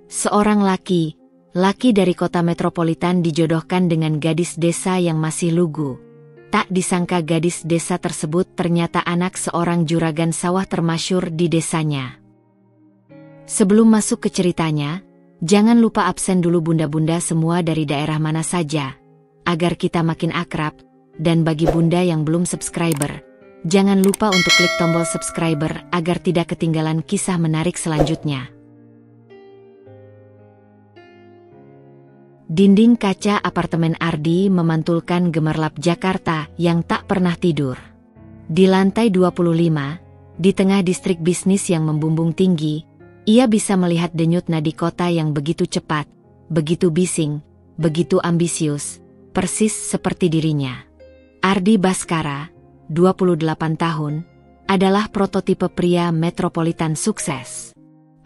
Seorang laki dari kota metropolitan dijodohkan dengan gadis desa yang masih lugu. Tak disangka gadis desa tersebut ternyata anak seorang juragan sawah termasyhur di desanya. Sebelum masuk ke ceritanya, jangan lupa absen dulu bunda-bunda semua dari daerah mana saja, agar kita makin akrab. Dan bagi bunda yang belum subscriber, jangan lupa untuk klik tombol subscriber agar tidak ketinggalan kisah menarik selanjutnya. Dinding kaca apartemen Ardi memantulkan gemerlap Jakarta yang tak pernah tidur. Di lantai 25, di tengah distrik bisnis yang membumbung tinggi, ia bisa melihat denyut nadi kota yang begitu cepat, begitu bising, begitu ambisius, persis seperti dirinya. Ardi Baskara, 28 tahun, adalah prototipe pria metropolitan sukses.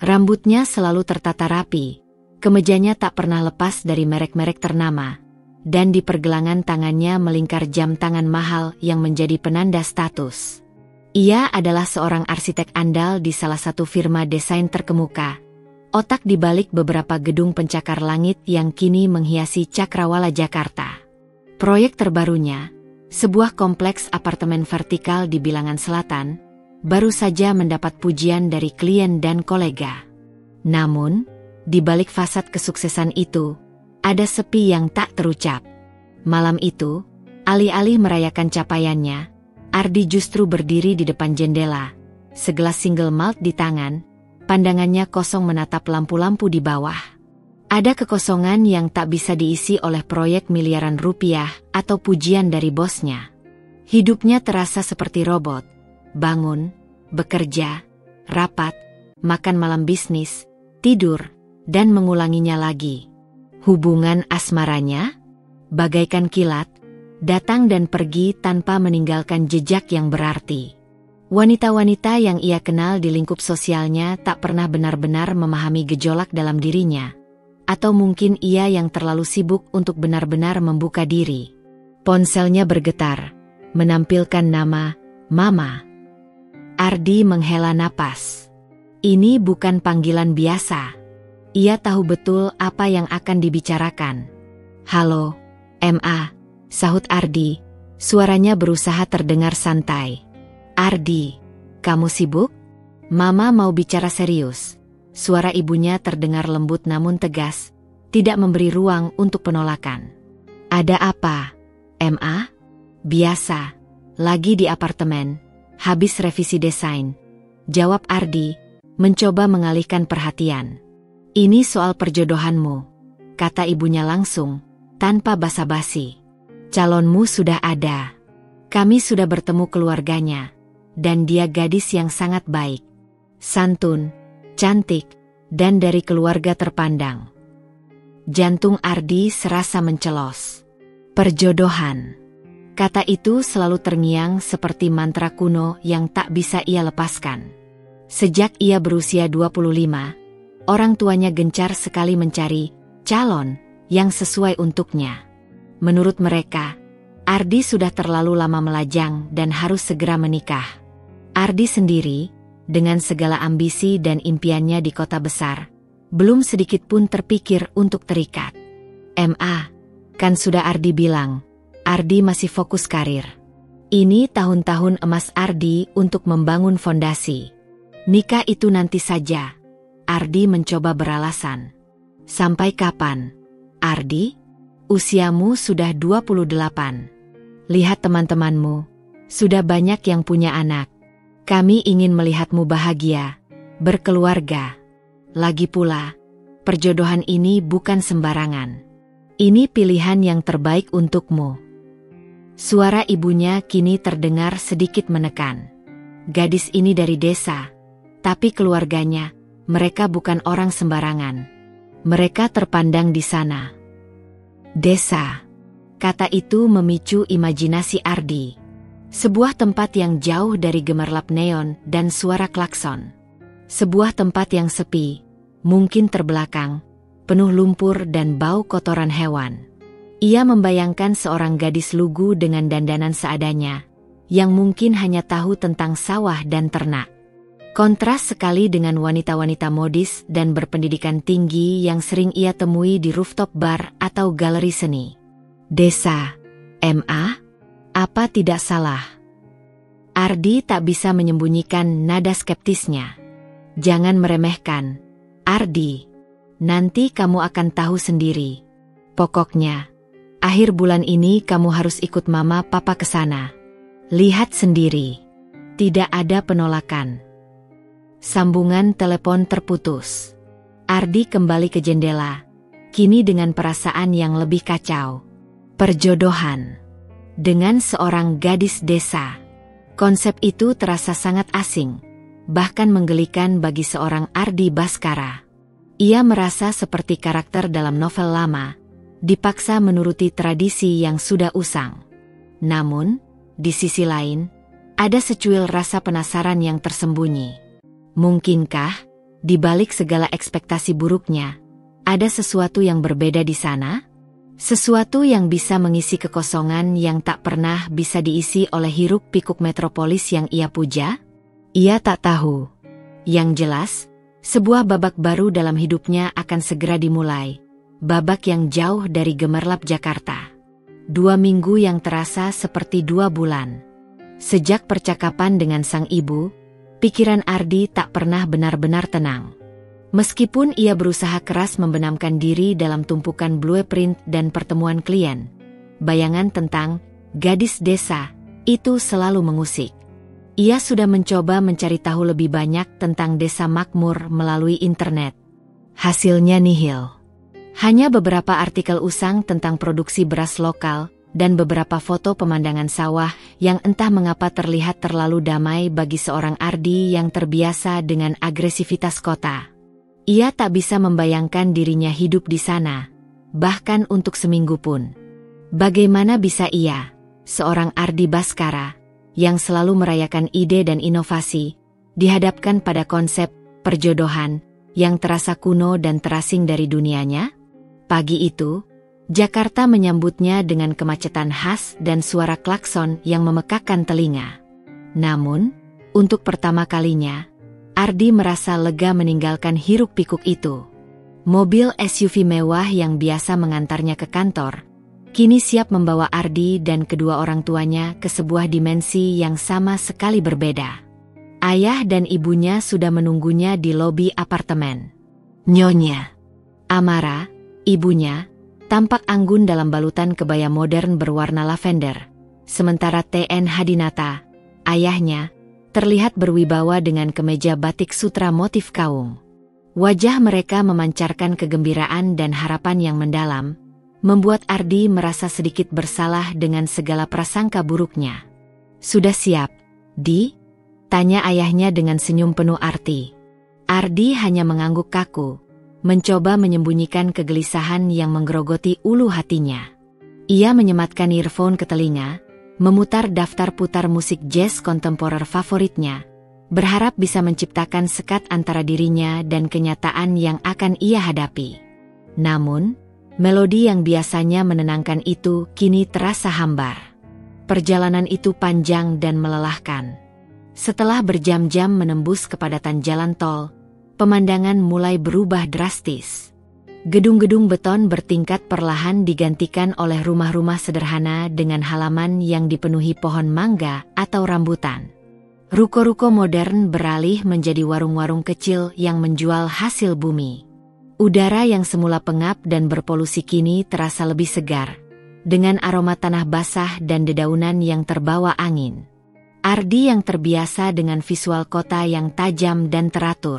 Rambutnya selalu tertata rapi. Kemejanya tak pernah lepas dari merek-merek ternama, dan di pergelangan tangannya melingkar jam tangan mahal yang menjadi penanda status. Ia adalah seorang arsitek andal di salah satu firma desain terkemuka, otak di balik beberapa gedung pencakar langit yang kini menghiasi Cakrawala Jakarta. Proyek terbarunya, sebuah kompleks apartemen vertikal di Bilangan Selatan, baru saja mendapat pujian dari klien dan kolega. Namun, di balik fasad kesuksesan itu, ada sepi yang tak terucap. Malam itu, alih-alih merayakan capaiannya, Ardi justru berdiri di depan jendela, segelas single malt di tangan, pandangannya kosong menatap lampu-lampu di bawah. Ada kekosongan yang tak bisa diisi oleh proyek miliaran rupiah atau pujian dari bosnya. Hidupnya terasa seperti robot, bangun, bekerja, rapat, makan malam bisnis, tidur, dan mengulanginya lagi. Hubungan asmaranya, bagaikan kilat, datang dan pergi tanpa meninggalkan jejak yang berarti. Wanita-wanita yang ia kenal di lingkup sosialnya tak pernah benar-benar memahami gejolak dalam dirinya. Atau mungkin ia yang terlalu sibuk untuk benar-benar membuka diri. Ponselnya bergetar, menampilkan nama Mama. Ardi menghela napas. Ini bukan panggilan biasa. Ia tahu betul apa yang akan dibicarakan. "Halo, MA," sahut Ardi. Suaranya berusaha terdengar santai. "Ardi, kamu sibuk?" "Mama mau bicara serius." Suara ibunya terdengar lembut namun tegas, tidak memberi ruang untuk penolakan. "Ada apa, MA?" "Biasa, lagi di apartemen, habis revisi desain," jawab Ardi, mencoba mengalihkan perhatian. "Ini soal perjodohanmu," kata ibunya langsung, tanpa basa-basi. "Calonmu sudah ada. Kami sudah bertemu keluarganya, dan dia gadis yang sangat baik. Santun, cantik, dan dari keluarga terpandang." Jantung Ardi serasa mencelos. Perjodohan. Kata itu selalu terngiang seperti mantra kuno yang tak bisa ia lepaskan. Sejak ia berusia 25, orang tuanya gencar sekali mencari calon yang sesuai untuknya. Menurut mereka, Ardi sudah terlalu lama melajang dan harus segera menikah. Ardi sendiri, dengan segala ambisi dan impiannya di kota besar, belum sedikit pun terpikir untuk terikat. "MA, kan sudah Ardi bilang, Ardi masih fokus karir. Ini tahun-tahun emas Ardi untuk membangun fondasi. Nikah itu nanti saja." Ardi mencoba beralasan. "Sampai kapan, Ardi? Usiamu sudah 28. Lihat teman-temanmu, sudah banyak yang punya anak. Kami ingin melihatmu bahagia, berkeluarga. Lagi pula, perjodohan ini bukan sembarangan. Ini pilihan yang terbaik untukmu." Suara ibunya kini terdengar sedikit menekan. Gadis ini dari desa, tapi keluarganya, mereka bukan orang sembarangan. Mereka terpandang di sana. Desa. Kata itu memicu imajinasi Ardi. Sebuah tempat yang jauh dari gemerlap neon dan suara klakson. Sebuah tempat yang sepi, mungkin terbelakang, penuh lumpur dan bau kotoran hewan. Ia membayangkan seorang gadis lugu dengan dandanan seadanya, yang mungkin hanya tahu tentang sawah dan ternak. Kontras sekali dengan wanita-wanita modis dan berpendidikan tinggi yang sering ia temui di rooftop bar atau galeri seni. Desa, MA? Apa tidak salah? Ardi tak bisa menyembunyikan nada skeptisnya. Jangan meremehkan, Ardi. Nanti kamu akan tahu sendiri. Pokoknya, akhir bulan ini kamu harus ikut mama papa ke sana. Lihat sendiri. Tidak ada penolakan. Sambungan telepon terputus. Ardi kembali ke jendela, kini dengan perasaan yang lebih kacau. Perjodohan dengan seorang gadis desa. Konsep itu terasa sangat asing, bahkan menggelikan bagi seorang Ardi Baskara. Ia merasa seperti karakter dalam novel lama, dipaksa menuruti tradisi yang sudah usang. Namun, di sisi lain, ada secuil rasa penasaran yang tersembunyi. Mungkinkah, di balik segala ekspektasi buruknya, ada sesuatu yang berbeda di sana? Sesuatu yang bisa mengisi kekosongan yang tak pernah bisa diisi oleh hiruk-pikuk metropolis yang ia puja? Ia tak tahu. Yang jelas, sebuah babak baru dalam hidupnya akan segera dimulai. Babak yang jauh dari gemerlap Jakarta. 2 minggu yang terasa seperti 2 bulan. Sejak percakapan dengan sang ibu, pikiran Ardi tak pernah benar-benar tenang. Meskipun ia berusaha keras membenamkan diri dalam tumpukan blueprint dan pertemuan klien, bayangan tentang gadis desa itu selalu mengusik. Ia sudah mencoba mencari tahu lebih banyak tentang desa makmur melalui internet. Hasilnya nihil. Hanya beberapa artikel usang tentang produksi beras lokal, dan beberapa foto pemandangan sawah yang entah mengapa terlihat terlalu damai bagi seorang Ardi yang terbiasa dengan agresivitas kota. Ia tak bisa membayangkan dirinya hidup di sana, bahkan untuk seminggu pun. Bagaimana bisa ia, seorang Ardi Baskara, yang selalu merayakan ide dan inovasi, dihadapkan pada konsep perjodohan yang terasa kuno dan terasing dari dunianya? Pagi itu, Jakarta menyambutnya dengan kemacetan khas dan suara klakson yang memekakkan telinga. Namun, untuk pertama kalinya, Ardi merasa lega meninggalkan hiruk-pikuk itu. Mobil SUV mewah yang biasa mengantarnya ke kantor, kini siap membawa Ardi dan kedua orang tuanya ke sebuah dimensi yang sama sekali berbeda. Ayah dan ibunya sudah menunggunya di lobi apartemen. Nyonya Amara, ibunya, tampak anggun dalam balutan kebaya modern berwarna lavender. Sementara TN Hadinata, ayahnya, terlihat berwibawa dengan kemeja batik sutra motif kaung. Wajah mereka memancarkan kegembiraan dan harapan yang mendalam, membuat Ardi merasa sedikit bersalah dengan segala prasangka buruknya. "Sudah siap, Di?" tanya ayahnya dengan senyum penuh arti. Ardi hanya mengangguk kaku, mencoba menyembunyikan kegelisahan yang menggerogoti ulu hatinya. Ia menyematkan earphone ke telinga, memutar daftar putar musik jazz kontemporer favoritnya, berharap bisa menciptakan sekat antara dirinya dan kenyataan yang akan ia hadapi. Namun, melodi yang biasanya menenangkan itu kini terasa hambar. Perjalanan itu panjang dan melelahkan. Setelah berjam-jam menembus kepadatan jalan tol, pemandangan mulai berubah drastis. Gedung-gedung beton bertingkat perlahan digantikan oleh rumah-rumah sederhana dengan halaman yang dipenuhi pohon mangga atau rambutan. Ruko-ruko modern beralih menjadi warung-warung kecil yang menjual hasil bumi. Udara yang semula pengap dan berpolusi kini terasa lebih segar, dengan aroma tanah basah dan dedaunan yang terbawa angin. Ardi yang terbiasa dengan visual kota yang tajam dan teratur,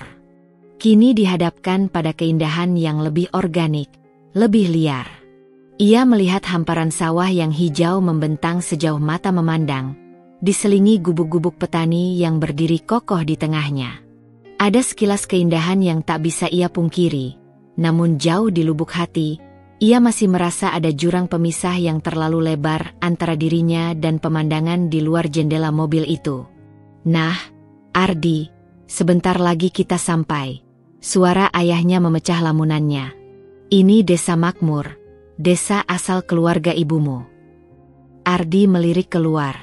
kini dihadapkan pada keindahan yang lebih organik, lebih liar. Ia melihat hamparan sawah yang hijau membentang sejauh mata memandang, diselingi gubuk-gubuk petani yang berdiri kokoh di tengahnya. Ada sekilas keindahan yang tak bisa ia pungkiri, namun jauh di lubuk hati, ia masih merasa ada jurang pemisah yang terlalu lebar antara dirinya dan pemandangan di luar jendela mobil itu. "Nah, Ardi, sebentar lagi kita sampai." Suara ayahnya memecah lamunannya. "Ini desa makmur, desa asal keluarga ibumu." Ardi melirik keluar.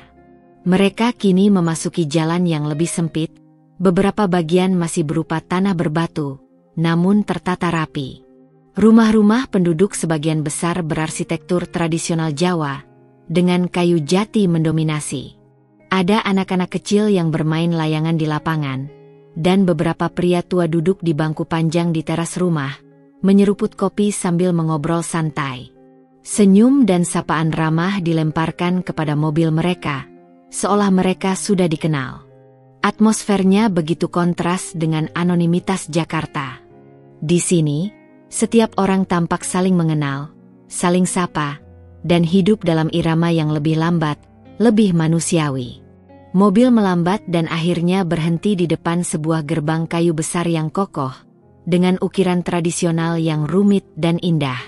Mereka kini memasuki jalan yang lebih sempit, Beberapa bagian masih berupa tanah berbatu, namun tertata rapi. Rumah-rumah penduduk sebagian besar berarsitektur tradisional Jawa, dengan kayu jati mendominasi. Ada anak-anak kecil yang bermain layangan di lapangan, dan beberapa pria tua duduk di bangku panjang di teras rumah, menyeruput kopi sambil mengobrol santai. Senyum dan sapaan ramah dilemparkan kepada mobil mereka, seolah mereka sudah dikenal. Atmosfernya begitu kontras dengan anonimitas Jakarta. Di sini, setiap orang tampak saling mengenal, saling sapa, dan hidup dalam irama yang lebih lambat, lebih manusiawi. Mobil melambat dan akhirnya berhenti di depan sebuah gerbang kayu besar yang kokoh, dengan ukiran tradisional yang rumit dan indah.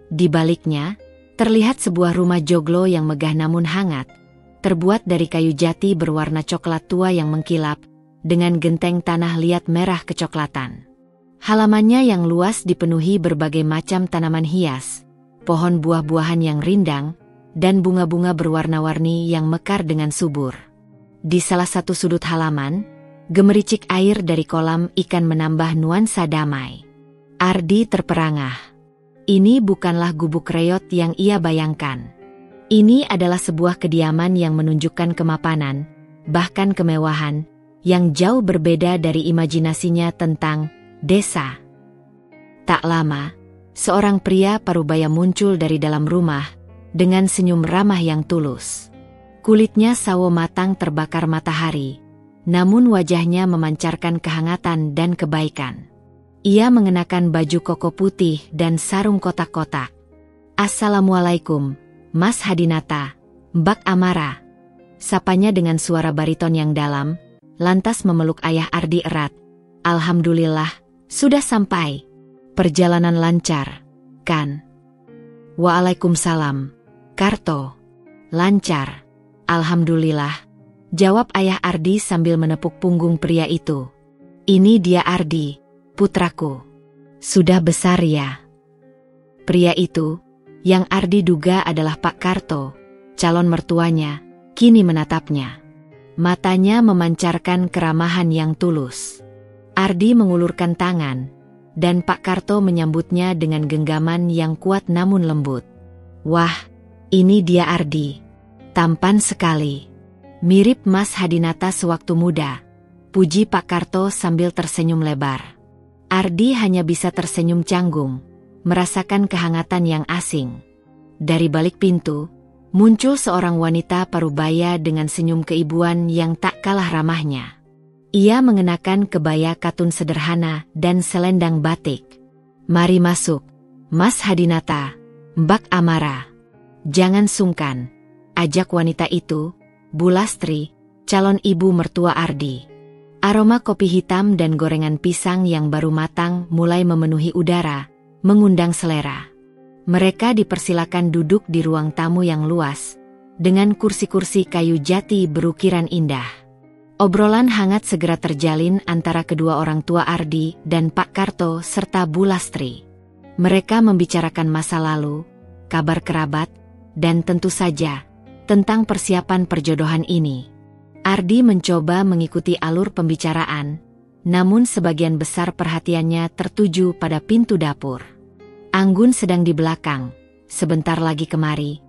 Di baliknya, terlihat sebuah rumah joglo yang megah namun hangat, terbuat dari kayu jati berwarna coklat tua yang mengkilap, dengan genteng tanah liat merah kecoklatan. Halamannya yang luas dipenuhi berbagai macam tanaman hias, pohon buah-buahan yang rindang, dan bunga-bunga berwarna-warni yang mekar dengan subur. Di salah satu sudut halaman, gemericik air dari kolam ikan menambah nuansa damai. Ardi terperangah. Ini bukanlah gubuk reot yang ia bayangkan. Ini adalah sebuah kediaman yang menunjukkan kemapanan, bahkan kemewahan, yang jauh berbeda dari imajinasinya tentang desa. Tak lama, seorang pria parubaya muncul dari dalam rumah, dengan senyum ramah yang tulus. Kulitnya sawo matang terbakar matahari, namun wajahnya memancarkan kehangatan dan kebaikan. Ia mengenakan baju koko putih dan sarung kotak-kotak. "Assalamualaikum, Mas Hadinata, Mbak Amara." Sapanya dengan suara bariton yang dalam, lantas memeluk ayah Ardi erat. "Alhamdulillah, sudah sampai. Perjalanan lancar, kan?" "Waalaikumsalam, Karto. Lancar, alhamdulillah," jawab ayah Ardi sambil menepuk punggung pria itu. "Ini dia Ardi, putraku. Sudah besar ya." Pria itu, yang Ardi duga adalah Pak Karto, calon mertuanya, kini menatapnya. Matanya memancarkan keramahan yang tulus. Ardi mengulurkan tangan, dan Pak Karto menyambutnya dengan genggaman yang kuat namun lembut. "Wah, ini dia Ardi. Tampan sekali. Mirip Mas Hadinata sewaktu muda," puji Pak Karto sambil tersenyum lebar. Ardi hanya bisa tersenyum canggung, merasakan kehangatan yang asing. Dari balik pintu, muncul seorang wanita parubaya dengan senyum keibuan yang tak kalah ramahnya. Ia mengenakan kebaya katun sederhana dan selendang batik. "Mari masuk, Mas Hadinata, Mbak Amara. Jangan sungkan," ajak wanita itu, Bu Lastri, calon ibu mertua Ardi. Aroma kopi hitam dan gorengan pisang yang baru matang mulai memenuhi udara, mengundang selera. Mereka dipersilakan duduk di ruang tamu yang luas, dengan kursi-kursi kayu jati berukiran indah. Obrolan hangat segera terjalin antara kedua orang tua Ardi dan Pak Karto serta Bu Lastri. Mereka membicarakan masa lalu, kabar kerabat, dan tentu saja, tentang persiapan perjodohan ini. Ardi mencoba mengikuti alur pembicaraan, namun sebagian besar perhatiannya tertuju pada pintu dapur. "Anggun sedang di belakang, sebentar lagi kemari,"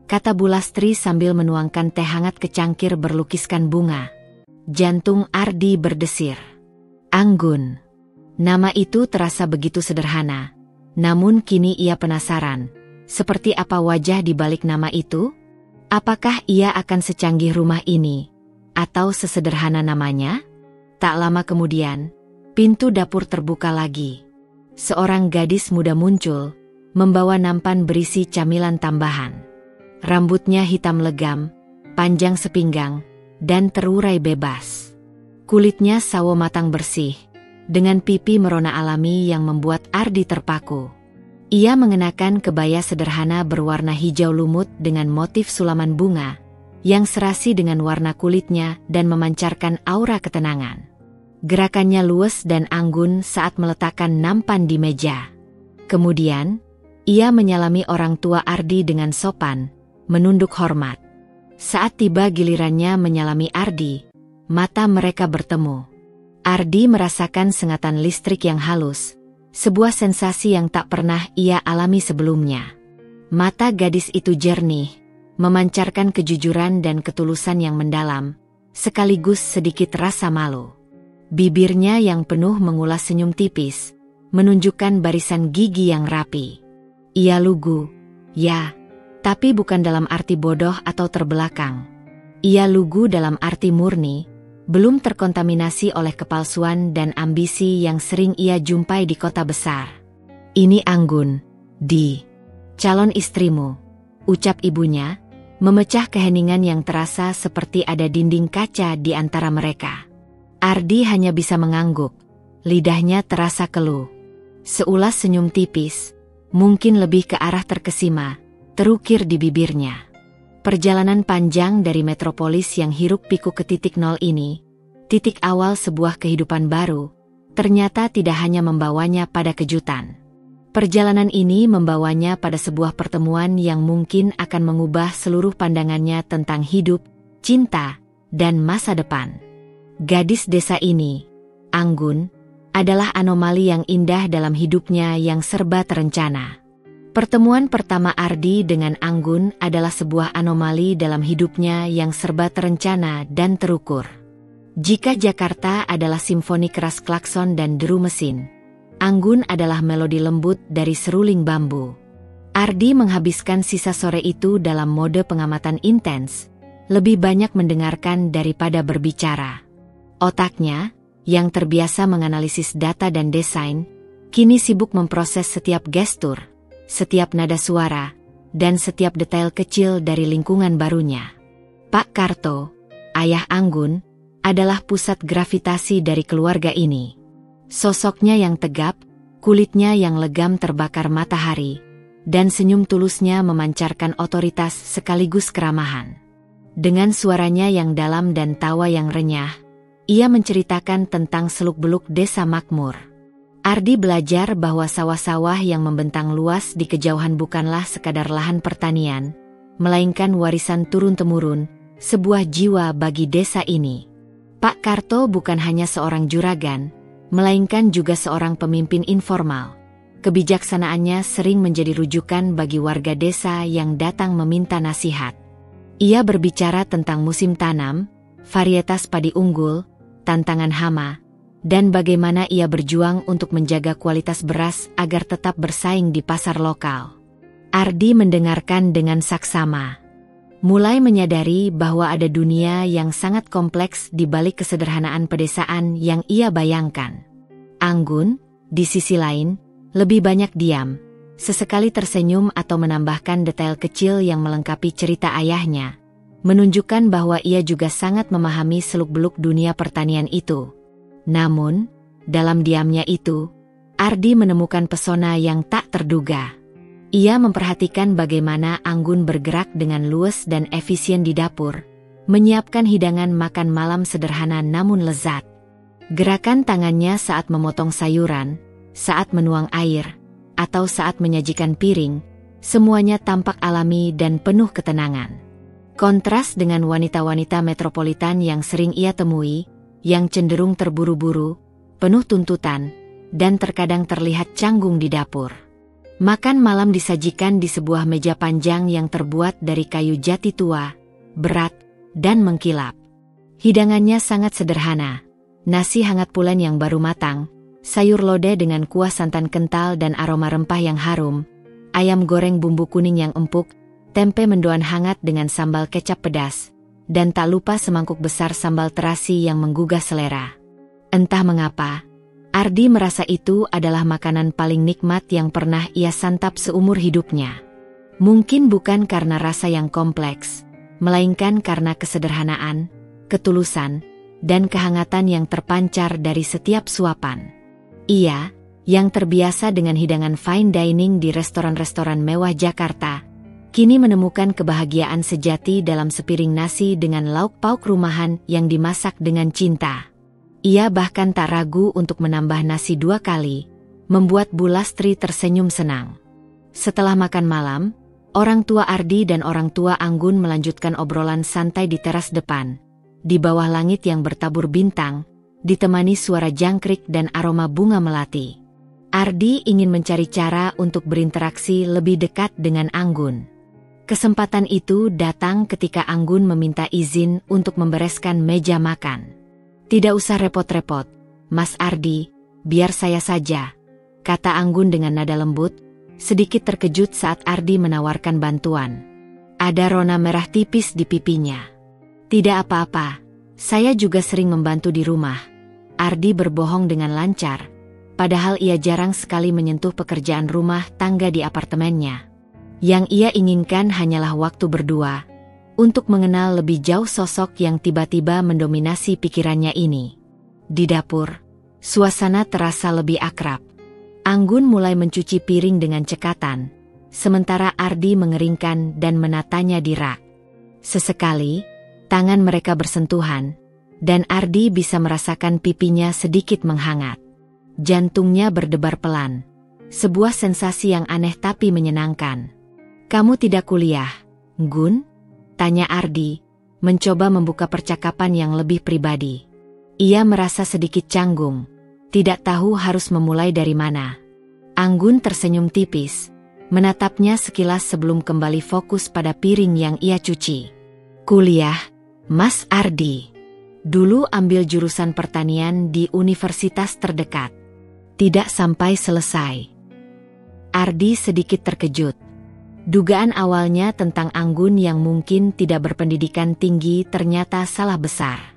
kata Bu Lastri sambil menuangkan teh hangat ke cangkir berlukiskan bunga. Jantung Ardi berdesir. Anggun. Nama itu terasa begitu sederhana, namun kini ia penasaran, seperti apa wajah di balik nama itu? Apakah ia akan secanggih rumah ini? Atau sesederhana namanya? Tak lama kemudian, pintu dapur terbuka lagi. Seorang gadis muda muncul, membawa nampan berisi camilan tambahan. Rambutnya hitam legam, panjang sepinggang, dan terurai bebas. Kulitnya sawo matang bersih, dengan pipi merona alami yang membuat Ardi terpaku. Ia mengenakan kebaya sederhana berwarna hijau lumut dengan motif sulaman bunga, yang serasi dengan warna kulitnya dan memancarkan aura ketenangan. Gerakannya luwes dan anggun saat meletakkan nampan di meja. Kemudian, ia menyalami orang tua Ardi dengan sopan, menunduk hormat. Saat tiba gilirannya menyalami Ardi, mata mereka bertemu. Ardi merasakan sengatan listrik yang halus, sebuah sensasi yang tak pernah ia alami sebelumnya. Mata gadis itu jernih, memancarkan kejujuran dan ketulusan yang mendalam, sekaligus sedikit rasa malu. Bibirnya yang penuh mengulas senyum tipis, menunjukkan barisan gigi yang rapi. Ia lugu, ya, tapi bukan dalam arti bodoh atau terbelakang. Ia lugu dalam arti murni, belum terkontaminasi oleh kepalsuan dan ambisi yang sering ia jumpai di kota besar. "Ini Anggun, Di, calon istrimu," ucap ibunya, memecah keheningan yang terasa seperti ada dinding kaca di antara mereka. Ardi hanya bisa mengangguk, lidahnya terasa keluh. Seulas senyum tipis, mungkin lebih ke arah terkesima, terukir di bibirnya. Perjalanan panjang dari metropolis yang hiruk-pikuk ke titik nol ini, titik awal sebuah kehidupan baru, ternyata tidak hanya membawanya pada kejutan. Perjalanan ini membawanya pada sebuah pertemuan yang mungkin akan mengubah seluruh pandangannya tentang hidup, cinta, dan masa depan. Gadis desa ini, Anggun, adalah anomali yang indah dalam hidupnya yang serba terencana. Pertemuan pertama Ardi dengan Anggun adalah sebuah anomali dalam hidupnya yang serba terencana dan terukur. Jika Jakarta adalah simfoni keras klakson dan deru mesin, Anggun adalah melodi lembut dari seruling bambu. Ardi menghabiskan sisa sore itu dalam mode pengamatan intens, lebih banyak mendengarkan daripada berbicara. Otaknya, yang terbiasa menganalisis data dan desain, kini sibuk memproses setiap gestur, setiap nada suara, dan setiap detail kecil dari lingkungan barunya. Pak Karto, ayah Anggun, adalah pusat gravitasi dari keluarga ini. Sosoknya yang tegap, kulitnya yang legam terbakar matahari, dan senyum tulusnya memancarkan otoritas sekaligus keramahan. Dengan suaranya yang dalam dan tawa yang renyah, ia menceritakan tentang seluk-beluk desa makmur. Ardi belajar bahwa sawah-sawah yang membentang luas di kejauhan bukanlah sekadar lahan pertanian, melainkan warisan turun-temurun, sebuah jiwa bagi desa ini. Pak Karto bukan hanya seorang juragan, melainkan juga seorang pemimpin informal. Kebijaksanaannya sering menjadi rujukan bagi warga desa yang datang meminta nasihat. Ia berbicara tentang musim tanam, varietas padi unggul, tantangan hama, dan bagaimana ia berjuang untuk menjaga kualitas beras agar tetap bersaing di pasar lokal. Ardi mendengarkan dengan saksama, mulai menyadari bahwa ada dunia yang sangat kompleks di balik kesederhanaan pedesaan yang ia bayangkan. Anggun, di sisi lain, lebih banyak diam, sesekali tersenyum atau menambahkan detail kecil yang melengkapi cerita ayahnya, menunjukkan bahwa ia juga sangat memahami seluk-beluk dunia pertanian itu. Namun, dalam diamnya itu, Ardi menemukan pesona yang tak terduga. Ia memperhatikan bagaimana Anggun bergerak dengan luwes dan efisien di dapur, menyiapkan hidangan makan malam sederhana namun lezat. Gerakan tangannya saat memotong sayuran, saat menuang air, atau saat menyajikan piring, semuanya tampak alami dan penuh ketenangan. Kontras dengan wanita-wanita metropolitan yang sering ia temui, yang cenderung terburu-buru, penuh tuntutan, dan terkadang terlihat canggung di dapur. Makan malam disajikan di sebuah meja panjang yang terbuat dari kayu jati tua, berat, dan mengkilap. Hidangannya sangat sederhana, nasi hangat pulen yang baru matang, sayur lodeh dengan kuah santan kental dan aroma rempah yang harum, ayam goreng bumbu kuning yang empuk, tempe mendoan hangat dengan sambal kecap pedas, dan tak lupa semangkuk besar sambal terasi yang menggugah selera. Entah mengapa, Ardi merasa itu adalah makanan paling nikmat yang pernah ia santap seumur hidupnya. Mungkin bukan karena rasa yang kompleks, melainkan karena kesederhanaan, ketulusan, dan kehangatan yang terpancar dari setiap suapan. Ia, yang terbiasa dengan hidangan fine dining di restoran-restoran mewah Jakarta, kini menemukan kebahagiaan sejati dalam sepiring nasi dengan lauk pauk rumahan yang dimasak dengan cinta. Ia bahkan tak ragu untuk menambah nasi 2 kali, membuat Bu Lastri tersenyum senang. Setelah makan malam, orang tua Ardi dan orang tua Anggun melanjutkan obrolan santai di teras depan, di bawah langit yang bertabur bintang, ditemani suara jangkrik dan aroma bunga melati. Ardi ingin mencari cara untuk berinteraksi lebih dekat dengan Anggun. Kesempatan itu datang ketika Anggun meminta izin untuk membereskan meja makan. "Tidak usah repot-repot, Mas Ardi, biar saya saja," kata Anggun dengan nada lembut, sedikit terkejut saat Ardi menawarkan bantuan. Ada rona merah tipis di pipinya. "Tidak apa-apa, saya juga sering membantu di rumah." Ardi berbohong dengan lancar, padahal ia jarang sekali menyentuh pekerjaan rumah tangga di apartemennya. Yang ia inginkan hanyalah waktu berdua, untuk mengenal lebih jauh sosok yang tiba-tiba mendominasi pikirannya ini. Di dapur, suasana terasa lebih akrab. Anggun mulai mencuci piring dengan cekatan, sementara Ardi mengeringkan dan menatanya di rak. Sesekali, tangan mereka bersentuhan, dan Ardi bisa merasakan pipinya sedikit menghangat. Jantungnya berdebar pelan, sebuah sensasi yang aneh tapi menyenangkan. "Kamu tidak kuliah, Gun?" tanya Ardi, mencoba membuka percakapan yang lebih pribadi. Ia merasa sedikit canggung, tidak tahu harus memulai dari mana. Anggun tersenyum tipis, menatapnya sekilas sebelum kembali fokus pada piring yang ia cuci. "Kuliah, Mas Ardi. Dulu ambil jurusan pertanian di universitas terdekat. Tidak sampai selesai." Ardi sedikit terkejut. Dugaan awalnya tentang Anggun yang mungkin tidak berpendidikan tinggi ternyata salah besar.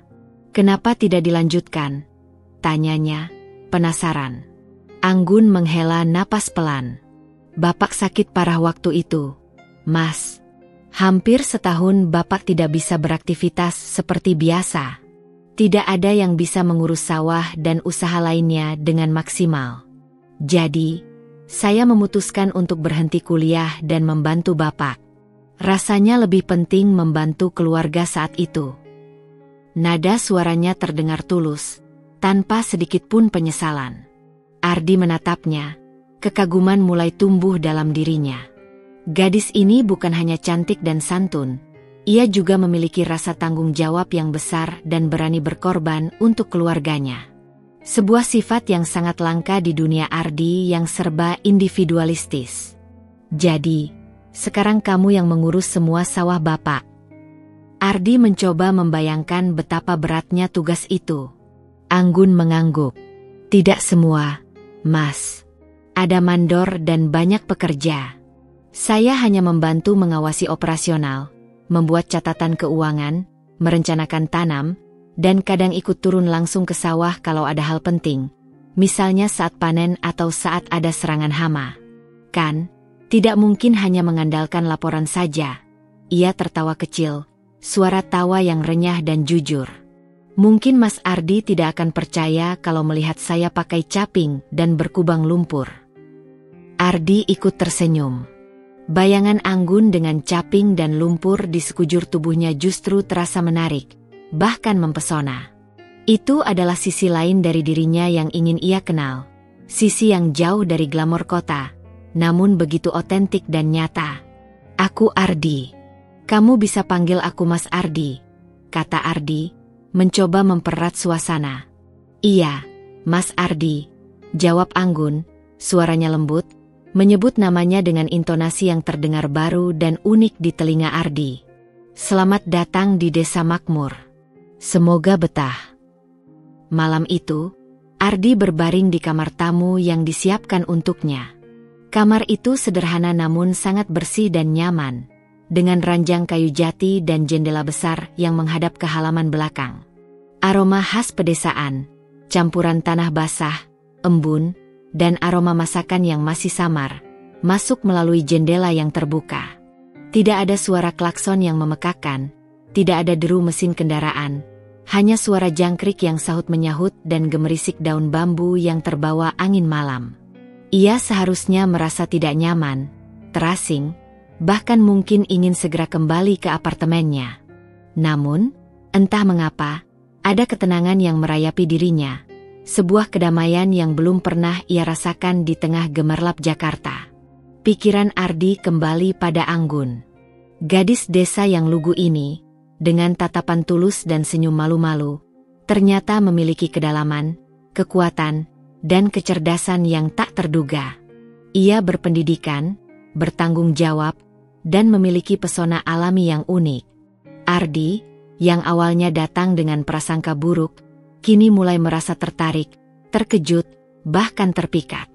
"Kenapa tidak dilanjutkan?" tanyanya, penasaran. Anggun menghela napas pelan. "Bapak sakit parah waktu itu, Mas. Hampir setahun Bapak tidak bisa beraktivitas seperti biasa. Tidak ada yang bisa mengurus sawah dan usaha lainnya dengan maksimal. Jadi, saya memutuskan untuk berhenti kuliah dan membantu Bapak. Rasanya lebih penting membantu keluarga saat itu." Nada suaranya terdengar tulus, tanpa sedikit pun penyesalan. Ardi menatapnya, kekaguman mulai tumbuh dalam dirinya. Gadis ini bukan hanya cantik dan santun, ia juga memiliki rasa tanggung jawab yang besar dan berani berkorban untuk keluarganya. Sebuah sifat yang sangat langka di dunia Ardi yang serba individualistis. "Jadi, sekarang kamu yang mengurus semua sawah Bapak?" Ardi mencoba membayangkan betapa beratnya tugas itu. Anggun mengangguk. "Tidak semua, Mas. Ada mandor dan banyak pekerja. Saya hanya membantu mengawasi operasional, membuat catatan keuangan, merencanakan tanam, dan kadang ikut turun langsung ke sawah kalau ada hal penting, misalnya saat panen atau saat ada serangan hama. Kan, tidak mungkin hanya mengandalkan laporan saja." Ia tertawa kecil, suara tawa yang renyah dan jujur. "Mungkin Mas Ardi tidak akan percaya kalau melihat saya pakai caping dan berkubang lumpur." Ardi ikut tersenyum. Bayangan Anggun dengan caping dan lumpur di sekujur tubuhnya justru terasa menarik, bahkan mempesona. Itu adalah sisi lain dari dirinya yang ingin ia kenal. Sisi yang jauh dari glamor kota, namun begitu otentik dan nyata. "Aku Ardi. Kamu bisa panggil aku Mas Ardi," kata Ardi, mencoba mempererat suasana. "Iya, Mas Ardi," jawab Anggun, suaranya lembut, menyebut namanya dengan intonasi yang terdengar baru dan unik di telinga Ardi. "Selamat datang di desa makmur. Semoga betah." Malam itu, Ardi berbaring di kamar tamu yang disiapkan untuknya. Kamar itu sederhana namun sangat bersih dan nyaman, dengan ranjang kayu jati dan jendela besar yang menghadap ke halaman belakang. Aroma khas pedesaan, campuran tanah basah, embun, dan aroma masakan yang masih samar, masuk melalui jendela yang terbuka. Tidak ada suara klakson yang memekakan, tidak ada deru mesin kendaraan, hanya suara jangkrik yang sahut menyahut dan gemerisik daun bambu yang terbawa angin malam. Ia seharusnya merasa tidak nyaman, terasing, bahkan mungkin ingin segera kembali ke apartemennya. Namun, entah mengapa, ada ketenangan yang merayapi dirinya, sebuah kedamaian yang belum pernah ia rasakan di tengah gemerlap Jakarta. Pikiran Ardi kembali pada Anggun. Gadis desa yang lugu ini, dengan tatapan tulus dan senyum malu-malu, ternyata memiliki kedalaman, kekuatan, dan kecerdasan yang tak terduga. Ia berpendidikan, bertanggung jawab, dan memiliki pesona alami yang unik. Ardi, yang awalnya datang dengan prasangka buruk, kini mulai merasa tertarik, terkejut, bahkan terpikat.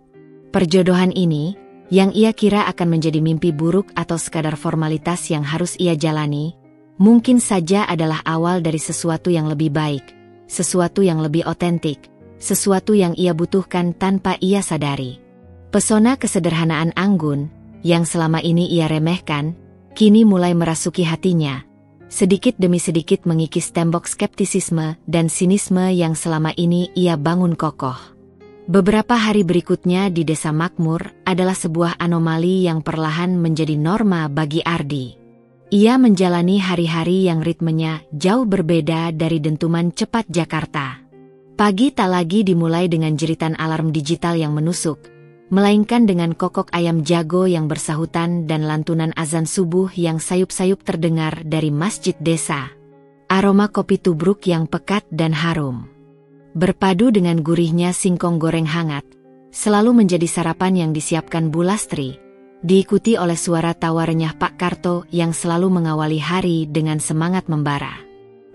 Perjodohan ini, yang ia kira akan menjadi mimpi buruk atau sekadar formalitas yang harus ia jalani, mungkin saja adalah awal dari sesuatu yang lebih baik, sesuatu yang lebih otentik, sesuatu yang ia butuhkan tanpa ia sadari. Pesona kesederhanaan Anggun, yang selama ini ia remehkan, kini mulai merasuki hatinya, sedikit demi sedikit mengikis tembok skeptisisme dan sinisme yang selama ini ia bangun kokoh. Beberapa hari berikutnya di Desa Makmur adalah sebuah anomali yang perlahan menjadi norma bagi Ardi. Ia menjalani hari-hari yang ritmenya jauh berbeda dari dentuman cepat Jakarta. Pagi tak lagi dimulai dengan jeritan alarm digital yang menusuk, melainkan dengan kokok ayam jago yang bersahutan dan lantunan azan subuh yang sayup-sayup terdengar dari masjid desa. Aroma kopi tubruk yang pekat dan harum, berpadu dengan gurihnya singkong goreng hangat, selalu menjadi sarapan yang disiapkan Bu Lastri, diikuti oleh suara tawa renyah Pak Karto yang selalu mengawali hari dengan semangat membara.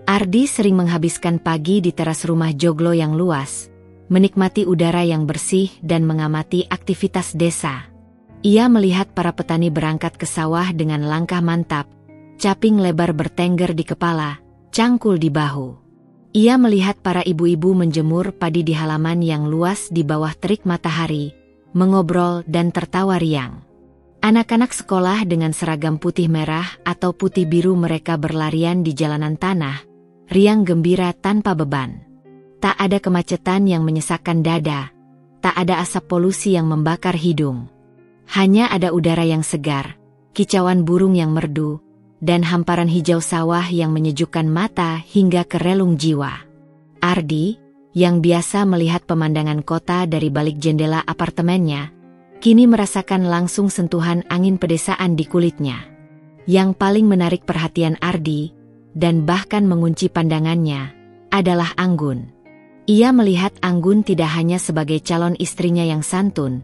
Ardi sering menghabiskan pagi di teras rumah joglo yang luas, menikmati udara yang bersih dan mengamati aktivitas desa. Ia melihat para petani berangkat ke sawah dengan langkah mantap, caping lebar bertengger di kepala, cangkul di bahu. Ia melihat para ibu-ibu menjemur padi di halaman yang luas di bawah terik matahari, mengobrol dan tertawa riang. Anak-anak sekolah dengan seragam putih merah atau putih biru mereka berlarian di jalanan tanah, riang gembira tanpa beban. Tak ada kemacetan yang menyesakkan dada, tak ada asap polusi yang membakar hidung. Hanya ada udara yang segar, kicauan burung yang merdu, dan hamparan hijau sawah yang menyejukkan mata hingga ke relung jiwa. Ardi, yang biasa melihat pemandangan kota dari balik jendela apartemennya, kini merasakan langsung sentuhan angin pedesaan di kulitnya. Yang paling menarik perhatian Ardi, dan bahkan mengunci pandangannya, adalah Anggun. Ia melihat Anggun tidak hanya sebagai calon istrinya yang santun,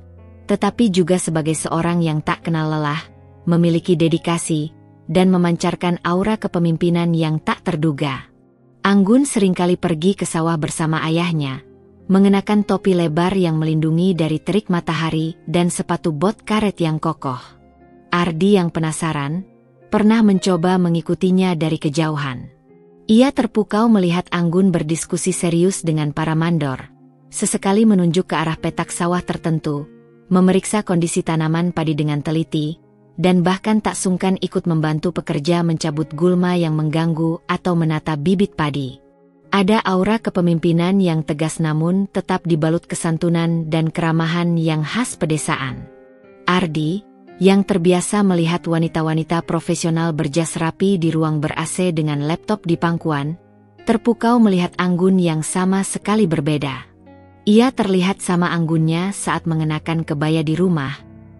tetapi juga sebagai seorang yang tak kenal lelah, memiliki dedikasi, dan memancarkan aura kepemimpinan yang tak terduga. Anggun seringkali pergi ke sawah bersama ayahnya, mengenakan topi lebar yang melindungi dari terik matahari dan sepatu bot karet yang kokoh. Ardi yang penasaran, pernah mencoba mengikutinya dari kejauhan. Ia terpukau melihat Anggun berdiskusi serius dengan para mandor, sesekali menunjuk ke arah petak sawah tertentu, memeriksa kondisi tanaman padi dengan teliti, dan bahkan tak sungkan ikut membantu pekerja mencabut gulma yang mengganggu atau menata bibit padi. Ada aura kepemimpinan yang tegas namun tetap dibalut kesantunan dan keramahan yang khas pedesaan. Ardi, yang terbiasa melihat wanita-wanita profesional berjas rapi di ruang ber-AC dengan laptop di pangkuan, terpukau melihat Anggun yang sama sekali berbeda. Ia terlihat sama Anggunnya saat mengenakan kebaya di rumah,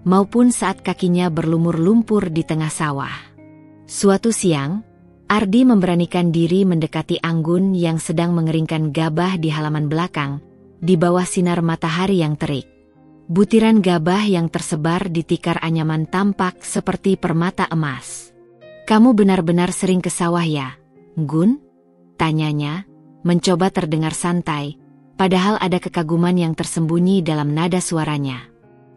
maupun saat kakinya berlumur lumpur di tengah sawah. Suatu siang, Ardi memberanikan diri mendekati Anggun yang sedang mengeringkan gabah di halaman belakang, di bawah sinar matahari yang terik. Butiran gabah yang tersebar di tikar anyaman tampak seperti permata emas. "Kamu benar-benar sering ke sawah ya, Gun?" tanyanya, mencoba terdengar santai, padahal ada kekaguman yang tersembunyi dalam nada suaranya.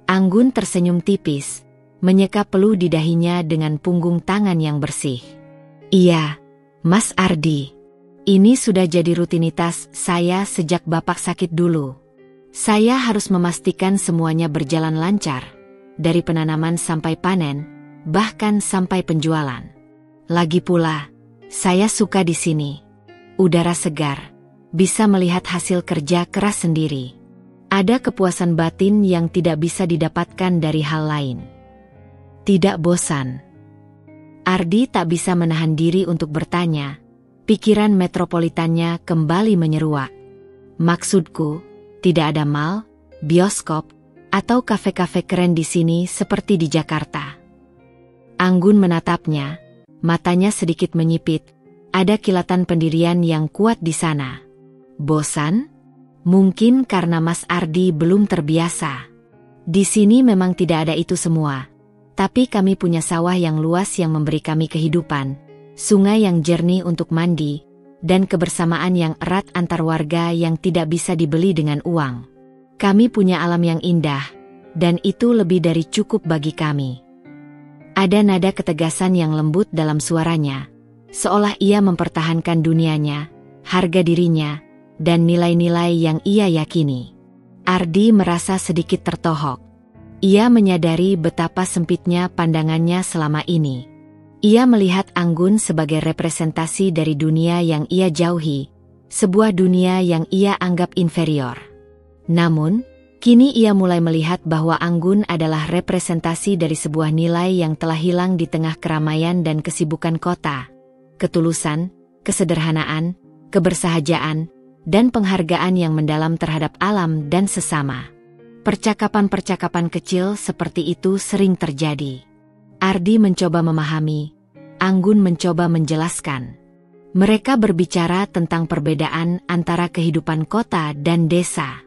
Anggun tersenyum tipis, menyeka peluh di dahinya dengan punggung tangan yang bersih. "Iya, Mas Ardi. Ini sudah jadi rutinitas saya sejak Bapak sakit dulu. Saya harus memastikan semuanya berjalan lancar, dari penanaman sampai panen, bahkan sampai penjualan. Lagi pula, saya suka di sini. Udara segar, bisa melihat hasil kerja keras sendiri. Ada kepuasan batin yang tidak bisa didapatkan dari hal lain." Tidak bosan? Ardi tak bisa menahan diri untuk bertanya. Pikiran metropolitannya kembali menyeruak. "Maksudku, tidak ada mal, bioskop, atau kafe-kafe keren di sini seperti di Jakarta?" Anggun menatapnya, matanya sedikit menyipit. Ada kilatan pendirian yang kuat di sana. Bosan? Mungkin karena Mas Ardi belum terbiasa. Di sini memang tidak ada itu semua. Tapi kami punya sawah yang luas yang memberi kami kehidupan, sungai yang jernih untuk mandi, dan kebersamaan yang erat antar warga yang tidak bisa dibeli dengan uang. Kami punya alam yang indah, dan itu lebih dari cukup bagi kami. Ada nada ketegasan yang lembut dalam suaranya, seolah ia mempertahankan dunianya, harga dirinya, dan nilai-nilai yang ia yakini. Ardi merasa sedikit tertohok. Ia menyadari betapa sempitnya pandangannya selama ini. Ia melihat Anggun sebagai representasi dari dunia yang ia jauhi, sebuah dunia yang ia anggap inferior. Namun, kini ia mulai melihat bahwa Anggun adalah representasi dari sebuah nilai yang telah hilang di tengah keramaian dan kesibukan kota. Ketulusan, kesederhanaan, kebersahajaan, dan penghargaan yang mendalam terhadap alam dan sesama. Percakapan-percakapan kecil seperti itu sering terjadi. Ardi mencoba memahami, Anggun mencoba menjelaskan. Mereka berbicara tentang perbedaan antara kehidupan kota dan desa.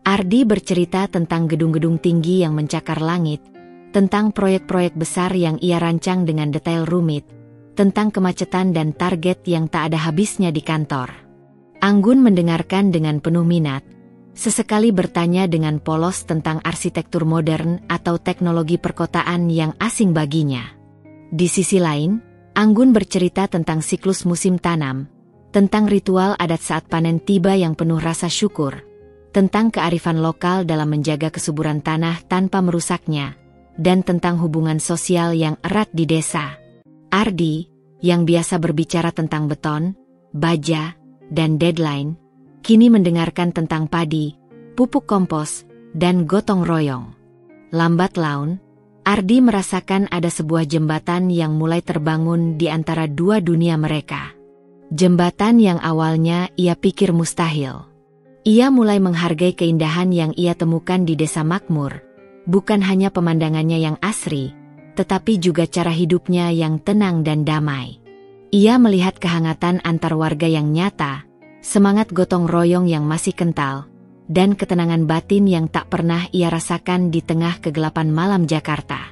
Ardi bercerita tentang gedung-gedung tinggi yang mencakar langit, tentang proyek-proyek besar yang ia rancang dengan detail rumit, tentang kemacetan dan target yang tak ada habisnya di kantor. Anggun mendengarkan dengan penuh minat, sesekali bertanya dengan polos tentang arsitektur modern atau teknologi perkotaan yang asing baginya. Di sisi lain, Anggun bercerita tentang siklus musim tanam, tentang ritual adat saat panen tiba yang penuh rasa syukur, tentang kearifan lokal dalam menjaga kesuburan tanah tanpa merusaknya, dan tentang hubungan sosial yang erat di desa. Ardi, yang biasa berbicara tentang beton, baja, dan deadline, kini mendengarkan tentang padi, pupuk kompos, dan gotong royong. Lambat laun, Ardi merasakan ada sebuah jembatan yang mulai terbangun di antara dua dunia mereka. Jembatan yang awalnya ia pikir mustahil. Ia mulai menghargai keindahan yang ia temukan di desa makmur, bukan hanya pemandangannya yang asri, tetapi juga cara hidupnya yang tenang dan damai. Ia melihat kehangatan antar warga yang nyata, semangat gotong royong yang masih kental, dan ketenangan batin yang tak pernah ia rasakan di tengah kegelapan malam Jakarta.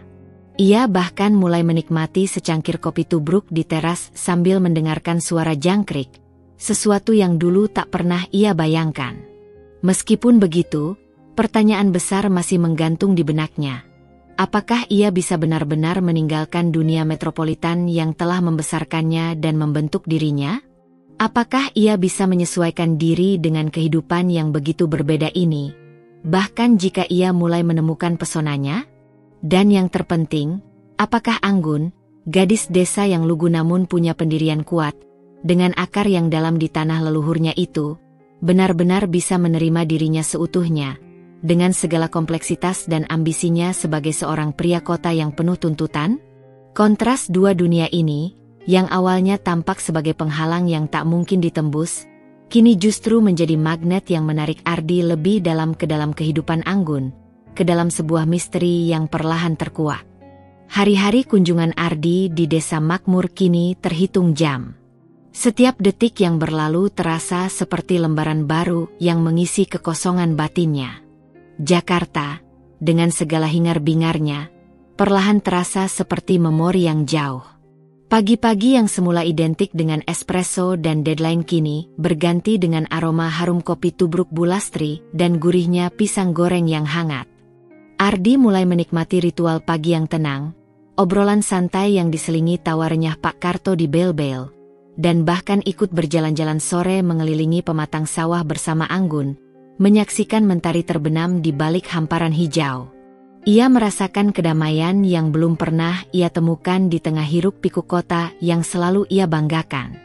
Ia bahkan mulai menikmati secangkir kopi tubruk di teras sambil mendengarkan suara jangkrik, sesuatu yang dulu tak pernah ia bayangkan. Meskipun begitu, pertanyaan besar masih menggantung di benaknya. Apakah ia bisa benar-benar meninggalkan dunia metropolitan yang telah membesarkannya dan membentuk dirinya? Apakah ia bisa menyesuaikan diri dengan kehidupan yang begitu berbeda ini, bahkan jika ia mulai menemukan pesonanya? Dan yang terpenting, apakah Anggun, gadis desa yang lugu namun punya pendirian kuat, dengan akar yang dalam di tanah leluhurnya itu, benar-benar bisa menerima dirinya seutuhnya, dengan segala kompleksitas dan ambisinya sebagai seorang pria kota yang penuh tuntutan? Kontras dua dunia ini, yang awalnya tampak sebagai penghalang yang tak mungkin ditembus, kini justru menjadi magnet yang menarik Ardi lebih dalam ke dalam kehidupan Anggun, ke dalam sebuah misteri yang perlahan terkuak. Hari-hari kunjungan Ardi di desa makmur kini terhitung jam. Setiap detik yang berlalu terasa seperti lembaran baru yang mengisi kekosongan batinnya. Jakarta, dengan segala hingar-bingarnya, perlahan terasa seperti memori yang jauh. Pagi-pagi yang semula identik dengan espresso dan deadline kini berganti dengan aroma harum kopi tubruk bulastri dan gurihnya pisang goreng yang hangat. Ardi mulai menikmati ritual pagi yang tenang, obrolan santai yang diselingi tawa renyah Pak Karto di bel-bel, dan bahkan ikut berjalan-jalan sore mengelilingi pematang sawah bersama Anggun, menyaksikan mentari terbenam di balik hamparan hijau. Ia merasakan kedamaian yang belum pernah ia temukan di tengah hiruk-pikuk kota yang selalu ia banggakan.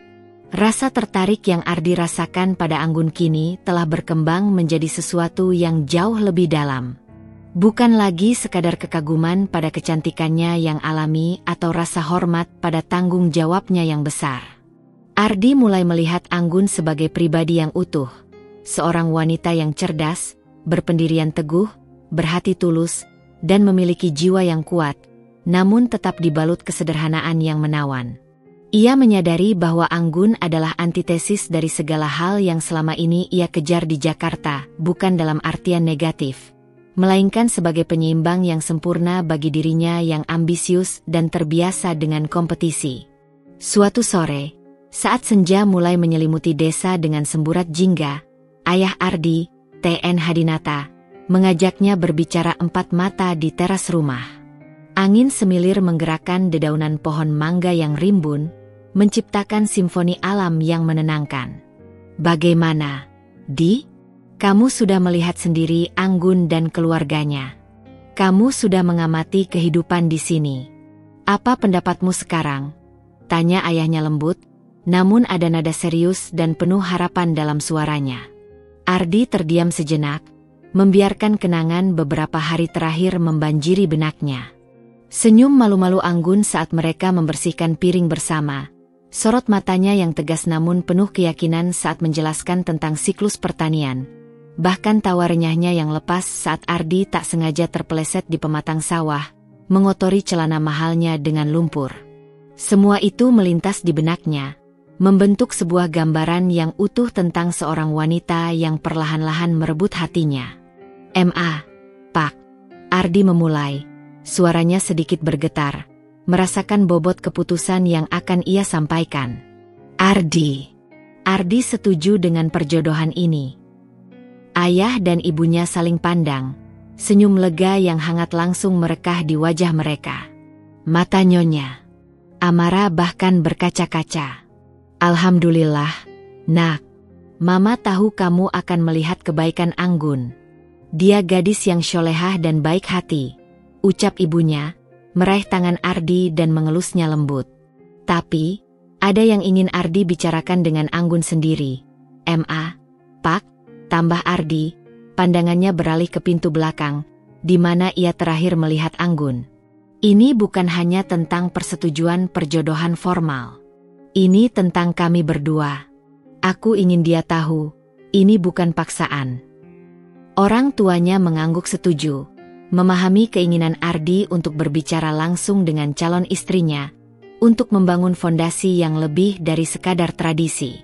Rasa tertarik yang Ardi rasakan pada Anggun kini telah berkembang menjadi sesuatu yang jauh lebih dalam. Bukan lagi sekadar kekaguman pada kecantikannya yang alami atau rasa hormat pada tanggung jawabnya yang besar. Ardi mulai melihat Anggun sebagai pribadi yang utuh, seorang wanita yang cerdas, berpendirian teguh, berhati tulus, dan memiliki jiwa yang kuat, namun tetap dibalut kesederhanaan yang menawan. Ia menyadari bahwa Anggun adalah antitesis dari segala hal yang selama ini ia kejar di Jakarta, bukan dalam artian negatif, melainkan sebagai penyeimbang yang sempurna bagi dirinya yang ambisius dan terbiasa dengan kompetisi. Suatu sore, saat senja mulai menyelimuti desa dengan semburat jingga, ayah Ardi, T.N. Hadinata, mengajaknya berbicara empat mata di teras rumah. Angin semilir menggerakkan dedaunan pohon mangga yang rimbun, menciptakan simfoni alam yang menenangkan. Bagaimana, Di? Kamu sudah melihat sendiri Anggun dan keluarganya. Kamu sudah mengamati kehidupan di sini. Apa pendapatmu sekarang? Tanya ayahnya lembut, namun ada nada serius dan penuh harapan dalam suaranya. Ardi terdiam sejenak, membiarkan kenangan beberapa hari terakhir membanjiri benaknya. Senyum malu-malu Anggun saat mereka membersihkan piring bersama. Sorot matanya yang tegas namun penuh keyakinan saat menjelaskan tentang siklus pertanian. Bahkan tawa renyahnya yang lepas saat Ardi tak sengaja terpeleset di pematang sawah, mengotori celana mahalnya dengan lumpur. Semua itu melintas di benaknya, membentuk sebuah gambaran yang utuh tentang seorang wanita yang perlahan-lahan merebut hatinya. "Ma, Pak," Ardi memulai, suaranya sedikit bergetar, merasakan bobot keputusan yang akan ia sampaikan. Ardi setuju dengan perjodohan ini. Ayah dan ibunya saling pandang, senyum lega yang hangat langsung merekah di wajah mereka. Mata Nyonya Amara bahkan berkaca-kaca. "Alhamdulillah, Nak. Mama tahu kamu akan melihat kebaikan Anggun. Dia gadis yang sholehah dan baik hati," ucap ibunya, meraih tangan Ardi dan mengelusnya lembut. "Tapi, ada yang ingin Ardi bicarakan dengan Anggun sendiri." "Ma, Pak," tambah Ardi, pandangannya beralih ke pintu belakang, di mana ia terakhir melihat Anggun. "Ini bukan hanya tentang persetujuan perjodohan formal. Ini tentang kami berdua. Aku ingin dia tahu, ini bukan paksaan." Orang tuanya mengangguk setuju, memahami keinginan Ardi untuk berbicara langsung dengan calon istrinya, untuk membangun fondasi yang lebih dari sekadar tradisi.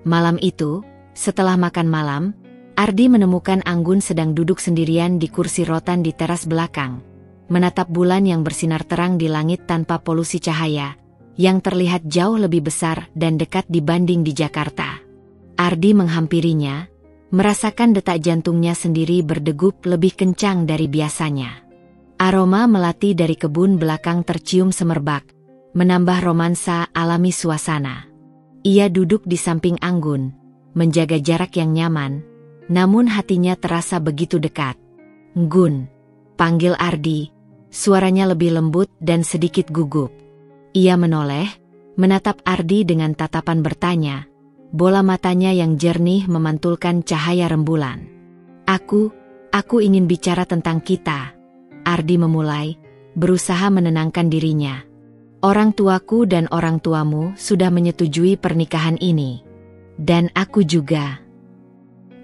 Malam itu, setelah makan malam, Ardi menemukan Anggun sedang duduk sendirian di kursi rotan di teras belakang, menatap bulan yang bersinar terang di langit tanpa polusi cahaya, yang terlihat jauh lebih besar dan dekat dibanding di Jakarta. Ardi menghampirinya, merasakan detak jantungnya sendiri berdegup lebih kencang dari biasanya. Aroma melati dari kebun belakang tercium semerbak, menambah romansa alami suasana. Ia duduk di samping Anggun, menjaga jarak yang nyaman, namun hatinya terasa begitu dekat. "Nggun," panggil Ardi, suaranya lebih lembut dan sedikit gugup. Ia menoleh, menatap Ardi dengan tatapan bertanya. Bola matanya yang jernih memantulkan cahaya rembulan. Aku ingin bicara tentang kita," Ardi memulai, berusaha menenangkan dirinya. "Orang tuaku dan orang tuamu sudah menyetujui pernikahan ini. Dan aku juga."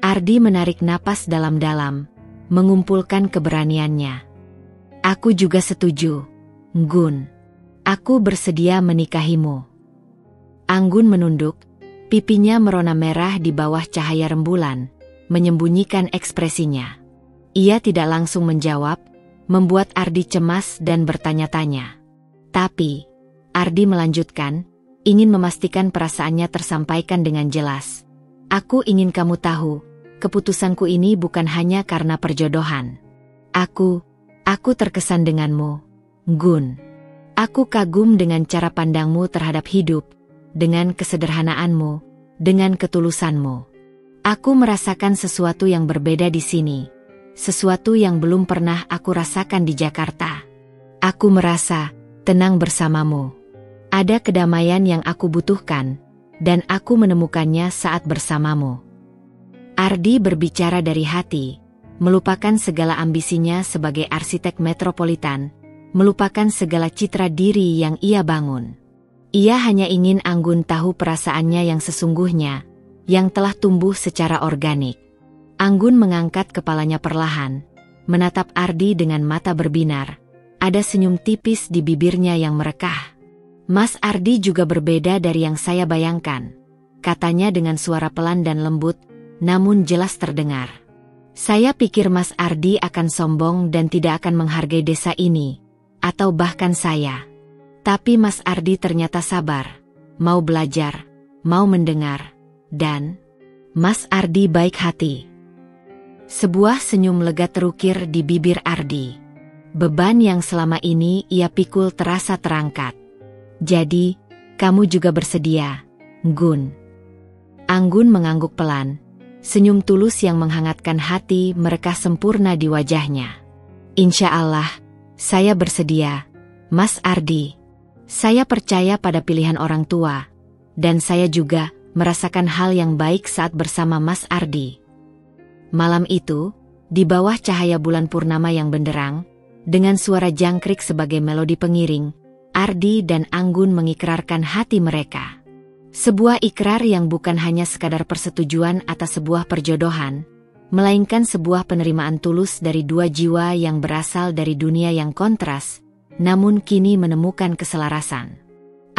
Ardi menarik napas dalam-dalam, mengumpulkan keberaniannya. "Aku juga setuju, Nggun. Aku bersedia menikahimu." Anggun menunduk, pipinya merona merah di bawah cahaya rembulan, menyembunyikan ekspresinya. Ia tidak langsung menjawab, membuat Ardi cemas dan bertanya-tanya. Tapi, Ardi melanjutkan, ingin memastikan perasaannya tersampaikan dengan jelas. "Aku ingin kamu tahu, keputusanku ini bukan hanya karena perjodohan. Aku terkesan denganmu, Nggun. Aku kagum dengan cara pandangmu terhadap hidup, dengan kesederhanaanmu, dengan ketulusanmu. Aku merasakan sesuatu yang berbeda di sini, sesuatu yang belum pernah aku rasakan di Jakarta. Aku merasa tenang bersamamu. Ada kedamaian yang aku butuhkan, dan aku menemukannya saat bersamamu." Ardi berbicara dari hati, melupakan segala ambisinya sebagai arsitek metropolitan, melupakan segala citra diri yang ia bangun. Ia hanya ingin Anggun tahu perasaannya yang sesungguhnya, yang telah tumbuh secara organik. Anggun mengangkat kepalanya perlahan, menatap Ardi dengan mata berbinar. Ada senyum tipis di bibirnya yang merekah. Mas Ardi juga berbeda dari yang saya bayangkan, katanya dengan suara pelan dan lembut, namun jelas terdengar. Saya pikir Mas Ardi akan sombong dan tidak akan menghargai desa ini, atau bahkan saya. Tapi Mas Ardi ternyata sabar, mau belajar, mau mendengar, dan Mas Ardi baik hati. Sebuah senyum lega terukir di bibir Ardi. Beban yang selama ini ia pikul terasa terangkat. Jadi, kamu juga bersedia, Nggun? Anggun mengangguk pelan. Senyum tulus yang menghangatkan hati merekah sempurna di wajahnya. Insya Allah, saya bersedia, Mas Ardi. Saya percaya pada pilihan orang tua, dan saya juga merasakan hal yang baik saat bersama Mas Ardi. Malam itu, di bawah cahaya bulan purnama yang benderang, dengan suara jangkrik sebagai melodi pengiring, Ardi dan Anggun mengikrarkan hati mereka. Sebuah ikrar yang bukan hanya sekadar persetujuan atas sebuah perjodohan, melainkan sebuah penerimaan tulus dari dua jiwa yang berasal dari dunia yang kontras, namun kini menemukan keselarasan.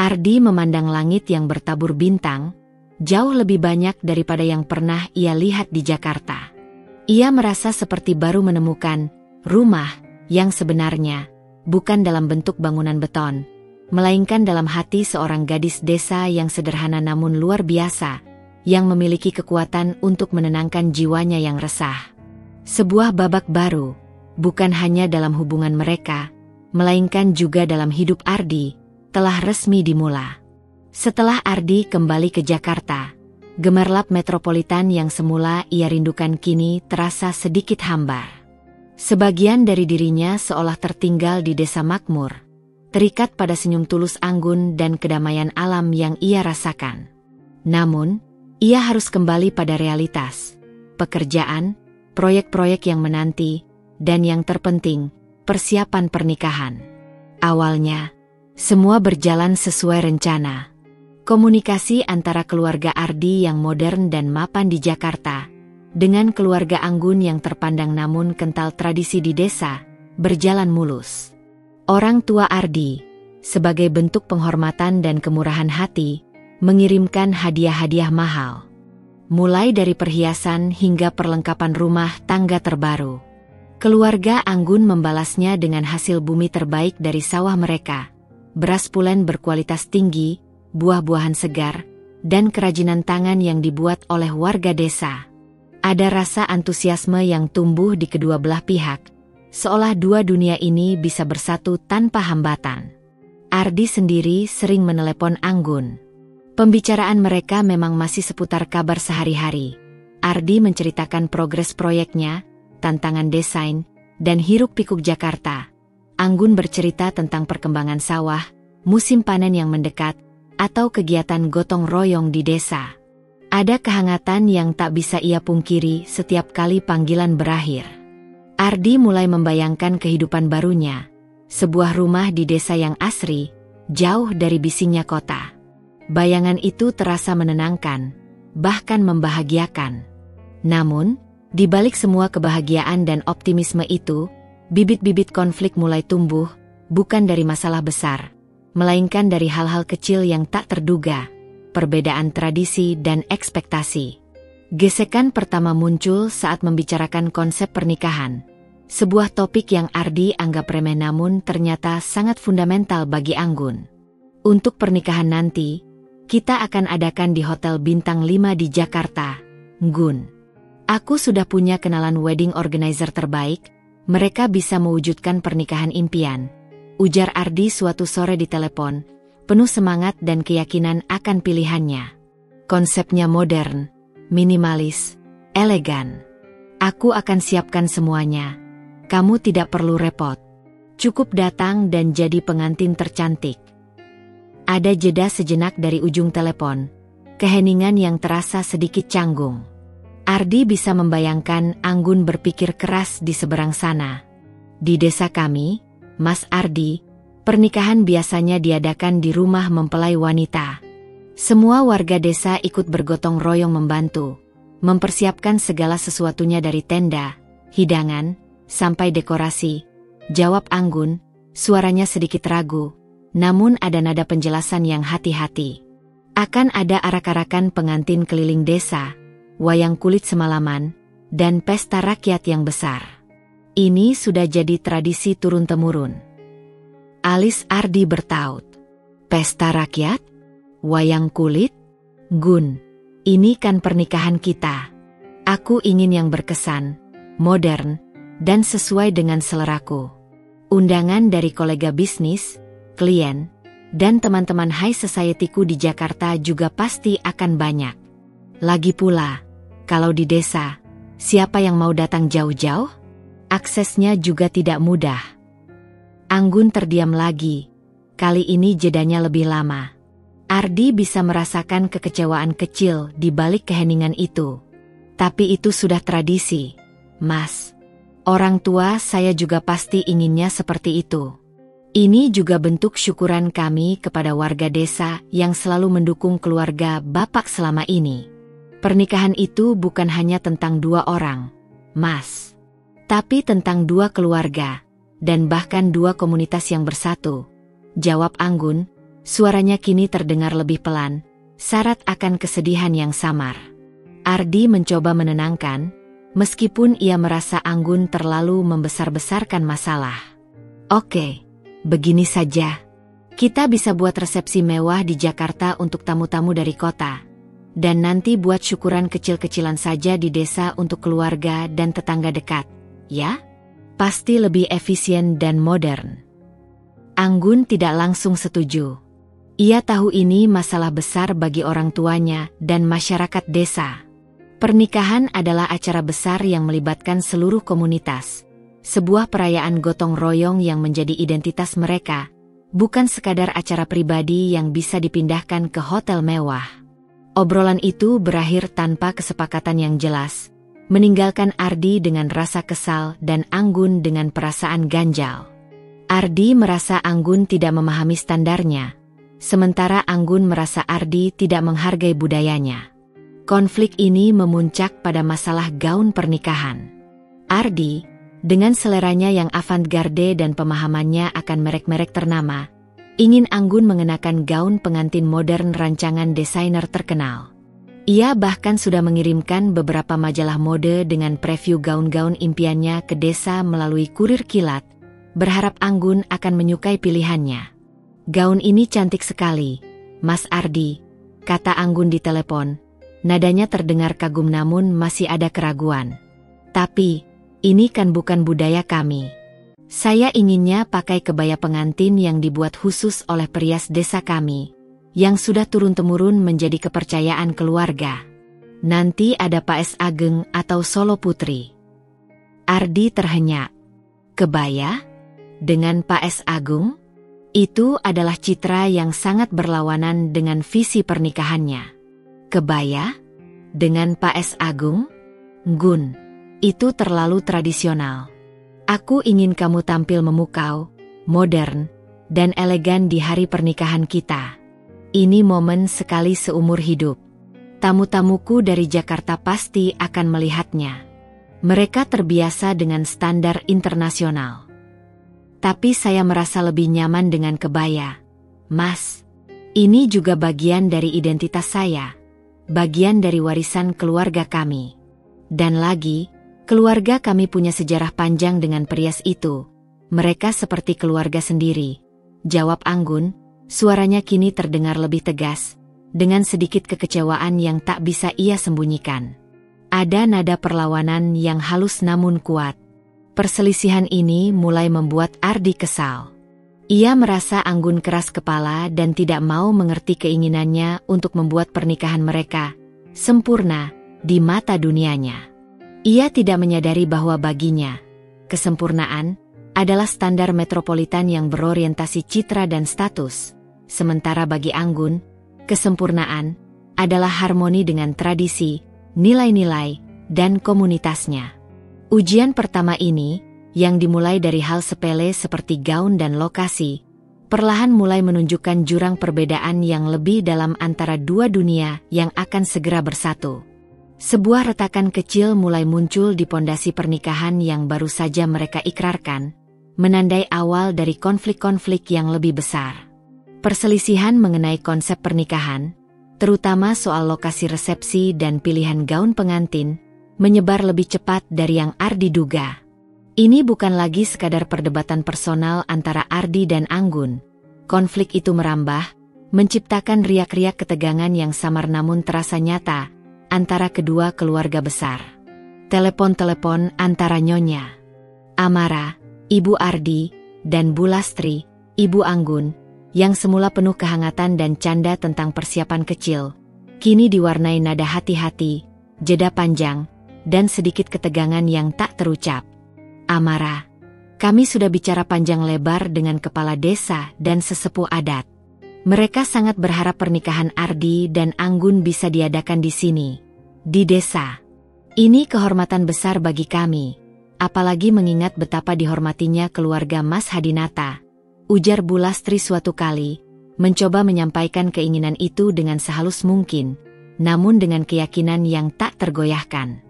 Ardi memandang langit yang bertabur bintang, jauh lebih banyak daripada yang pernah ia lihat di Jakarta. Ia merasa seperti baru menemukan rumah yang sebenarnya, bukan dalam bentuk bangunan beton, melainkan dalam hati seorang gadis desa yang sederhana namun luar biasa, yang memiliki kekuatan untuk menenangkan jiwanya yang resah. Sebuah babak baru, bukan hanya dalam hubungan mereka, melainkan juga dalam hidup Ardi, telah resmi dimulai. Setelah Ardi kembali ke Jakarta, gemerlap metropolitan yang semula ia rindukan kini terasa sedikit hambar. Sebagian dari dirinya seolah tertinggal di desa makmur, terikat pada senyum tulus Anggun dan kedamaian alam yang ia rasakan. Namun, ia harus kembali pada realitas, pekerjaan, proyek-proyek yang menanti, dan yang terpenting, persiapan pernikahan. Awalnya, semua berjalan sesuai rencana. Komunikasi antara keluarga Ardi yang modern dan mapan di Jakarta, dengan keluarga Anggun yang terpandang namun kental tradisi di desa, berjalan mulus. Orang tua Ardi, sebagai bentuk penghormatan dan kemurahan hati, mengirimkan hadiah-hadiah mahal. Mulai dari perhiasan hingga perlengkapan rumah tangga terbaru. Keluarga Anggun membalasnya dengan hasil bumi terbaik dari sawah mereka, beras pulen berkualitas tinggi, buah-buahan segar, dan kerajinan tangan yang dibuat oleh warga desa. Ada rasa antusiasme yang tumbuh di kedua belah pihak, seolah dua dunia ini bisa bersatu tanpa hambatan. Ardi sendiri sering menelepon Anggun. Pembicaraan mereka memang masih seputar kabar sehari-hari. Ardi menceritakan progres proyeknya, tantangan desain, dan hiruk-pikuk Jakarta. Anggun bercerita tentang perkembangan sawah, musim panen yang mendekat, atau kegiatan gotong royong di desa. Ada kehangatan yang tak bisa ia pungkiri setiap kali panggilan berakhir. Ardi mulai membayangkan kehidupan barunya, sebuah rumah di desa yang asri, jauh dari bisingnya kota. Bayangan itu terasa menenangkan, bahkan membahagiakan. Namun, di balik semua kebahagiaan dan optimisme itu, bibit-bibit konflik mulai tumbuh, bukan dari masalah besar, melainkan dari hal-hal kecil yang tak terduga. Perbedaan tradisi dan ekspektasi. Gesekan pertama muncul saat membicarakan konsep pernikahan. Sebuah topik yang Ardi anggap remeh namun ternyata sangat fundamental bagi Anggun. Untuk pernikahan nanti, kita akan adakan di Hotel Bintang 5 di Jakarta, Nggun. Aku sudah punya kenalan wedding organizer terbaik, mereka bisa mewujudkan pernikahan impian, ujar Ardi suatu sore di telepon, penuh semangat dan keyakinan akan pilihannya. Konsepnya modern, minimalis, elegan. Aku akan siapkan semuanya. Kamu tidak perlu repot. Cukup datang dan jadi pengantin tercantik. Ada jeda sejenak dari ujung telepon, keheningan yang terasa sedikit canggung. Ardi bisa membayangkan Anggun berpikir keras di seberang sana. Di desa kami, Mas Ardi, pernikahan biasanya diadakan di rumah mempelai wanita. Semua warga desa ikut bergotong royong membantu, mempersiapkan segala sesuatunya dari tenda, hidangan, sampai dekorasi. Jawab Anggun, suaranya sedikit ragu. namun ada nada penjelasan yang hati-hati. Akan ada arak-arakan pengantin keliling desa, wayang kulit semalaman, dan pesta rakyat yang besar. Ini sudah jadi tradisi turun-temurun. Alis Ardi bertaut. Pesta rakyat? Wayang kulit? Gun, ini kan pernikahan kita. Aku ingin yang berkesan, modern, dan sesuai dengan seleraku. Undangan dari kolega bisnis, klien, dan teman-teman high society-ku di Jakarta juga pasti akan banyak. Lagi pula, kalau di desa, siapa yang mau datang jauh-jauh? Aksesnya juga tidak mudah. Anggun terdiam lagi. Kali ini jedanya lebih lama. Ardi bisa merasakan kekecewaan kecil di balik keheningan itu. Tapi itu sudah tradisi, Mas. Orang tua saya juga pasti inginnya seperti itu. Ini juga bentuk syukuran kami kepada warga desa yang selalu mendukung keluarga Bapak selama ini. Pernikahan itu bukan hanya tentang dua orang, Mas. Tapi tentang dua keluarga, dan bahkan dua komunitas yang bersatu. Jawab Anggun, suaranya kini terdengar lebih pelan, syarat akan kesedihan yang samar. Ardi mencoba menenangkan, meskipun ia merasa Anggun terlalu membesar-besarkan masalah. Oke, begini saja. Kita bisa buat resepsi mewah di Jakarta untuk tamu-tamu dari kota. Dan nanti buat syukuran kecil-kecilan saja di desa untuk keluarga dan tetangga dekat, ya? Pasti lebih efisien dan modern. Anggun tidak langsung setuju. Ia tahu ini masalah besar bagi orang tuanya dan masyarakat desa. Pernikahan adalah acara besar yang melibatkan seluruh komunitas. Sebuah perayaan gotong royong yang menjadi identitas mereka, bukan sekadar acara pribadi yang bisa dipindahkan ke hotel mewah. Obrolan itu berakhir tanpa kesepakatan yang jelas, meninggalkan Ardi dengan rasa kesal dan Anggun dengan perasaan ganjal. Ardi merasa Anggun tidak memahami standarnya, sementara Anggun merasa Ardi tidak menghargai budayanya. Konflik ini memuncak pada masalah gaun pernikahan. Ardi, dengan seleranya yang avant-garde dan pemahamannya akan merek-merek ternama, ingin Anggun mengenakan gaun pengantin modern rancangan desainer terkenal. Ia bahkan sudah mengirimkan beberapa majalah mode dengan preview gaun-gaun impiannya ke desa melalui kurir kilat, berharap Anggun akan menyukai pilihannya. Gaun ini cantik sekali, Mas Ardi, kata Anggun di telepon. Nadanya terdengar kagum namun masih ada keraguan. Tapi, ini kan bukan budaya kami. Saya inginnya pakai kebaya pengantin yang dibuat khusus oleh perias desa kami, yang sudah turun-temurun menjadi kepercayaan keluarga. Nanti ada Paes Ageng atau Solo Putri. Ardi terhenyak. Kebaya? Dengan Paes Agung? Itu adalah citra yang sangat berlawanan dengan visi pernikahannya. Kebaya? Dengan Paes Agung? Gun, itu terlalu tradisional. Aku ingin kamu tampil memukau, modern, dan elegan di hari pernikahan kita. Ini momen sekali seumur hidup. Tamu-tamuku dari Jakarta pasti akan melihatnya. Mereka terbiasa dengan standar internasional. Tapi saya merasa lebih nyaman dengan kebaya. Mas, ini juga bagian dari identitas saya. Bagian dari warisan keluarga kami. Dan lagi, keluarga kami punya sejarah panjang dengan perias itu. Mereka seperti keluarga sendiri. Jawab Anggun, suaranya kini terdengar lebih tegas, dengan sedikit kekecewaan yang tak bisa ia sembunyikan. Ada nada perlawanan yang halus namun kuat. Perselisihan ini mulai membuat Ardi kesal. Ia merasa Anggun keras kepala dan tidak mau mengerti keinginannya untuk membuat pernikahan mereka sempurna di mata dunianya. Ia tidak menyadari bahwa baginya, kesempurnaan adalah standar metropolitan yang berorientasi citra dan status, sementara bagi Anggun, kesempurnaan adalah harmoni dengan tradisi, nilai-nilai, dan komunitasnya. Ujian pertama ini, yang dimulai dari hal sepele seperti gaun dan lokasi, perlahan mulai menunjukkan jurang perbedaan yang lebih dalam antara dua dunia yang akan segera bersatu. Sebuah retakan kecil mulai muncul di pondasi pernikahan yang baru saja mereka ikrarkan, menandai awal dari konflik-konflik yang lebih besar. Perselisihan mengenai konsep pernikahan, terutama soal lokasi resepsi dan pilihan gaun pengantin, menyebar lebih cepat dari yang Ardi duga. Ini bukan lagi sekadar perdebatan personal antara Ardi dan Anggun. Konflik itu merambah, menciptakan riak-riak ketegangan yang samar namun terasa nyata antara kedua keluarga besar. Telepon-telepon antara Nyonya Amara, Ibu Ardi, dan Bu Lastri, Ibu Anggun, yang semula penuh kehangatan dan canda tentang persiapan kecil, kini diwarnai nada hati-hati, jeda panjang, dan sedikit ketegangan yang tak terucap. Amara, kami sudah bicara panjang lebar dengan kepala desa dan sesepuh adat. Mereka sangat berharap pernikahan Ardi dan Anggun bisa diadakan di sini, di desa. Ini kehormatan besar bagi kami, apalagi mengingat betapa dihormatinya keluarga Mas Hadinata, ujar Bu Lastri suatu kali, mencoba menyampaikan keinginan itu dengan sehalus mungkin, namun dengan keyakinan yang tak tergoyahkan.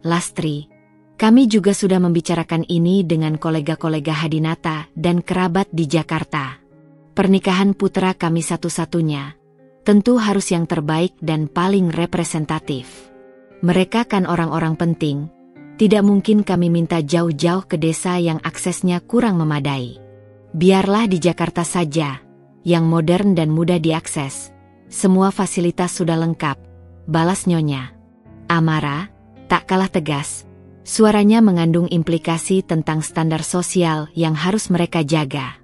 Lastri, kami juga sudah membicarakan ini dengan kolega-kolega Hadinata dan kerabat di Jakarta. Pernikahan putra kami satu-satunya, tentu harus yang terbaik dan paling representatif. Mereka kan orang-orang penting, tidak mungkin kami minta jauh-jauh ke desa yang aksesnya kurang memadai. Biarlah di Jakarta saja, yang modern dan mudah diakses. Semua fasilitas sudah lengkap, balas Nyonya Amara, tak kalah tegas. Suaranya mengandung implikasi tentang standar sosial yang harus mereka jaga.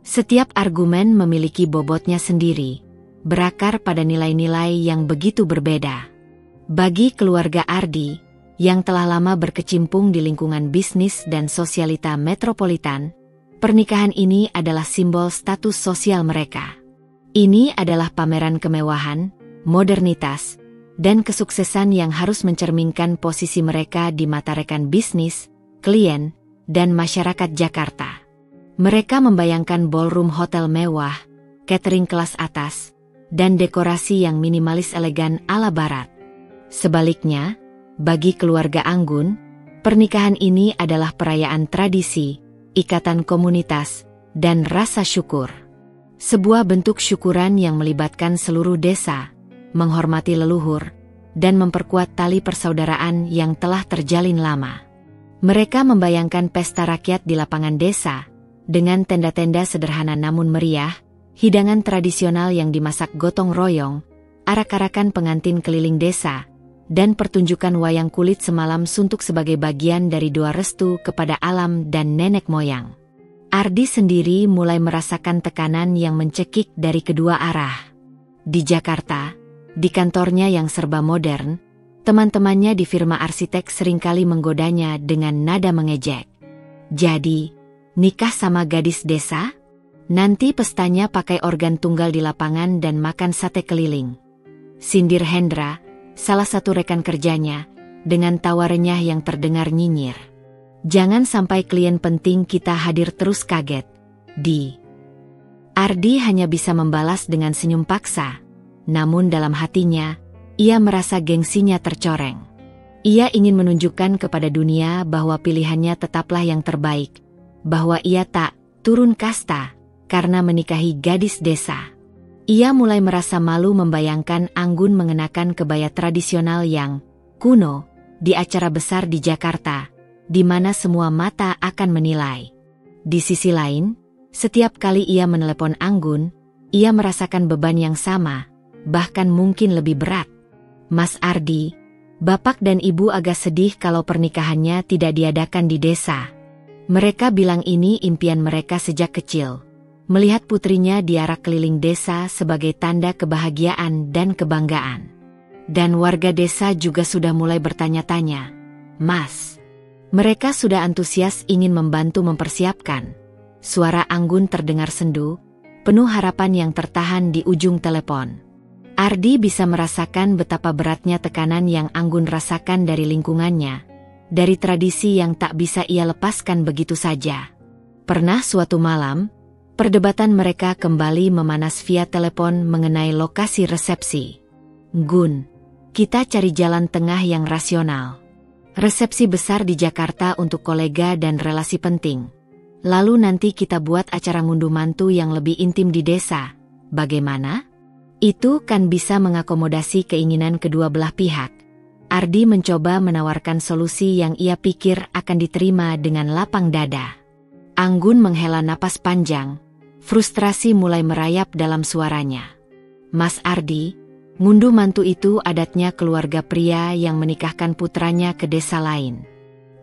Setiap argumen memiliki bobotnya sendiri, berakar pada nilai-nilai yang begitu berbeda. Bagi keluarga Ardi, yang telah lama berkecimpung di lingkungan bisnis dan sosialita metropolitan, pernikahan ini adalah simbol status sosial mereka. Ini adalah pameran kemewahan, modernitas, dan kesuksesan yang harus mencerminkan posisi mereka di mata rekan bisnis, klien, dan masyarakat Jakarta. Mereka membayangkan ballroom hotel mewah, catering kelas atas, dan dekorasi yang minimalis elegan ala barat. Sebaliknya, bagi keluarga Anggun, pernikahan ini adalah perayaan tradisi, ikatan komunitas, dan rasa syukur. Sebuah bentuk syukuran yang melibatkan seluruh desa, menghormati leluhur, dan memperkuat tali persaudaraan yang telah terjalin lama. Mereka membayangkan pesta rakyat di lapangan desa, dengan tenda-tenda sederhana namun meriah, hidangan tradisional yang dimasak gotong royong, arak-arakan pengantin keliling desa, dan pertunjukan wayang kulit semalam suntuk sebagai bagian dari doa restu kepada alam dan nenek moyang. Ardi sendiri mulai merasakan tekanan yang mencekik dari kedua arah. Di Jakarta, di kantornya yang serba modern, teman-temannya di firma arsitek seringkali menggodanya dengan nada mengejek. Jadi, nikah sama gadis desa? Nanti pestanya pakai organ tunggal di lapangan dan makan sate keliling. Sindir Hendra, salah satu rekan kerjanya, dengan tawa renyah yang terdengar nyinyir. Jangan sampai klien penting kita hadir terus kaget. Ardi hanya bisa membalas dengan senyum paksa, namun dalam hatinya, ia merasa gengsinya tercoreng. Ia ingin menunjukkan kepada dunia bahwa pilihannya tetaplah yang terbaik, bahwa ia tak turun kasta karena menikahi gadis desa. Ia mulai merasa malu membayangkan Anggun mengenakan kebaya tradisional yang kuno di acara besar di Jakarta, di mana semua mata akan menilai. Di sisi lain, setiap kali ia menelepon Anggun, ia merasakan beban yang sama, bahkan mungkin lebih berat. Mas Ardi, bapak dan ibu agak sedih kalau pernikahannya tidak diadakan di desa. Mereka bilang ini impian mereka sejak kecil. Melihat putrinya diarak keliling desa sebagai tanda kebahagiaan dan kebanggaan. Dan warga desa juga sudah mulai bertanya-tanya, Mas, mereka sudah antusias ingin membantu mempersiapkan. Suara Anggun terdengar sendu, penuh harapan yang tertahan di ujung telepon. Ardi bisa merasakan betapa beratnya tekanan yang Anggun rasakan dari lingkungannya, dari tradisi yang tak bisa ia lepaskan begitu saja. Pernah suatu malam, perdebatan mereka kembali memanas via telepon mengenai lokasi resepsi. Gun, kita cari jalan tengah yang rasional. Resepsi besar di Jakarta untuk kolega dan relasi penting. Lalu nanti kita buat acara ngunduh mantu yang lebih intim di desa, bagaimana? Itu kan bisa mengakomodasi keinginan kedua belah pihak. Ardi mencoba menawarkan solusi yang ia pikir akan diterima dengan lapang dada. Anggun menghela napas panjang. Frustrasi mulai merayap dalam suaranya. Mas Ardi, ngunduh mantu itu adatnya keluarga pria yang menikahkan putranya ke desa lain.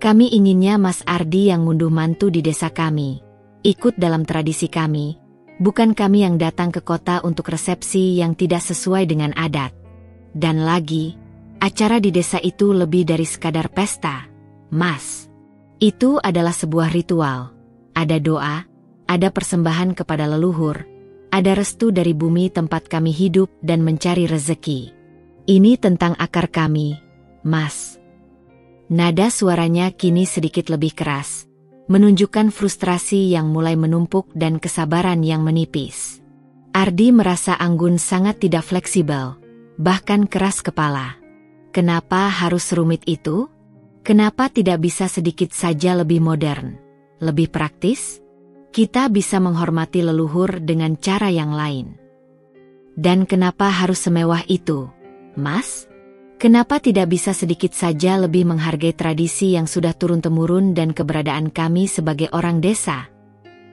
Kami inginnya Mas Ardi yang ngunduh mantu di desa kami. Ikut dalam tradisi kami. Bukan kami yang datang ke kota untuk resepsi yang tidak sesuai dengan adat. Dan lagi, acara di desa itu lebih dari sekadar pesta, Mas. Itu adalah sebuah ritual. Ada doa, ada persembahan kepada leluhur, ada restu dari bumi tempat kami hidup dan mencari rezeki. Ini tentang akar kami, Mas. Nada suaranya kini sedikit lebih keras, menunjukkan frustrasi yang mulai menumpuk dan kesabaran yang menipis. Ardi merasa Anggun sangat tidak fleksibel, bahkan keras kepala. Kenapa harus rumit itu? Kenapa tidak bisa sedikit saja lebih modern, lebih praktis? Kita bisa menghormati leluhur dengan cara yang lain. Dan kenapa harus semewah itu, Mas? Kenapa tidak bisa sedikit saja lebih menghargai tradisi yang sudah turun-temurun dan keberadaan kami sebagai orang desa?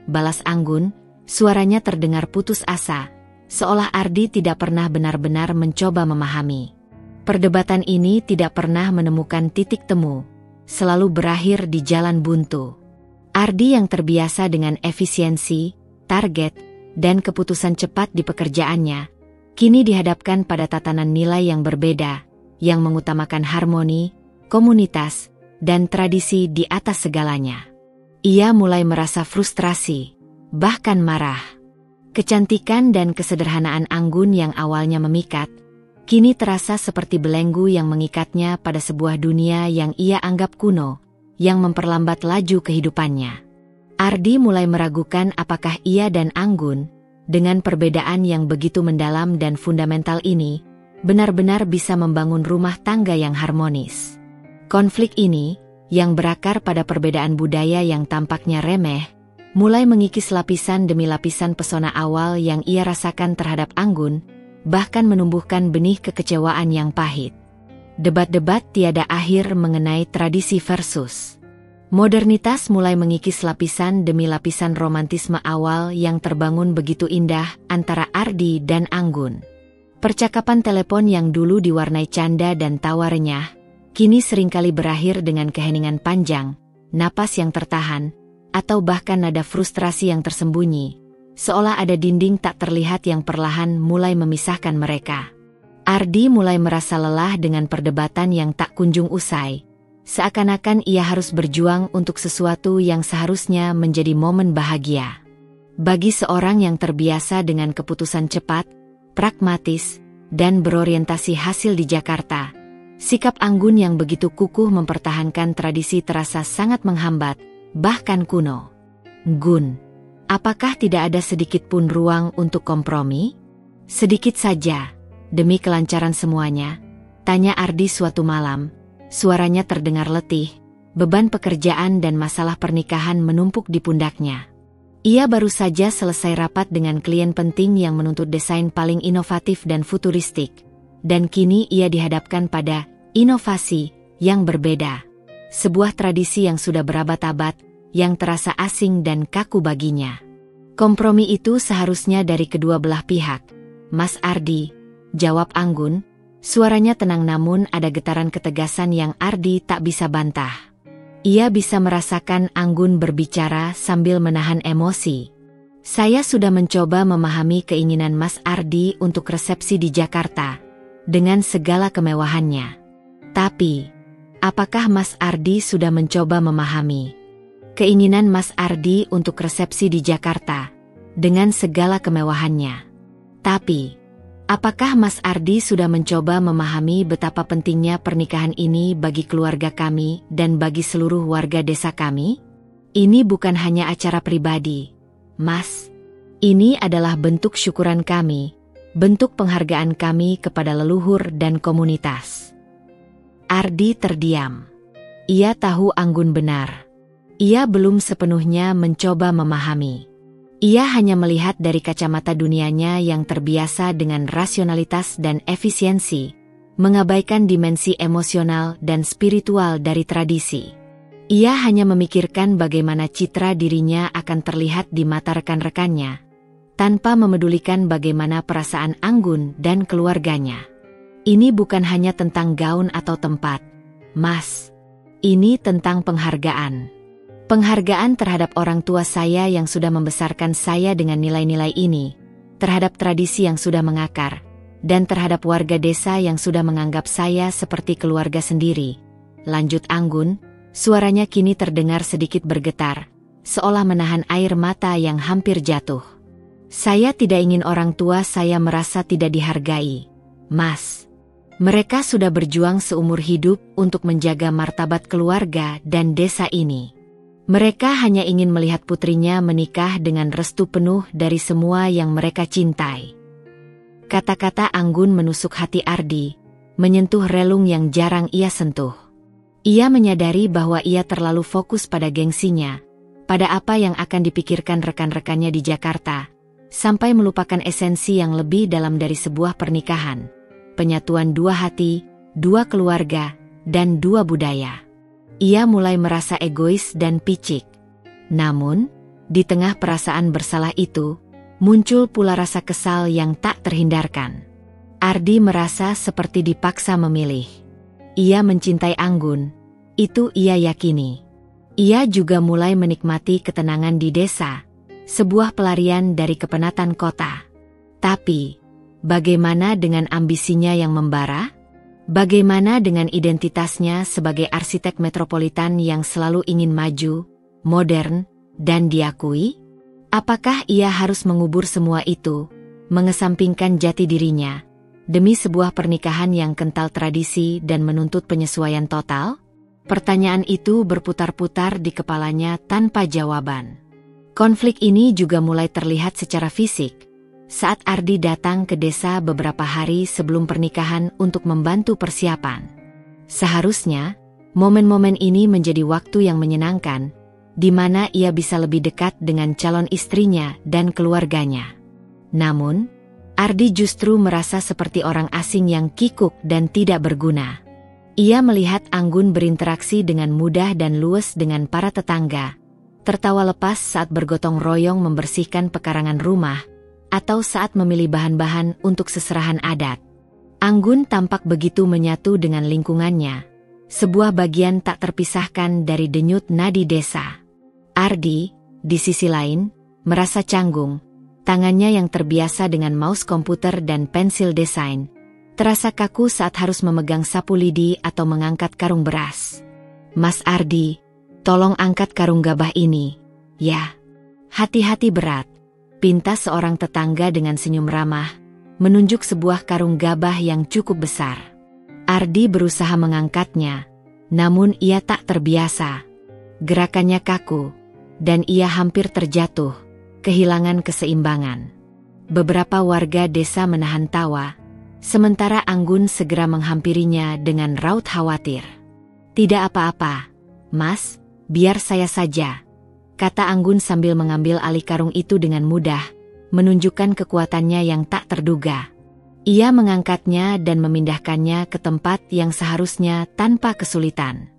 Balas Anggun, suaranya terdengar putus asa, seolah Ardi tidak pernah benar-benar mencoba memahami. Perdebatan ini tidak pernah menemukan titik temu, selalu berakhir di jalan buntu. Ardi yang terbiasa dengan efisiensi, target, dan keputusan cepat di pekerjaannya, kini dihadapkan pada tatanan nilai yang berbeda, yang mengutamakan harmoni, komunitas, dan tradisi di atas segalanya. Ia mulai merasa frustrasi, bahkan marah. Kecantikan dan kesederhanaan Anggun yang awalnya memikat, kini terasa seperti belenggu yang mengikatnya pada sebuah dunia yang ia anggap kuno, yang memperlambat laju kehidupannya. Ardi mulai meragukan apakah ia dan Anggun, dengan perbedaan yang begitu mendalam dan fundamental ini, benar-benar bisa membangun rumah tangga yang harmonis. Konflik ini, yang berakar pada perbedaan budaya yang tampaknya remeh, mulai mengikis lapisan demi lapisan pesona awal yang ia rasakan terhadap Anggun, bahkan menumbuhkan benih kekecewaan yang pahit. Debat-debat tiada akhir mengenai tradisi versus modernitas mulai mengikis lapisan demi lapisan romantisme awal yang terbangun begitu indah antara Ardi dan Anggun. Percakapan telepon yang dulu diwarnai canda dan tawa renyah, kini seringkali berakhir dengan keheningan panjang, napas yang tertahan, atau bahkan nada frustrasi yang tersembunyi, seolah ada dinding tak terlihat yang perlahan mulai memisahkan mereka. Ardi mulai merasa lelah dengan perdebatan yang tak kunjung usai, seakan-akan ia harus berjuang untuk sesuatu yang seharusnya menjadi momen bahagia. Bagi seorang yang terbiasa dengan keputusan cepat, pragmatis, dan berorientasi hasil di Jakarta, sikap Anggun yang begitu kukuh mempertahankan tradisi terasa sangat menghambat, bahkan kuno. Gun, apakah tidak ada sedikit pun ruang untuk kompromi? Sedikit saja, demi kelancaran semuanya, tanya Ardi suatu malam, suaranya terdengar letih, beban pekerjaan dan masalah pernikahan menumpuk di pundaknya. Ia baru saja selesai rapat dengan klien penting yang menuntut desain paling inovatif dan futuristik. Dan kini ia dihadapkan pada inovasi yang berbeda. Sebuah tradisi yang sudah berabad-abad, yang terasa asing dan kaku baginya. Kompromi itu seharusnya dari kedua belah pihak. Mas Ardi, jawab Anggun, suaranya tenang namun ada getaran ketegasan yang Ardi tak bisa bantah. Ia bisa merasakan Anggun berbicara sambil menahan emosi. Saya sudah mencoba memahami keinginan Mas Ardi untuk resepsi di Jakarta, dengan segala kemewahannya. Tapi, apakah Mas Ardi sudah mencoba memahami keinginan Mas Ardi untuk resepsi di Jakarta, dengan segala kemewahannya? Tapi, apakah Mas Ardi sudah mencoba memahami betapa pentingnya pernikahan ini bagi keluarga kami dan bagi seluruh warga desa kami? Ini bukan hanya acara pribadi, Mas. Ini adalah bentuk syukuran kami, bentuk penghargaan kami kepada leluhur dan komunitas. Ardi terdiam. Ia tahu Anggun benar. Ia belum sepenuhnya mencoba memahami. Ia hanya melihat dari kacamata dunianya yang terbiasa dengan rasionalitas dan efisiensi, mengabaikan dimensi emosional dan spiritual dari tradisi. Ia hanya memikirkan bagaimana citra dirinya akan terlihat di mata rekan-rekannya, tanpa memedulikan bagaimana perasaan Anggun dan keluarganya. Ini bukan hanya tentang gaun atau tempat, Mas. Ini tentang penghargaan. Penghargaan terhadap orang tua saya yang sudah membesarkan saya dengan nilai-nilai ini, terhadap tradisi yang sudah mengakar, dan terhadap warga desa yang sudah menganggap saya seperti keluarga sendiri. Lanjut Anggun, suaranya kini terdengar sedikit bergetar, seolah menahan air mata yang hampir jatuh. Saya tidak ingin orang tua saya merasa tidak dihargai, Mas. Mereka sudah berjuang seumur hidup untuk menjaga martabat keluarga dan desa ini. Mereka hanya ingin melihat putrinya menikah dengan restu penuh dari semua yang mereka cintai. Kata-kata Anggun menusuk hati Ardi, menyentuh relung yang jarang ia sentuh. Ia menyadari bahwa ia terlalu fokus pada gengsinya, pada apa yang akan dipikirkan rekan-rekannya di Jakarta, sampai melupakan esensi yang lebih dalam dari sebuah pernikahan, penyatuan dua hati, dua keluarga, dan dua budaya. Ia mulai merasa egois dan picik. Namun, di tengah perasaan bersalah itu, muncul pula rasa kesal yang tak terhindarkan. Ardi merasa seperti dipaksa memilih. Ia mencintai Anggun, itu ia yakini. Ia juga mulai menikmati ketenangan di desa, sebuah pelarian dari kepenatan kota. Tapi, bagaimana dengan ambisinya yang membara? Bagaimana dengan identitasnya sebagai arsitek metropolitan yang selalu ingin maju, modern, dan diakui? Apakah ia harus mengubur semua itu, mengesampingkan jati dirinya, demi sebuah pernikahan yang kental tradisi dan menuntut penyesuaian total? Pertanyaan itu berputar-putar di kepalanya tanpa jawaban. Konflik ini juga mulai terlihat secara fisik, saat Ardi datang ke desa beberapa hari sebelum pernikahan untuk membantu persiapan. Seharusnya, momen-momen ini menjadi waktu yang menyenangkan, di mana ia bisa lebih dekat dengan calon istrinya dan keluarganya. Namun, Ardi justru merasa seperti orang asing yang kikuk dan tidak berguna. Ia melihat Anggun berinteraksi dengan mudah dan luwes dengan para tetangga, tertawa lepas saat bergotong royong membersihkan pekarangan rumah, atau saat memilih bahan-bahan untuk seserahan adat. Anggun tampak begitu menyatu dengan lingkungannya, sebuah bagian tak terpisahkan dari denyut nadi desa. Ardi, di sisi lain, merasa canggung, tangannya yang terbiasa dengan mouse komputer dan pensil desain, terasa kaku saat harus memegang sapu lidi atau mengangkat karung beras. Mas Ardi, tolong angkat karung gabah ini, ya. Hati-hati berat. Pinta seorang tetangga dengan senyum ramah, menunjuk sebuah karung gabah yang cukup besar. Ardi berusaha mengangkatnya, namun ia tak terbiasa. Gerakannya kaku, dan ia hampir terjatuh, kehilangan keseimbangan. Beberapa warga desa menahan tawa, sementara Anggun segera menghampirinya dengan raut khawatir. Tidak apa-apa, Mas, biar saya saja, kata Anggun sambil mengambil alih karung itu dengan mudah, menunjukkan kekuatannya yang tak terduga. Ia mengangkatnya dan memindahkannya ke tempat yang seharusnya tanpa kesulitan.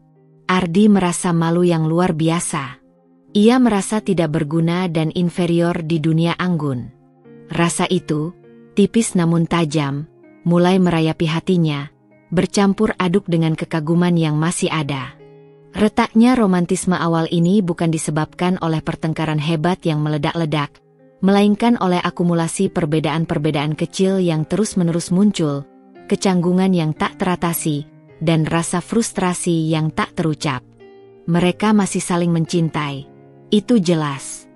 Ardi merasa malu yang luar biasa. Ia merasa tidak berguna dan inferior di dunia Anggun. Rasa itu, tipis namun tajam, mulai merayapi hatinya, bercampur aduk dengan kekaguman yang masih ada. Retaknya romantisme awal ini bukan disebabkan oleh pertengkaran hebat yang meledak-ledak, melainkan oleh akumulasi perbedaan-perbedaan kecil yang terus-menerus muncul, kecanggungan yang tak teratasi, dan rasa frustrasi yang tak terucap. Mereka masih saling mencintai, itu jelas.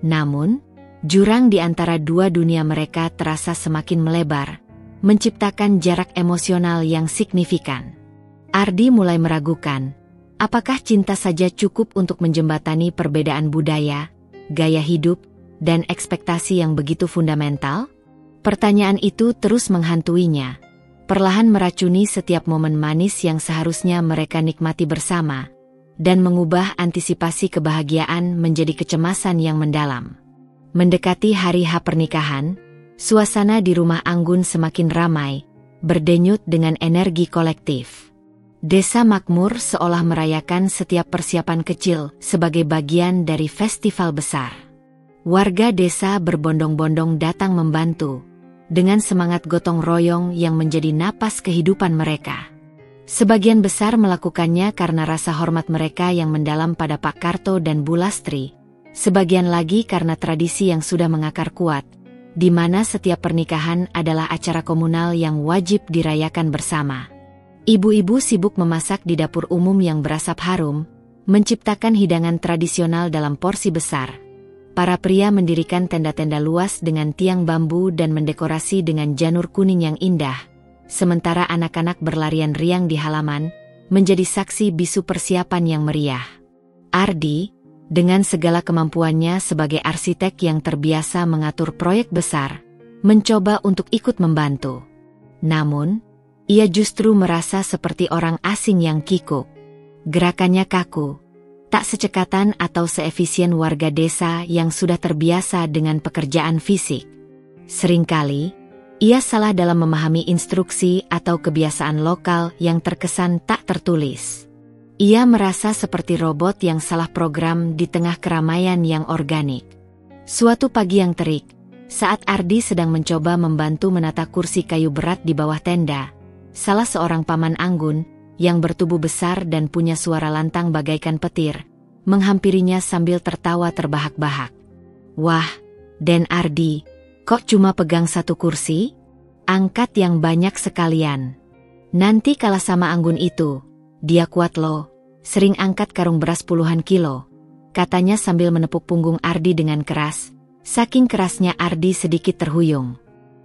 Namun, jurang di antara dua dunia mereka terasa semakin melebar, menciptakan jarak emosional yang signifikan. Ardi mulai meragukan, apakah cinta saja cukup untuk menjembatani perbedaan budaya, gaya hidup, dan ekspektasi yang begitu fundamental? Pertanyaan itu terus menghantuinya, perlahan meracuni setiap momen manis yang seharusnya mereka nikmati bersama, dan mengubah antisipasi kebahagiaan menjadi kecemasan yang mendalam. Mendekati hari H pernikahan, suasana di rumah Anggun semakin ramai, berdenyut dengan energi kolektif. Desa makmur seolah merayakan setiap persiapan kecil sebagai bagian dari festival besar. Warga desa berbondong-bondong datang membantu, dengan semangat gotong royong yang menjadi napas kehidupan mereka. Sebagian besar melakukannya karena rasa hormat mereka yang mendalam pada Pak Karto dan Bu Lastri. Sebagian lagi karena tradisi yang sudah mengakar kuat, di mana setiap pernikahan adalah acara komunal yang wajib dirayakan bersama. Ibu-ibu sibuk memasak di dapur umum yang berasap harum, menciptakan hidangan tradisional dalam porsi besar. Para pria mendirikan tenda-tenda luas dengan tiang bambu dan mendekorasi dengan janur kuning yang indah, sementara anak-anak berlarian riang di halaman, menjadi saksi bisu persiapan yang meriah. Ardi, dengan segala kemampuannya sebagai arsitek yang terbiasa mengatur proyek besar, mencoba untuk ikut membantu. Namun, ia justru merasa seperti orang asing yang kikuk. Gerakannya kaku, tak secekatan atau seefisien warga desa yang sudah terbiasa dengan pekerjaan fisik. Seringkali, ia salah dalam memahami instruksi atau kebiasaan lokal yang terkesan tak tertulis. Ia merasa seperti robot yang salah program di tengah keramaian yang organik. Suatu pagi yang terik, saat Ardi sedang mencoba membantu menata kursi kayu berat di bawah tenda, salah seorang paman Anggun, yang bertubuh besar dan punya suara lantang bagaikan petir, menghampirinya sambil tertawa terbahak-bahak. "Wah, Den Ardi, kok cuma pegang satu kursi? Angkat yang banyak sekalian. Nanti kalah sama Anggun itu, dia kuat loh. Sering angkat karung beras puluhan kilo," katanya sambil menepuk punggung Ardi dengan keras. Saking kerasnya Ardi sedikit terhuyung.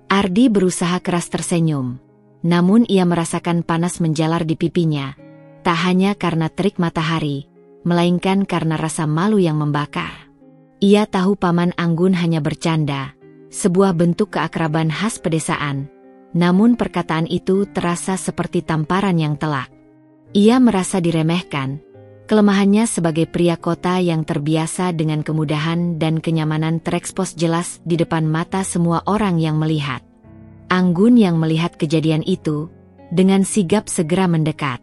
Ardi berusaha keras tersenyum, namun ia merasakan panas menjalar di pipinya, tak hanya karena terik matahari, melainkan karena rasa malu yang membakar. Ia tahu paman Anggun hanya bercanda, sebuah bentuk keakraban khas pedesaan, namun perkataan itu terasa seperti tamparan yang telak. Ia merasa diremehkan, kelemahannya sebagai pria kota yang terbiasa dengan kemudahan dan kenyamanan terekspos jelas di depan mata semua orang yang melihat. Anggun yang melihat kejadian itu, dengan sigap segera mendekat.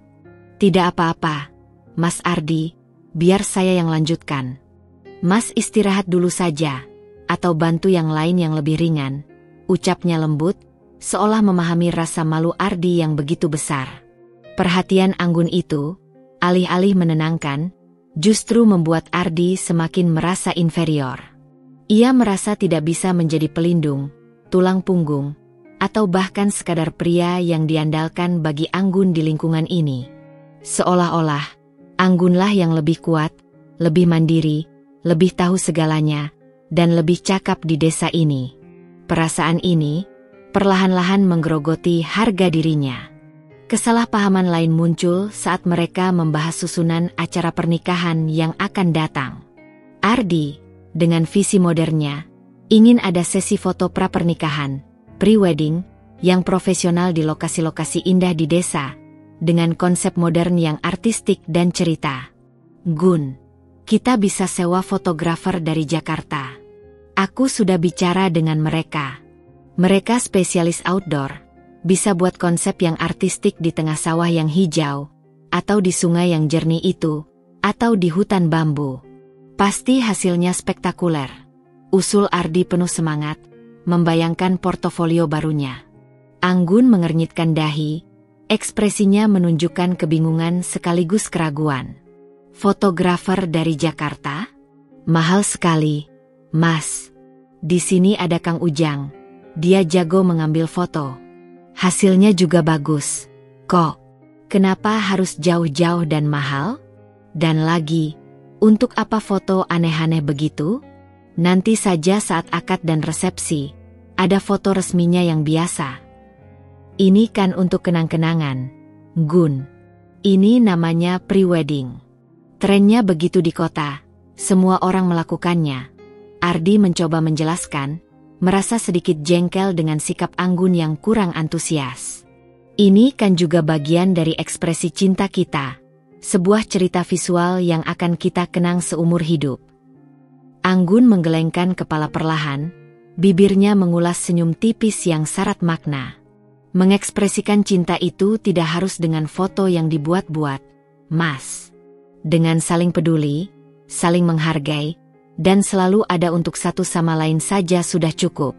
"Tidak apa-apa, Mas Ardi, biar saya yang lanjutkan. Mas istirahat dulu saja, atau bantu yang lain yang lebih ringan," ucapnya lembut, seolah memahami rasa malu Ardi yang begitu besar. Perhatian Anggun itu, alih-alih menenangkan, justru membuat Ardi semakin merasa inferior. Ia merasa tidak bisa menjadi pelindung, tulang punggung, atau bahkan sekadar pria yang diandalkan bagi Anggun di lingkungan ini. Seolah-olah, Anggunlah yang lebih kuat, lebih mandiri, lebih tahu segalanya, dan lebih cakap di desa ini. Perasaan ini, perlahan-lahan menggerogoti harga dirinya. Kesalahpahaman lain muncul saat mereka membahas susunan acara pernikahan yang akan datang. Ardi, dengan visi modernnya, ingin ada sesi foto pra-pernikahan, pre-wedding, yang profesional di lokasi-lokasi indah di desa, dengan konsep modern yang artistik dan cerita. "Gun, kita bisa sewa fotografer dari Jakarta. Aku sudah bicara dengan mereka. Mereka spesialis outdoor. Bisa buat konsep yang artistik di tengah sawah yang hijau, atau di sungai yang jernih itu, atau di hutan bambu. Pasti hasilnya spektakuler," usul Ardi penuh semangat, membayangkan portofolio barunya. Anggun mengernyitkan dahi, ekspresinya menunjukkan kebingungan sekaligus keraguan. "Fotografer dari Jakarta? Mahal sekali, Mas. Di sini ada Kang Ujang, dia jago mengambil foto. Hasilnya juga bagus. Kok, kenapa harus jauh-jauh dan mahal? Dan lagi, untuk apa foto aneh-aneh begitu? Nanti saja saat akad dan resepsi, ada foto resminya yang biasa. Ini kan untuk kenang-kenangan, Gun. Ini namanya pre-wedding. Trennya begitu di kota, semua orang melakukannya." Ardi mencoba menjelaskan, merasa sedikit jengkel dengan sikap Anggun yang kurang antusias. "Ini kan juga bagian dari ekspresi cinta kita, sebuah cerita visual yang akan kita kenang seumur hidup." Anggun menggelengkan kepala perlahan, bibirnya mengulas senyum tipis yang syarat makna. Mengekspresikan cinta itu tidak harus dengan foto yang dibuat-buat, Mas. Dengan saling peduli, saling menghargai, dan selalu ada untuk satu sama lain saja sudah cukup.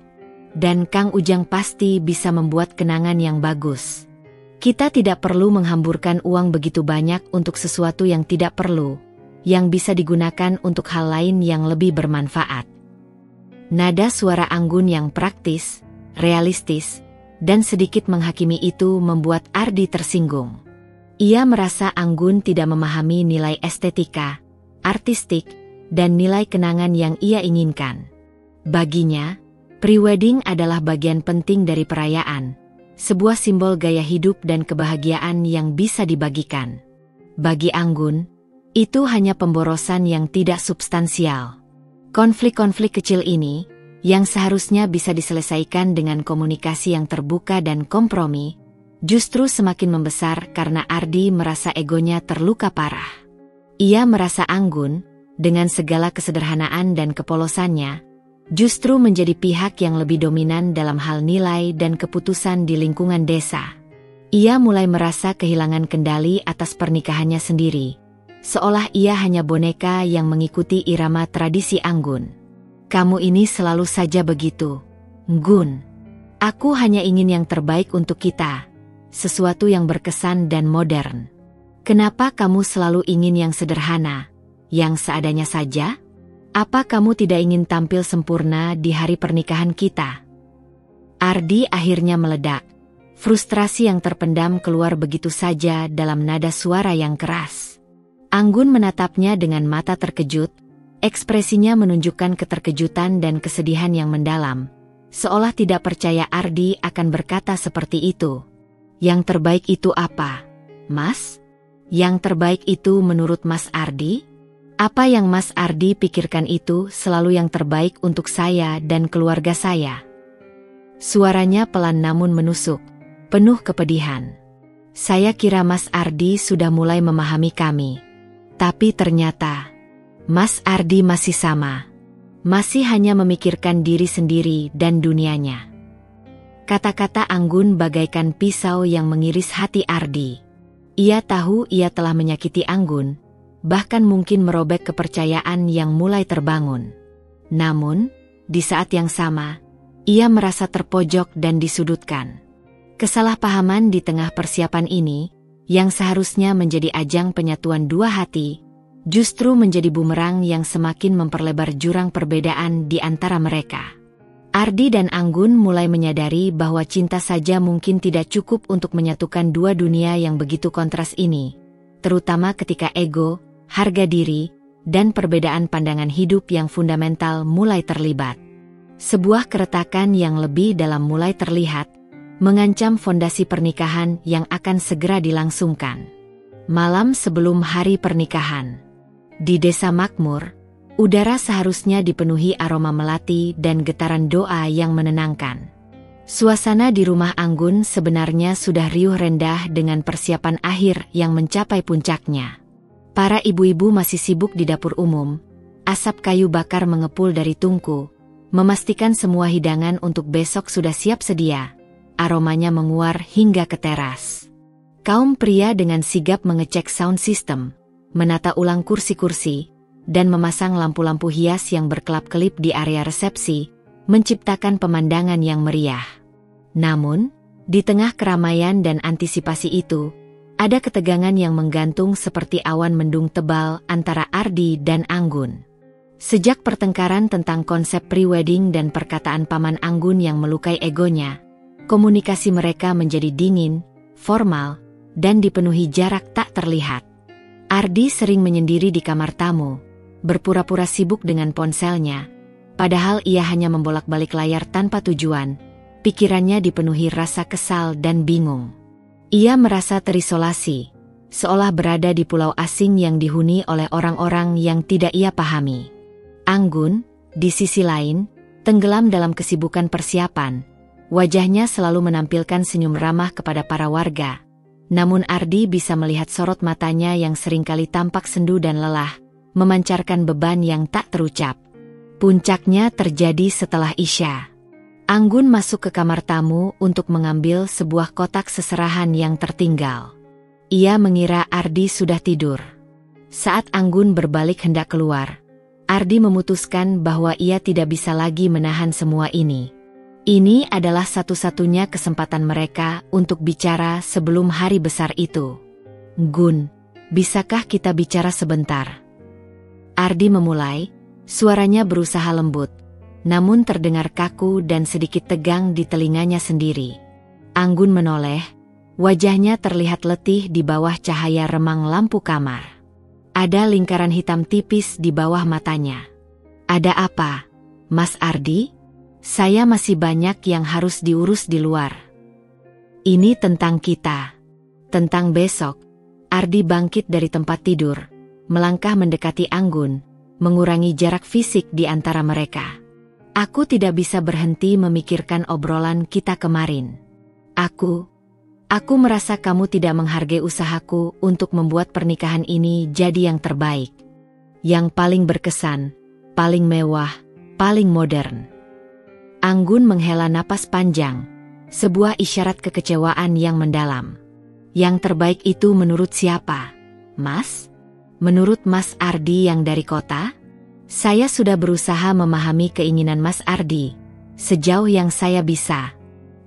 Dan Kang Ujang pasti bisa membuat kenangan yang bagus. Kita tidak perlu menghamburkan uang begitu banyak untuk sesuatu yang tidak perlu, yang bisa digunakan untuk hal lain yang lebih bermanfaat. Nada suara Anggun yang praktis, realistis, dan sedikit menghakimi itu membuat Ardi tersinggung. Ia merasa Anggun tidak memahami nilai estetika, artistik, dan nilai kenangan yang ia inginkan. Baginya, prewedding adalah bagian penting dari perayaan, sebuah simbol gaya hidup dan kebahagiaan yang bisa dibagikan. Bagi Anggun, itu hanya pemborosan yang tidak substansial. Konflik-konflik kecil ini, yang seharusnya bisa diselesaikan dengan komunikasi yang terbuka dan kompromi, justru semakin membesar karena Ardi merasa egonya terluka parah. Ia merasa Anggun, dengan segala kesederhanaan dan kepolosannya, justru menjadi pihak yang lebih dominan dalam hal nilai dan keputusan di lingkungan desa. Ia mulai merasa kehilangan kendali atas pernikahannya sendiri, seolah ia hanya boneka yang mengikuti irama tradisi Anggun. Kamu ini selalu saja begitu, Nggun. Aku hanya ingin yang terbaik untuk kita, sesuatu yang berkesan dan modern. Kenapa kamu selalu ingin yang sederhana, yang seadanya saja? Apa kamu tidak ingin tampil sempurna di hari pernikahan kita? Ardi akhirnya meledak. Frustrasi yang terpendam keluar begitu saja dalam nada suara yang keras. Anggun menatapnya dengan mata terkejut, ekspresinya menunjukkan keterkejutan dan kesedihan yang mendalam, seolah tidak percaya Ardi akan berkata seperti itu. Yang terbaik itu apa, Mas? Yang terbaik itu menurut Mas Ardi? Apa yang Mas Ardi pikirkan itu selalu yang terbaik untuk saya dan keluarga saya. Suaranya pelan namun menusuk, penuh kepedihan. Saya kira Mas Ardi sudah mulai memahami kami. Tapi ternyata, Mas Ardi masih sama. Masih hanya memikirkan diri sendiri dan dunianya. Kata-kata Anggun bagaikan pisau yang mengiris hati Ardi. Ia tahu ia telah menyakiti Anggun, bahkan mungkin merobek kepercayaan yang mulai terbangun. Namun, di saat yang sama, ia merasa terpojok dan disudutkan. Kesalahpahaman di tengah persiapan ini, yang seharusnya menjadi ajang penyatuan dua hati, justru menjadi bumerang yang semakin memperlebar jurang perbedaan di antara mereka. Ardi dan Anggun mulai menyadari bahwa cinta saja mungkin tidak cukup untuk menyatukan dua dunia yang begitu kontras ini, terutama ketika ego, harga diri, dan perbedaan pandangan hidup yang fundamental mulai terlibat. Sebuah keretakan yang lebih dalam mulai terlihat, mengancam fondasi pernikahan yang akan segera dilangsungkan. Malam sebelum hari pernikahan. Di desa makmur, udara seharusnya dipenuhi aroma melati dan getaran doa yang menenangkan. Suasana di rumah Anggun sebenarnya sudah riuh rendah dengan persiapan akhir yang mencapai puncaknya. Para ibu-ibu masih sibuk di dapur umum, asap kayu bakar mengepul dari tungku, memastikan semua hidangan untuk besok sudah siap sedia. Aromanya menguar hingga ke teras. Kaum pria dengan sigap mengecek sound system, menata ulang kursi-kursi, dan memasang lampu-lampu hias yang berkelap-kelip di area resepsi, menciptakan pemandangan yang meriah. Namun, di tengah keramaian dan antisipasi itu, ada ketegangan yang menggantung seperti awan mendung tebal antara Ardi dan Anggun. Sejak pertengkaran tentang konsep pre-wedding dan perkataan paman Anggun yang melukai egonya, komunikasi mereka menjadi dingin, formal, dan dipenuhi jarak tak terlihat. Ardi sering menyendiri di kamar tamu, berpura-pura sibuk dengan ponselnya, padahal ia hanya membolak-balik layar tanpa tujuan. Pikirannya dipenuhi rasa kesal dan bingung. Ia merasa terisolasi, seolah berada di pulau asing yang dihuni oleh orang-orang yang tidak ia pahami. Anggun, di sisi lain, tenggelam dalam kesibukan persiapan. Wajahnya selalu menampilkan senyum ramah kepada para warga. Namun Ardi bisa melihat sorot matanya yang seringkali tampak sendu dan lelah, memancarkan beban yang tak terucap. Puncaknya terjadi setelah Isya. Anggun masuk ke kamar tamu untuk mengambil sebuah kotak seserahan yang tertinggal. Ia mengira Ardi sudah tidur. Saat Anggun berbalik hendak keluar, Ardi memutuskan bahwa ia tidak bisa lagi menahan semua ini. Ini adalah satu-satunya kesempatan mereka untuk bicara sebelum hari besar itu. Gun, bisakah kita bicara sebentar? Ardi memulai, suaranya berusaha lembut, namun terdengar kaku dan sedikit tegang di telinganya sendiri. Anggun menoleh, wajahnya terlihat letih di bawah cahaya remang lampu kamar. Ada lingkaran hitam tipis di bawah matanya. Ada apa, Mas Ardi? Saya masih banyak yang harus diurus di luar. Ini tentang kita. Tentang besok. Ardi bangkit dari tempat tidur, melangkah mendekati Anggun, mengurangi jarak fisik di antara mereka. Aku tidak bisa berhenti memikirkan obrolan kita kemarin. Aku merasa kamu tidak menghargai usahaku untuk membuat pernikahan ini jadi yang terbaik. Yang paling berkesan, paling mewah, paling modern. Anggun menghela napas panjang, sebuah isyarat kekecewaan yang mendalam. Yang terbaik itu menurut siapa, Mas? Menurut Mas Ardi yang dari kota? Saya sudah berusaha memahami keinginan Mas Ardi, sejauh yang saya bisa.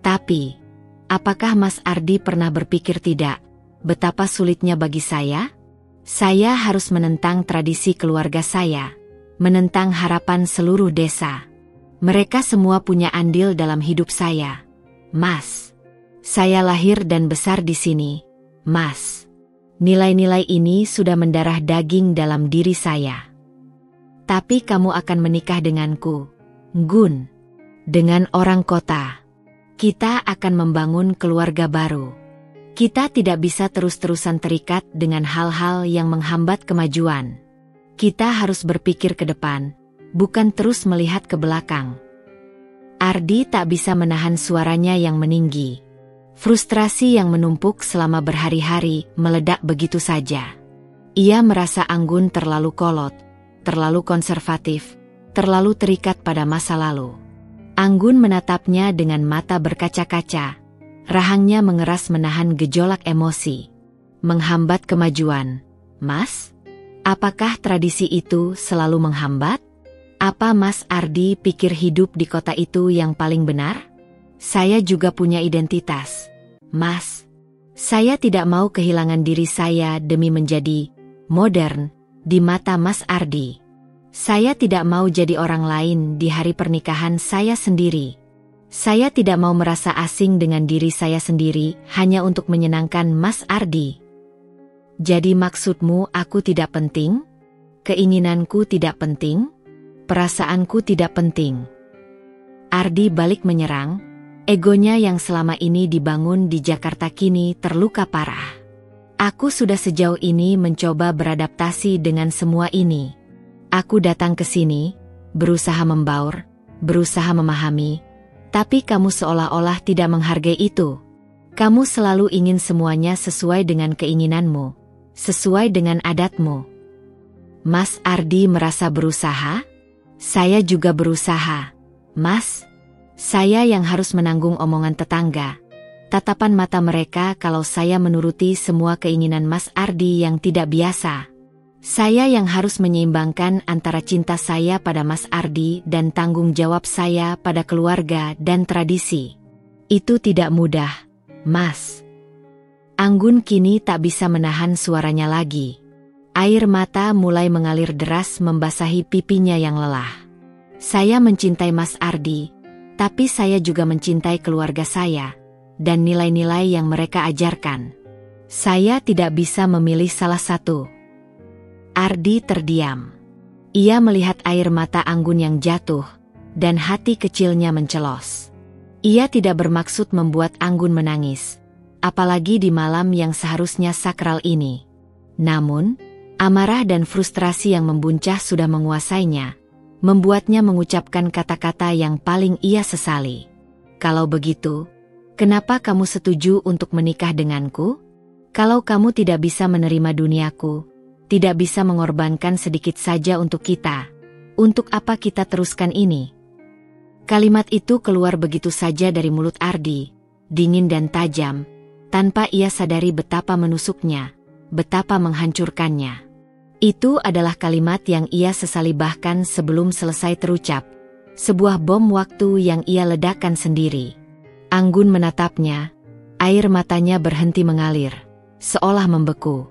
Tapi, apakah Mas Ardi pernah berpikir tidak, betapa sulitnya bagi saya? Saya harus menentang tradisi keluarga saya, menentang harapan seluruh desa. Mereka semua punya andil dalam hidup saya. Mas, saya lahir dan besar di sini, Mas. Nilai-nilai ini sudah mendarah daging dalam diri saya. Tapi kamu akan menikah denganku, Gun. Dengan orang kota. Kita akan membangun keluarga baru. Kita tidak bisa terus-terusan terikat dengan hal-hal yang menghambat kemajuan. Kita harus berpikir ke depan, bukan terus melihat ke belakang. Ardi tak bisa menahan suaranya yang meninggi. Frustrasi yang menumpuk selama berhari-hari meledak begitu saja. Ia merasa Anggun terlalu kolot, terlalu konservatif, terlalu terikat pada masa lalu. Anggun menatapnya dengan mata berkaca-kaca. Rahangnya mengeras menahan gejolak emosi. Menghambat kemajuan. Mas? Apakah tradisi itu selalu menghambat? Apa Mas Ardi pikir hidup di kota itu yang paling benar? Saya juga punya identitas, Mas. Saya tidak mau kehilangan diri saya demi menjadi modern di mata Mas Ardi. Saya tidak mau jadi orang lain di hari pernikahan saya sendiri. Saya tidak mau merasa asing dengan diri saya sendiri hanya untuk menyenangkan Mas Ardi. Jadi maksudmu aku tidak penting? Keinginanku tidak penting? Perasaanku tidak penting? Ardi balik menyerang, egonya yang selama ini dibangun di Jakarta kini terluka parah. Aku sudah sejauh ini mencoba beradaptasi dengan semua ini. Aku datang ke sini, berusaha membaur, berusaha memahami, tapi kamu seolah-olah tidak menghargai itu. Kamu selalu ingin semuanya sesuai dengan keinginanmu, sesuai dengan adatmu. Mas Ardi merasa berusaha? Saya juga berusaha, Mas. Saya yang harus menanggung omongan tetangga, tatapan mata mereka kalau saya menuruti semua keinginan Mas Ardi yang tidak biasa. Saya yang harus menyeimbangkan antara cinta saya pada Mas Ardi dan tanggung jawab saya pada keluarga dan tradisi. Itu tidak mudah, Mas. Anggun kini tak bisa menahan suaranya lagi. Air mata mulai mengalir deras membasahi pipinya yang lelah. Saya mencintai Mas Ardi, tapi saya juga mencintai keluarga saya, dan nilai-nilai yang mereka ajarkan. Saya tidak bisa memilih salah satu. Ardi terdiam. Ia melihat air mata Anggun yang jatuh, dan hati kecilnya mencelos. Ia tidak bermaksud membuat Anggun menangis, apalagi di malam yang seharusnya sakral ini. Namun, amarah dan frustrasi yang membuncah sudah menguasainya, membuatnya mengucapkan kata-kata yang paling ia sesali. Kalau begitu, kenapa kamu setuju untuk menikah denganku? Kalau kamu tidak bisa menerima duniaku, tidak bisa mengorbankan sedikit saja untuk kita, Untuk apa kita teruskan ini? Kalimat itu keluar begitu saja dari mulut Ardi, dingin dan tajam, tanpa ia sadari betapa menusuknya, betapa menghancurkannya. Itu adalah kalimat yang ia sesali bahkan sebelum selesai terucap, sebuah bom waktu yang ia ledakan sendiri. Anggun menatapnya, air matanya berhenti mengalir, seolah membeku.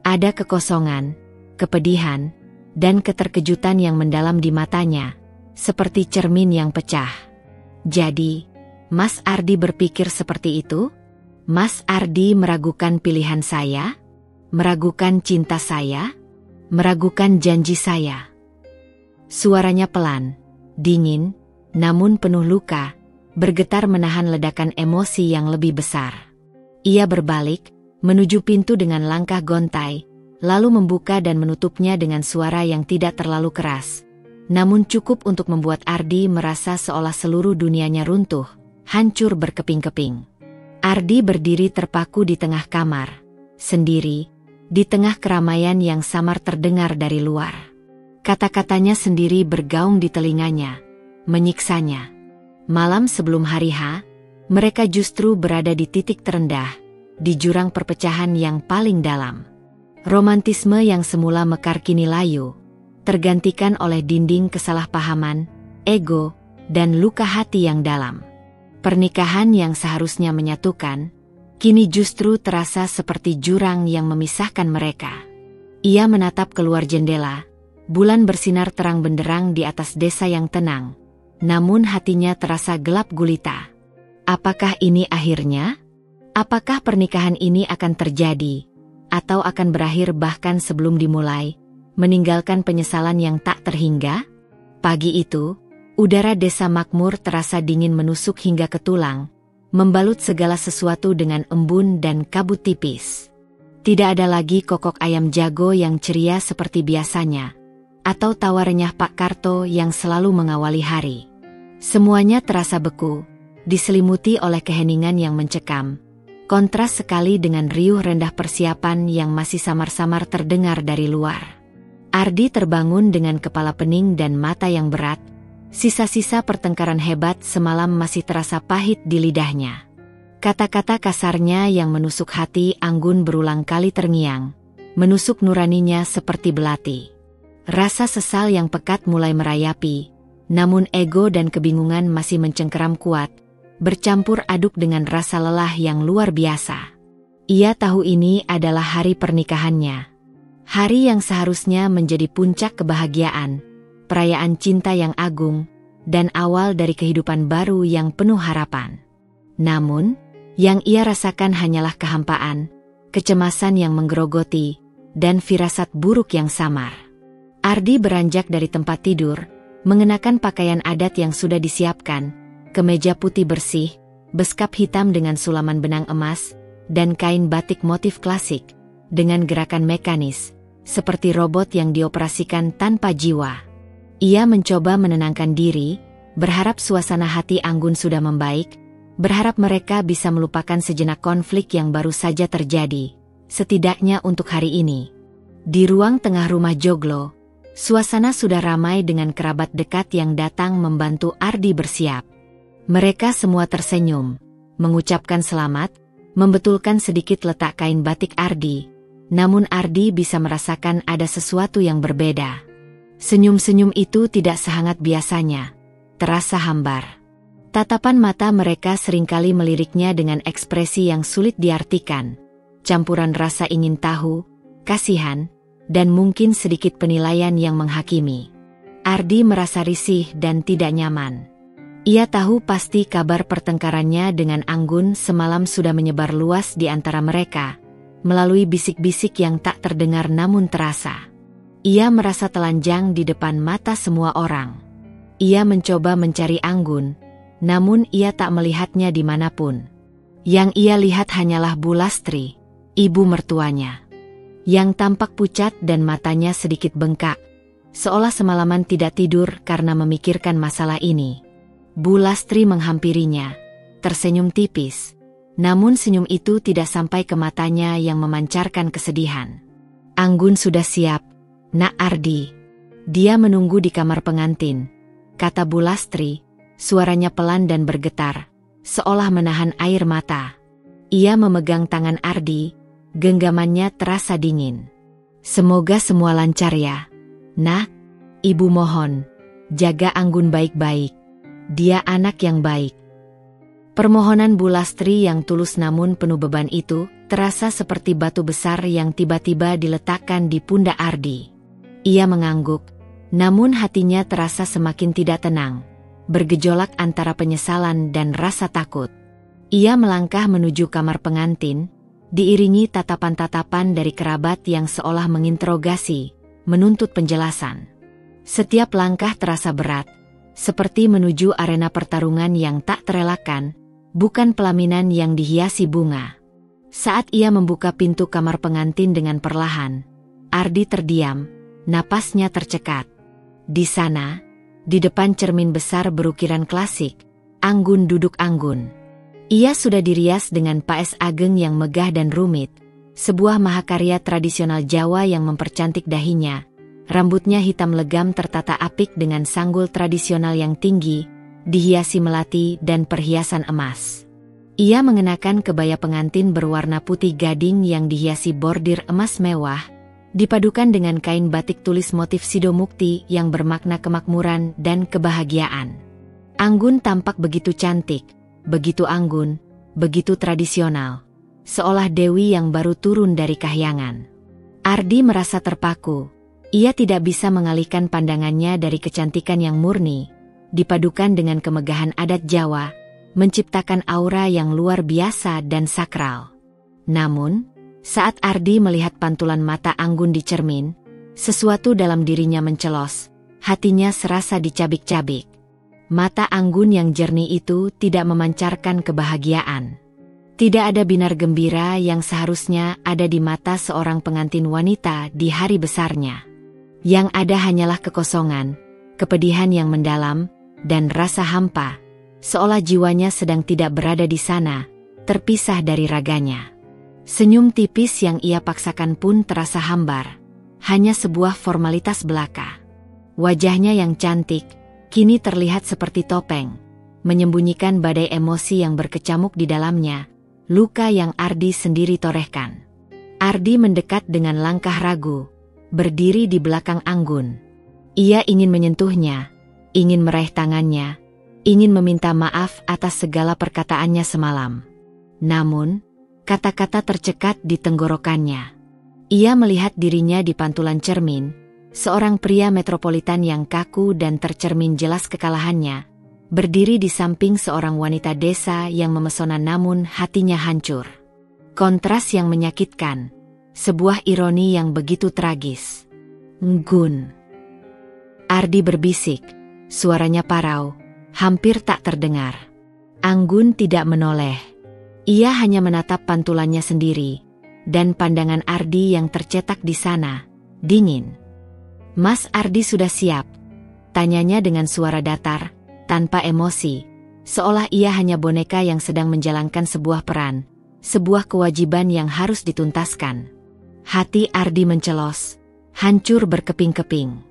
Ada kekosongan, kepedihan, dan keterkejutan yang mendalam di matanya, seperti cermin yang pecah. Jadi, Mas Ardi berpikir seperti itu? Mas Ardi meragukan pilihan saya? Meragukan cinta saya? Meragukan janji saya? Suaranya pelan, dingin, namun penuh luka, bergetar menahan ledakan emosi yang lebih besar. Ia berbalik, menuju pintu dengan langkah gontai, lalu membuka dan menutupnya dengan suara yang tidak terlalu keras, namun cukup untuk membuat Ardi merasa seolah seluruh dunianya runtuh, hancur berkeping-keping. Ardi berdiri terpaku di tengah kamar, sendiri, di tengah keramaian yang samar terdengar dari luar. Kata-katanya sendiri bergaung di telinganya, menyiksanya. Malam sebelum hari H, mereka justru berada di titik terendah, di jurang perpecahan yang paling dalam. Romantisme yang semula mekar kini layu, tergantikan oleh dinding kesalahpahaman, ego, dan luka hati yang dalam. Pernikahan yang seharusnya menyatukan, kini justru terasa seperti jurang yang memisahkan mereka. Ia menatap keluar jendela, bulan bersinar terang benderang di atas desa yang tenang. Namun hatinya terasa gelap gulita. Apakah ini akhirnya? Apakah pernikahan ini akan terjadi? Atau akan berakhir bahkan sebelum dimulai, meninggalkan penyesalan yang tak terhingga? Pagi itu, udara desa makmur terasa dingin menusuk hingga ke tulang, membalut segala sesuatu dengan embun dan kabut tipis. Tidak ada lagi kokok ayam jago yang ceria seperti biasanya, atau tawa renyah Pak Karto yang selalu mengawali hari. Semuanya terasa beku, diselimuti oleh keheningan yang mencekam. Kontras sekali dengan riuh rendah persiapan yang masih samar-samar terdengar dari luar. Ardi terbangun dengan kepala pening dan mata yang berat. Sisa-sisa pertengkaran hebat semalam masih terasa pahit di lidahnya. Kata-kata kasarnya yang menusuk hati Anggun berulang kali terngiang, menusuk nuraninya seperti belati. Rasa sesal yang pekat mulai merayapi, namun ego dan kebingungan masih mencengkeram kuat, bercampur aduk dengan rasa lelah yang luar biasa. Ia tahu ini adalah hari pernikahannya. Hari yang seharusnya menjadi puncak kebahagiaan, perayaan cinta yang agung, dan awal dari kehidupan baru yang penuh harapan. Namun, yang ia rasakan hanyalah kehampaan, kecemasan yang menggerogoti, dan firasat buruk yang samar. Ardi beranjak dari tempat tidur, mengenakan pakaian adat yang sudah disiapkan, kemeja putih bersih, beskap hitam dengan sulaman benang emas, dan kain batik motif klasik, dengan gerakan mekanis, seperti robot yang dioperasikan tanpa jiwa. Ia mencoba menenangkan diri, berharap suasana hati Anggun sudah membaik, berharap mereka bisa melupakan sejenak konflik yang baru saja terjadi, setidaknya untuk hari ini. Di ruang tengah rumah joglo, suasana sudah ramai dengan kerabat dekat yang datang membantu Ardi bersiap. Mereka semua tersenyum, mengucapkan selamat, membetulkan sedikit letak kain batik Ardi, namun Ardi bisa merasakan ada sesuatu yang berbeda. Senyum-senyum itu tidak sehangat biasanya, terasa hambar. Tatapan mata mereka seringkali meliriknya dengan ekspresi yang sulit diartikan, campuran rasa ingin tahu, kasihan, dan mungkin sedikit penilaian yang menghakimi. Ardi merasa risih dan tidak nyaman. Ia tahu pasti kabar pertengkarannya dengan Anggun semalam sudah menyebar luas di antara mereka, melalui bisik-bisik yang tak terdengar namun terasa. Ia merasa telanjang di depan mata semua orang. Ia mencoba mencari Anggun, namun ia tak melihatnya dimanapun. Yang ia lihat hanyalah Bu Lastri, ibu mertuanya, yang tampak pucat dan matanya sedikit bengkak, seolah semalaman tidak tidur karena memikirkan masalah ini. Bu Lastri menghampirinya, tersenyum tipis, namun senyum itu tidak sampai ke matanya yang memancarkan kesedihan. Anggun sudah siap, Nak Ardi. Dia menunggu di kamar pengantin, kata Bu Lastri, suaranya pelan dan bergetar, seolah menahan air mata. Ia memegang tangan Ardi, genggamannya terasa dingin. Semoga semua lancar ya, Nak. Ibu mohon, jaga Anggun baik-baik. Dia anak yang baik. Permohonan Bu Lastri yang tulus namun penuh beban itu terasa seperti batu besar yang tiba-tiba diletakkan di pundak Ardi. Ia mengangguk, namun hatinya terasa semakin tidak tenang, bergejolak antara penyesalan dan rasa takut. Ia melangkah menuju kamar pengantin, diiringi tatapan-tatapan dari kerabat yang seolah menginterogasi, menuntut penjelasan. Setiap langkah terasa berat, seperti menuju arena pertarungan yang tak terelakkan, bukan pelaminan yang dihiasi bunga. Saat ia membuka pintu kamar pengantin dengan perlahan, Ardi terdiam, napasnya tercekat. Di sana, di depan cermin besar berukiran klasik, Anggun duduk anggun. Ia sudah dirias dengan paes ageng yang megah dan rumit, sebuah mahakarya tradisional Jawa yang mempercantik dahinya. Rambutnya hitam legam tertata apik dengan sanggul tradisional yang tinggi, dihiasi melati dan perhiasan emas. Ia mengenakan kebaya pengantin berwarna putih gading yang dihiasi bordir emas mewah, dipadukan dengan kain batik tulis motif sidomukti yang bermakna kemakmuran dan kebahagiaan. Anggun tampak begitu cantik, begitu anggun, begitu tradisional, seolah dewi yang baru turun dari kahyangan. Ardi merasa terpaku. Ia tidak bisa mengalihkan pandangannya dari kecantikan yang murni, dipadukan dengan kemegahan adat Jawa, menciptakan aura yang luar biasa dan sakral. Namun, saat Ardi melihat pantulan mata Anggun di cermin, sesuatu dalam dirinya mencelos, hatinya serasa dicabik-cabik. Mata Anggun yang jernih itu tidak memancarkan kebahagiaan. Tidak ada binar gembira yang seharusnya ada di mata seorang pengantin wanita di hari besarnya. Yang ada hanyalah kekosongan, kepedihan yang mendalam, dan rasa hampa, seolah jiwanya sedang tidak berada di sana, terpisah dari raganya. Senyum tipis yang ia paksakan pun terasa hambar, hanya sebuah formalitas belaka. Wajahnya yang cantik, kini terlihat seperti topeng, menyembunyikan badai emosi yang berkecamuk di dalamnya, luka yang Ardi sendiri torehkan. Ardi mendekat dengan langkah ragu, berdiri di belakang Anggun. Ia ingin menyentuhnya, ingin meraih tangannya, ingin meminta maaf atas segala perkataannya semalam. Namun, kata-kata tercekat di tenggorokannya. Ia melihat dirinya di pantulan cermin, seorang pria metropolitan yang kaku dan tercermin jelas kekalahannya, berdiri di samping seorang wanita desa yang memesona namun hatinya hancur. Kontras yang menyakitkan. Sebuah ironi yang begitu tragis. Nggun. Ardi berbisik, suaranya parau, hampir tak terdengar. Anggun tidak menoleh. Ia hanya menatap pantulannya sendiri, dan pandangan Ardi yang tercetak di sana, dingin. Mas Ardi sudah siap? Tanyanya dengan suara datar, tanpa emosi, seolah ia hanya boneka yang sedang menjalankan sebuah peran, sebuah kewajiban yang harus dituntaskan. Hati Ardi mencelos, hancur berkeping-keping.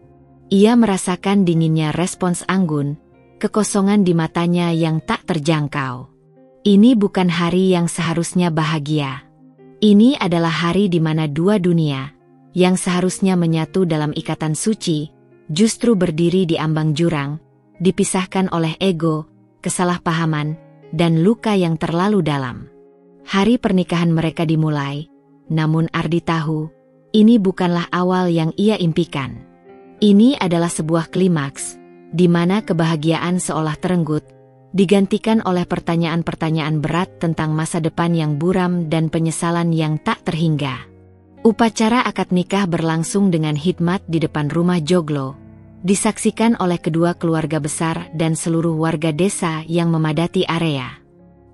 Ia merasakan dinginnya respons Anggun, kekosongan di matanya yang tak terjangkau. Ini bukan hari yang seharusnya bahagia. Ini adalah hari di mana dua dunia, yang seharusnya menyatu dalam ikatan suci, justru berdiri di ambang jurang, dipisahkan oleh ego, kesalahpahaman, dan luka yang terlalu dalam. Hari pernikahan mereka dimulai, namun Ardi tahu, ini bukanlah awal yang ia impikan. Ini adalah sebuah klimaks, di mana kebahagiaan seolah terenggut, digantikan oleh pertanyaan-pertanyaan berat tentang masa depan yang buram dan penyesalan yang tak terhingga. Upacara akad nikah berlangsung dengan hikmat di depan rumah joglo, disaksikan oleh kedua keluarga besar dan seluruh warga desa yang memadati area.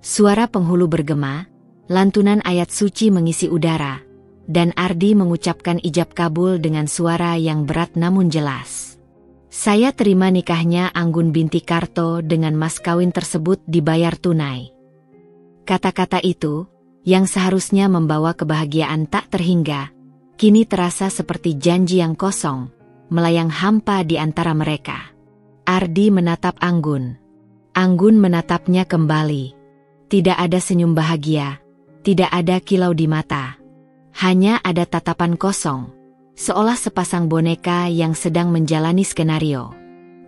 Suara penghulu bergema, lantunan ayat suci mengisi udara, dan Ardi mengucapkan ijab kabul dengan suara yang berat namun jelas. Saya terima nikahnya Anggun binti Karto dengan mas kawin tersebut dibayar tunai. Kata-kata itu, yang seharusnya membawa kebahagiaan tak terhingga, kini terasa seperti janji yang kosong, melayang hampa di antara mereka. Ardi menatap Anggun. Anggun menatapnya kembali. Tidak ada senyum bahagia, tidak ada kilau di mata. Hanya ada tatapan kosong, seolah sepasang boneka yang sedang menjalani skenario.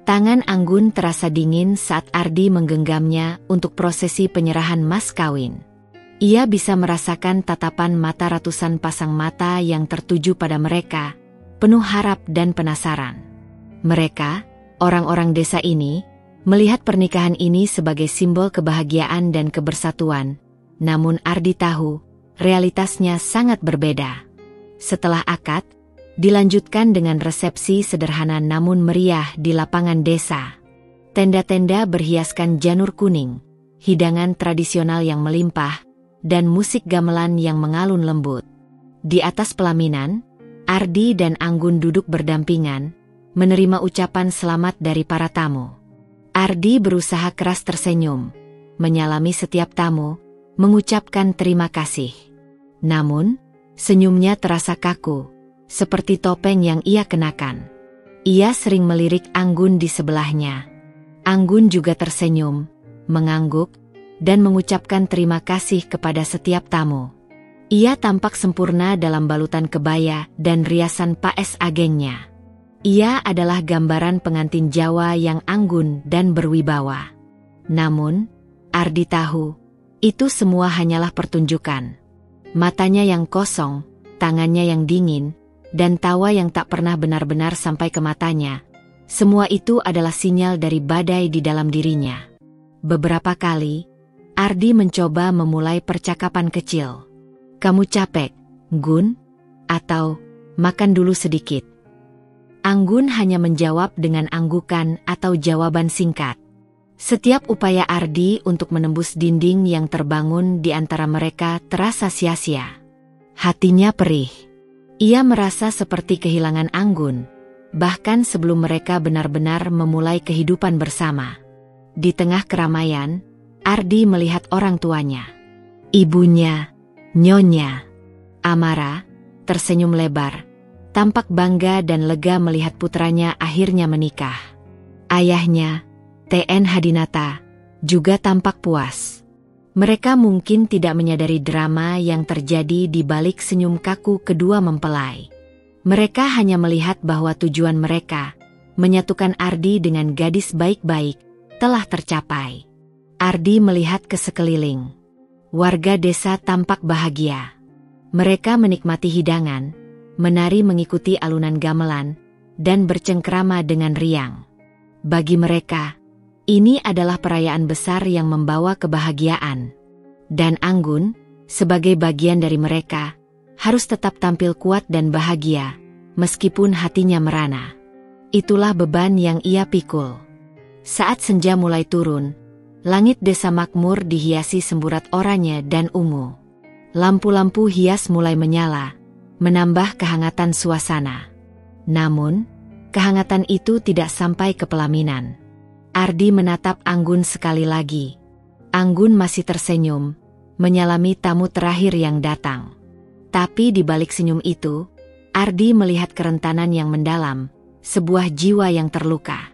Tangan Anggun terasa dingin saat Ardi menggenggamnya untuk prosesi penyerahan mas kawin. Ia bisa merasakan tatapan mata ratusan pasang mata yang tertuju pada mereka, penuh harap dan penasaran. Mereka, orang-orang desa ini, melihat pernikahan ini sebagai simbol kebahagiaan dan kebersatuan, namun Ardi tahu, realitasnya sangat berbeda. Setelah akad, dilanjutkan dengan resepsi sederhana namun meriah di lapangan desa. Tenda-tenda berhiaskan janur kuning, hidangan tradisional yang melimpah, dan musik gamelan yang mengalun lembut. Di atas pelaminan, Ardi dan Anggun duduk berdampingan, menerima ucapan selamat dari para tamu. Ardi berusaha keras tersenyum, menyalami setiap tamu, mengucapkan terima kasih. Namun, senyumnya terasa kaku, seperti topeng yang ia kenakan. Ia sering melirik Anggun di sebelahnya. Anggun juga tersenyum, mengangguk, dan mengucapkan terima kasih kepada setiap tamu. Ia tampak sempurna dalam balutan kebaya dan riasan paes agengnya. Ia adalah gambaran pengantin Jawa yang anggun dan berwibawa. Namun, Ardi tahu, itu semua hanyalah pertunjukan. Matanya yang kosong, tangannya yang dingin, dan tawa yang tak pernah benar-benar sampai ke matanya. Semua itu adalah sinyal dari badai di dalam dirinya. Beberapa kali, Ardi mencoba memulai percakapan kecil. "Kamu capek, Gun? Atau, makan dulu sedikit?" Anggun hanya menjawab dengan anggukan atau jawaban singkat. Setiap upaya Ardi untuk menembus dinding yang terbangun di antara mereka terasa sia-sia. Hatinya perih. Ia merasa seperti kehilangan Anggun, bahkan sebelum mereka benar-benar memulai kehidupan bersama. Di tengah keramaian, Ardi melihat orang tuanya. Ibunya, Nyonya Amara, tersenyum lebar, tampak bangga dan lega melihat putranya akhirnya menikah. Ayahnya, TN Hadinata, juga tampak puas. Mereka mungkin tidak menyadari drama yang terjadi di balik senyum kaku kedua mempelai. Mereka hanya melihat bahwa tujuan mereka, menyatukan Ardi dengan gadis baik-baik, telah tercapai. Ardi melihat ke sekeliling. Warga desa tampak bahagia. Mereka menikmati hidangan, menari mengikuti alunan gamelan, dan bercengkrama dengan riang. Bagi mereka, ini adalah perayaan besar yang membawa kebahagiaan. Dan Anggun, sebagai bagian dari mereka, harus tetap tampil kuat dan bahagia, meskipun hatinya merana. Itulah beban yang ia pikul. Saat senja mulai turun, langit desa makmur dihiasi semburat oranye dan ungu. Lampu-lampu hias mulai menyala, menambah kehangatan suasana. Namun, kehangatan itu tidak sampai ke pelaminan. Ardi menatap Anggun sekali lagi. Anggun masih tersenyum, menyalami tamu terakhir yang datang. Tapi di balik senyum itu, Ardi melihat kerentanan yang mendalam, sebuah jiwa yang terluka.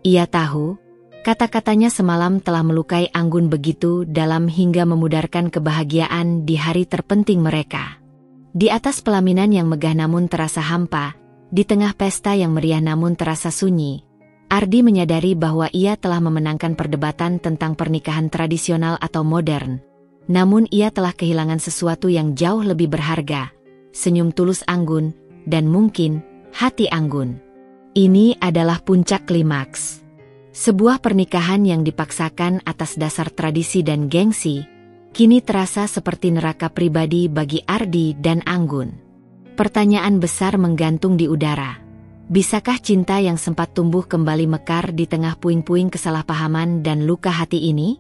Ia tahu, kata-katanya semalam telah melukai Anggun begitu dalam hingga memudarkan kebahagiaan di hari terpenting mereka. Di atas pelaminan yang megah namun terasa hampa, di tengah pesta yang meriah namun terasa sunyi, Ardi menyadari bahwa ia telah memenangkan perdebatan tentang pernikahan tradisional atau modern. Namun ia telah kehilangan sesuatu yang jauh lebih berharga, senyum tulus Anggun, dan mungkin hati Anggun. Ini adalah puncak klimaks. Sebuah pernikahan yang dipaksakan atas dasar tradisi dan gengsi, kini terasa seperti neraka pribadi bagi Ardi dan Anggun. Pertanyaan besar menggantung di udara. Bisakah cinta yang sempat tumbuh kembali mekar di tengah puing-puing kesalahpahaman dan luka hati ini?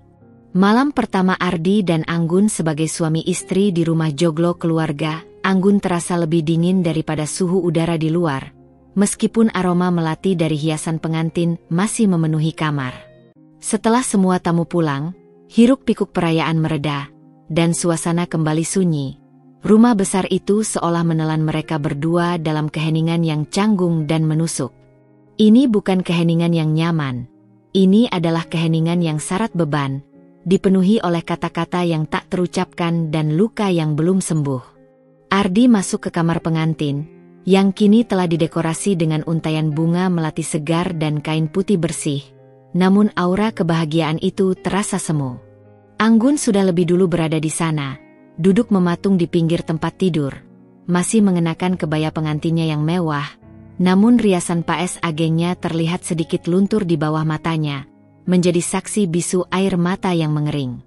Malam pertama Ardi dan Anggun sebagai suami istri di rumah joglo keluarga, Anggun terasa lebih dingin daripada suhu udara di luar. Meskipun aroma melati dari hiasan pengantin masih memenuhi kamar. Setelah semua tamu pulang, hiruk-pikuk perayaan mereda, dan suasana kembali sunyi, Rumah besar itu seolah menelan mereka berdua dalam keheningan yang canggung dan menusuk. Ini bukan keheningan yang nyaman. Ini adalah keheningan yang syarat beban, dipenuhi oleh kata-kata yang tak terucapkan dan luka yang belum sembuh. Ardi masuk ke kamar pengantin, yang kini telah didekorasi dengan untaian bunga melati segar dan kain putih bersih. Namun aura kebahagiaan itu terasa semu. Anggun sudah lebih dulu berada di sana, duduk mematung di pinggir tempat tidur, masih mengenakan kebaya pengantinnya yang mewah, namun riasan paes agengnya terlihat sedikit luntur di bawah matanya, menjadi saksi bisu air mata yang mengering.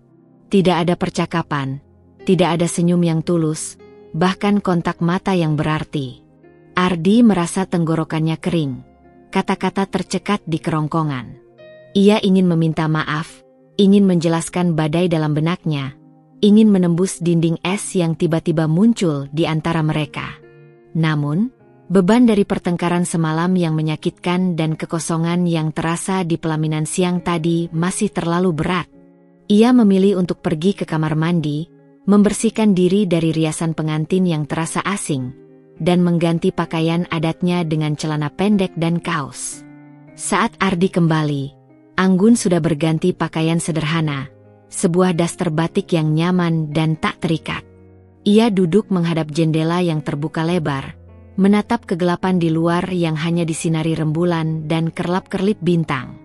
Tidak ada percakapan, tidak ada senyum yang tulus, bahkan kontak mata yang berarti. Ardi merasa tenggorokannya kering, kata-kata tercekat di kerongkongan. Ia ingin meminta maaf, ingin menjelaskan badai dalam benaknya, ingin menembus dinding es yang tiba-tiba muncul di antara mereka. Namun, beban dari pertengkaran semalam yang menyakitkan dan kekosongan yang terasa di pelaminan siang tadi masih terlalu berat. Ia memilih untuk pergi ke kamar mandi, membersihkan diri dari riasan pengantin yang terasa asing, dan mengganti pakaian adatnya dengan celana pendek dan kaos. Saat Ardi kembali, Anggun sudah berganti pakaian sederhana, sebuah daster batik yang nyaman dan tak terikat. Ia duduk menghadap jendela yang terbuka lebar, menatap kegelapan di luar yang hanya disinari rembulan dan kerlap-kerlip bintang.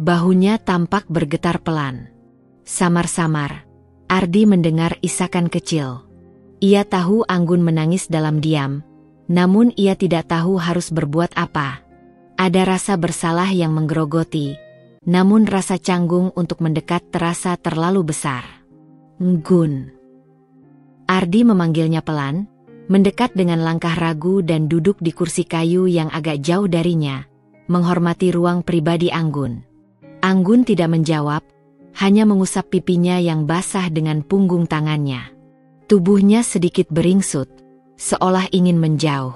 Bahunya tampak bergetar pelan. Samar-samar, Ardi mendengar isakan kecil. Ia tahu Anggun menangis dalam diam, namun ia tidak tahu harus berbuat apa. Ada rasa bersalah yang menggerogoti, namun rasa canggung untuk mendekat terasa terlalu besar. Nggun. Ardi memanggilnya pelan, mendekat dengan langkah ragu dan duduk di kursi kayu yang agak jauh darinya, menghormati ruang pribadi Anggun. Anggun tidak menjawab, hanya mengusap pipinya yang basah dengan punggung tangannya. Tubuhnya sedikit beringsut, seolah ingin menjauh.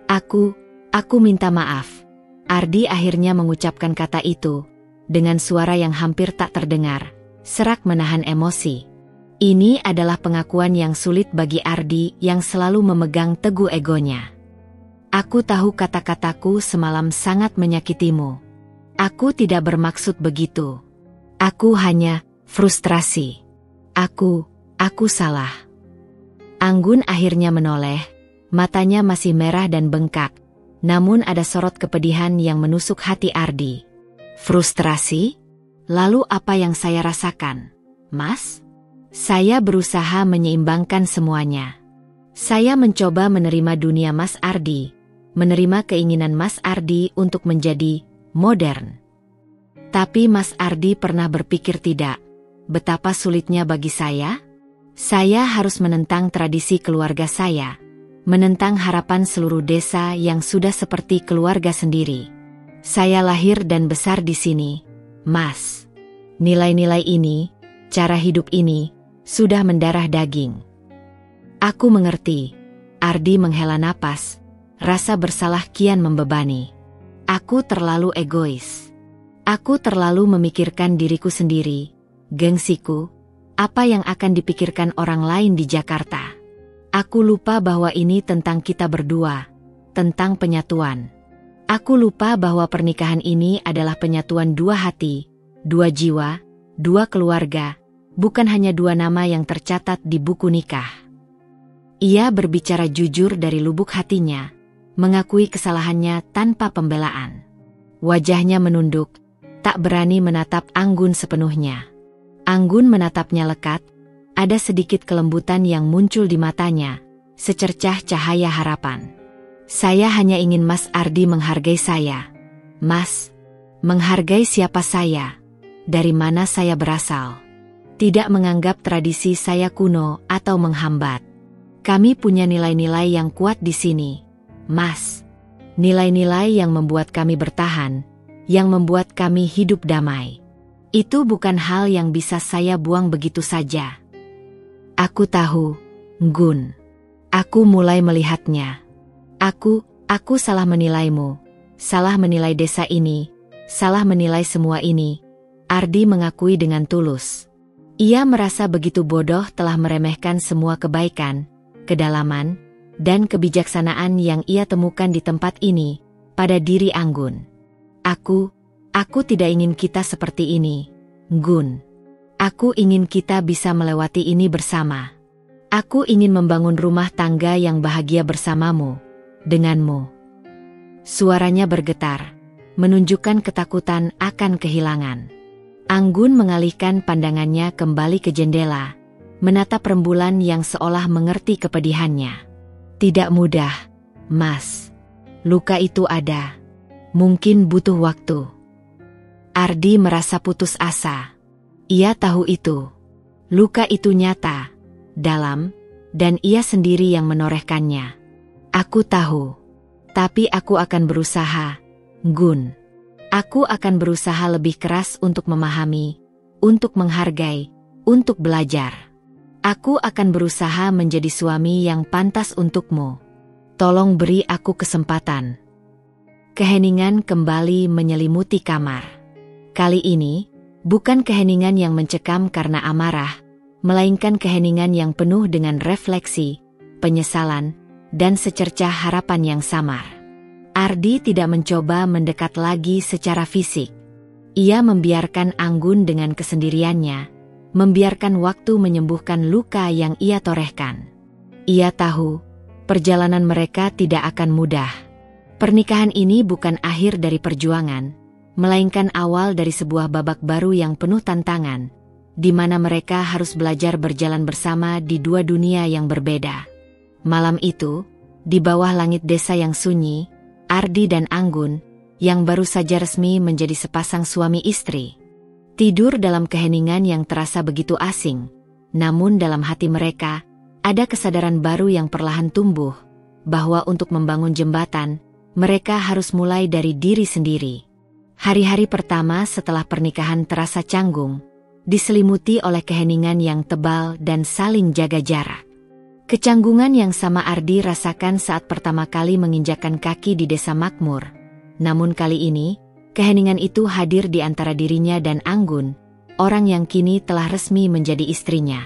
Aku minta maaf. Ardi akhirnya mengucapkan kata itu, dengan suara yang hampir tak terdengar, serak menahan emosi. Ini adalah pengakuan yang sulit bagi Ardi yang selalu memegang teguh egonya. Aku tahu kata-kataku semalam sangat menyakitimu. Aku tidak bermaksud begitu. Aku hanya frustrasi. Aku salah. Anggun akhirnya menoleh, matanya masih merah dan bengkak, namun ada sorot kepedihan yang menusuk hati Ardi. Frustrasi? Lalu apa yang saya rasakan, Mas? Saya berusaha menyeimbangkan semuanya. Saya mencoba menerima dunia Mas Ardi, menerima keinginan Mas Ardi untuk menjadi modern. Tapi Mas Ardi pernah berpikir tidak, betapa sulitnya bagi saya? Saya harus menentang tradisi keluarga saya, menentang harapan seluruh desa yang sudah seperti keluarga sendiri. Saya lahir dan besar di sini, Mas. Nilai-nilai ini, cara hidup ini, sudah mendarah daging. Aku mengerti. Ardi menghela napas, rasa bersalah kian membebani. Aku terlalu egois. Aku terlalu memikirkan diriku sendiri, gengsiku, apa yang akan dipikirkan orang lain di Jakarta. Aku lupa bahwa ini tentang kita berdua, tentang penyatuan. Aku lupa bahwa pernikahan ini adalah penyatuan dua hati, dua jiwa, dua keluarga, bukan hanya dua nama yang tercatat di buku nikah. Ia berbicara jujur dari lubuk hatinya, mengakui kesalahannya tanpa pembelaan. Wajahnya menunduk, tak berani menatap Anggun sepenuhnya. Anggun menatapnya lekat, ada sedikit kelembutan yang muncul di matanya, secercah cahaya harapan. Saya hanya ingin Mas Ardi menghargai saya. Mas, menghargai siapa saya, dari mana saya berasal. Tidak menganggap tradisi saya kuno atau menghambat. Kami punya nilai-nilai yang kuat di sini, Mas. Nilai-nilai yang membuat kami bertahan, yang membuat kami hidup damai. Itu bukan hal yang bisa saya buang begitu saja. Aku tahu, Nggun. Aku mulai melihatnya. Aku salah menilaimu, salah menilai desa ini, salah menilai semua ini. Ardi mengakui dengan tulus. Ia merasa begitu bodoh telah meremehkan semua kebaikan, kedalaman, dan kebijaksanaan yang ia temukan di tempat ini, pada diri Anggun. Aku tidak ingin kita seperti ini, Gun. Aku ingin kita bisa melewati ini bersama. Aku ingin membangun rumah tangga yang bahagia bersamamu, denganmu. Suaranya bergetar, menunjukkan ketakutan akan kehilangan. Anggun mengalihkan pandangannya kembali ke jendela, menatap rembulan yang seolah mengerti kepedihannya. Tidak mudah, Mas. Luka itu ada. Mungkin butuh waktu. Ardi merasa putus asa. Ia tahu itu. Luka itu nyata, dalam, dan ia sendiri yang menorehkannya. Aku tahu. Tapi aku akan berusaha, Gun. Aku akan berusaha lebih keras untuk memahami, untuk menghargai, untuk belajar. Aku akan berusaha menjadi suami yang pantas untukmu. Tolong beri aku kesempatan. Keheningan kembali menyelimuti kamar. Kali ini, bukan keheningan yang mencekam karena amarah, melainkan keheningan yang penuh dengan refleksi, penyesalan, dan secercah harapan yang samar. Ardi tidak mencoba mendekat lagi secara fisik. Ia membiarkan Anggun dengan kesendiriannya, membiarkan waktu menyembuhkan luka yang ia torehkan. Ia tahu, perjalanan mereka tidak akan mudah. Pernikahan ini bukan akhir dari perjuangan, melainkan awal dari sebuah babak baru yang penuh tantangan, di mana mereka harus belajar berjalan bersama di dua dunia yang berbeda. Malam itu, di bawah langit desa yang sunyi, Ardi dan Anggun, yang baru saja resmi menjadi sepasang suami istri, tidur dalam keheningan yang terasa begitu asing. Namun dalam hati mereka, ada kesadaran baru yang perlahan tumbuh, bahwa untuk membangun jembatan, mereka harus mulai dari diri sendiri. Hari-hari pertama setelah pernikahan terasa canggung, diselimuti oleh keheningan yang tebal dan saling jaga jarak. Kecanggungan yang sama Ardi rasakan saat pertama kali menginjakkan kaki di desa makmur. Namun kali ini, keheningan itu hadir di antara dirinya dan Anggun, orang yang kini telah resmi menjadi istrinya.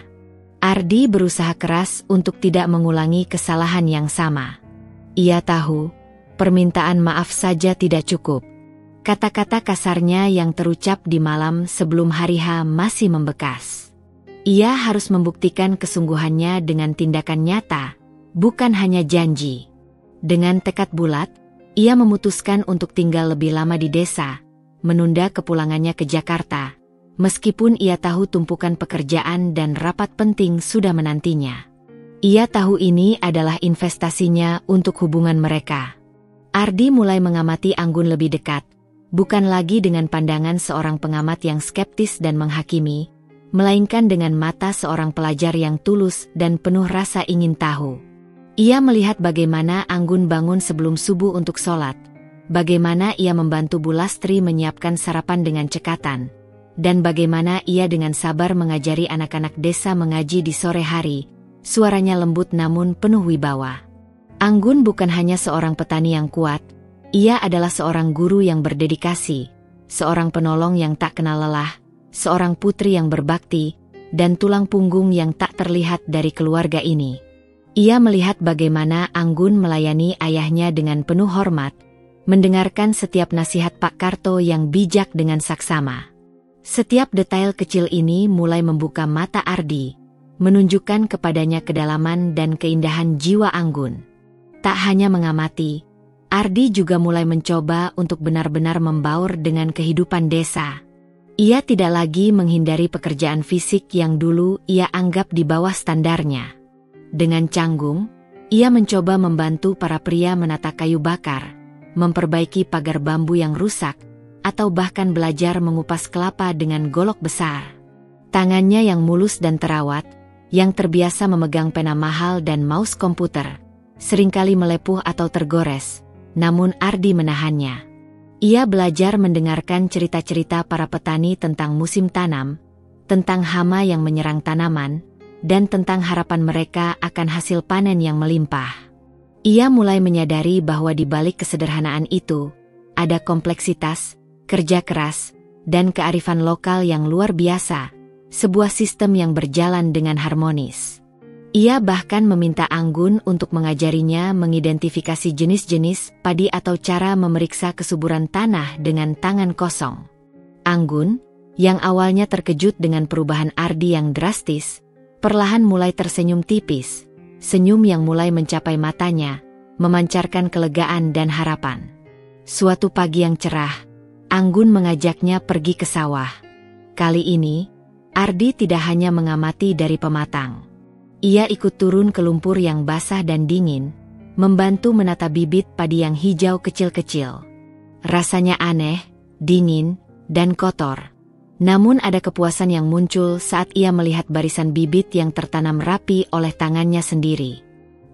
Ardi berusaha keras untuk tidak mengulangi kesalahan yang sama. Ia tahu, permintaan maaf saja tidak cukup. Kata-kata kasarnya yang terucap di malam sebelum hari H masih membekas. Ia harus membuktikan kesungguhannya dengan tindakan nyata, bukan hanya janji. Dengan tekad bulat, ia memutuskan untuk tinggal lebih lama di desa, menunda kepulangannya ke Jakarta, meskipun ia tahu tumpukan pekerjaan dan rapat penting sudah menantinya. Ia tahu ini adalah investasinya untuk hubungan mereka. Ardi mulai mengamati Anggun lebih dekat, bukan lagi dengan pandangan seorang pengamat yang skeptis dan menghakimi, melainkan dengan mata seorang pelajar yang tulus dan penuh rasa ingin tahu. Ia melihat bagaimana Anggun bangun sebelum subuh untuk sholat, bagaimana ia membantu Bu Lastri menyiapkan sarapan dengan cekatan, dan bagaimana ia dengan sabar mengajari anak-anak desa mengaji di sore hari, suaranya lembut namun penuh wibawa. Anggun bukan hanya seorang petani yang kuat, ia adalah seorang guru yang berdedikasi, seorang penolong yang tak kenal lelah, seorang putri yang berbakti, dan tulang punggung yang tak terlihat dari keluarga ini. Ia melihat bagaimana Anggun melayani ayahnya dengan penuh hormat, mendengarkan setiap nasihat Pak Karto yang bijak dengan saksama. Setiap detail kecil ini mulai membuka mata Ardi, menunjukkan kepadanya kedalaman dan keindahan jiwa Anggun. Tak hanya mengamati, Ardi juga mulai mencoba untuk benar-benar membaur dengan kehidupan desa. Ia tidak lagi menghindari pekerjaan fisik yang dulu ia anggap di bawah standarnya. Dengan canggung, ia mencoba membantu para pria menata kayu bakar, memperbaiki pagar bambu yang rusak, atau bahkan belajar mengupas kelapa dengan golok besar. Tangannya yang mulus dan terawat, yang terbiasa memegang pena mahal dan mouse komputer, seringkali melepuh atau tergores, namun Ardi menahannya. Ia belajar mendengarkan cerita-cerita para petani tentang musim tanam, tentang hama yang menyerang tanaman, dan tentang harapan mereka akan hasil panen yang melimpah. Ia mulai menyadari bahwa di balik kesederhanaan itu, ada kompleksitas, kerja keras, dan kearifan lokal yang luar biasa, sebuah sistem yang berjalan dengan harmonis. Ia bahkan meminta Anggun untuk mengajarinya mengidentifikasi jenis-jenis padi atau cara memeriksa kesuburan tanah dengan tangan kosong. Anggun, yang awalnya terkejut dengan perubahan Ardi yang drastis, perlahan mulai tersenyum tipis, senyum yang mulai mencapai matanya, memancarkan kelegaan dan harapan. Suatu pagi yang cerah, Anggun mengajaknya pergi ke sawah. Kali ini, Ardi tidak hanya mengamati dari pematang. Ia ikut turun ke lumpur yang basah dan dingin, membantu menata bibit padi yang hijau kecil-kecil. Rasanya aneh, dingin, dan kotor. Namun ada kepuasan yang muncul saat ia melihat barisan bibit yang tertanam rapi oleh tangannya sendiri.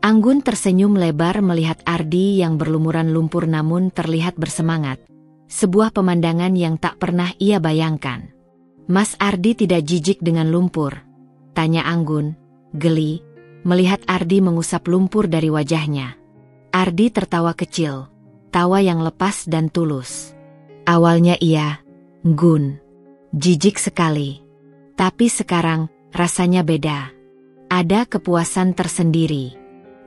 Anggun tersenyum lebar melihat Ardi yang berlumuran lumpur namun terlihat bersemangat. Sebuah pemandangan yang tak pernah ia bayangkan. "Mas Ardi tidak jijik dengan lumpur?" tanya Anggun, geli, melihat Ardi mengusap lumpur dari wajahnya. Ardi tertawa kecil, tawa yang lepas dan tulus. Awalnya ia, "Gun, jijik sekali. Tapi sekarang, rasanya beda. Ada kepuasan tersendiri.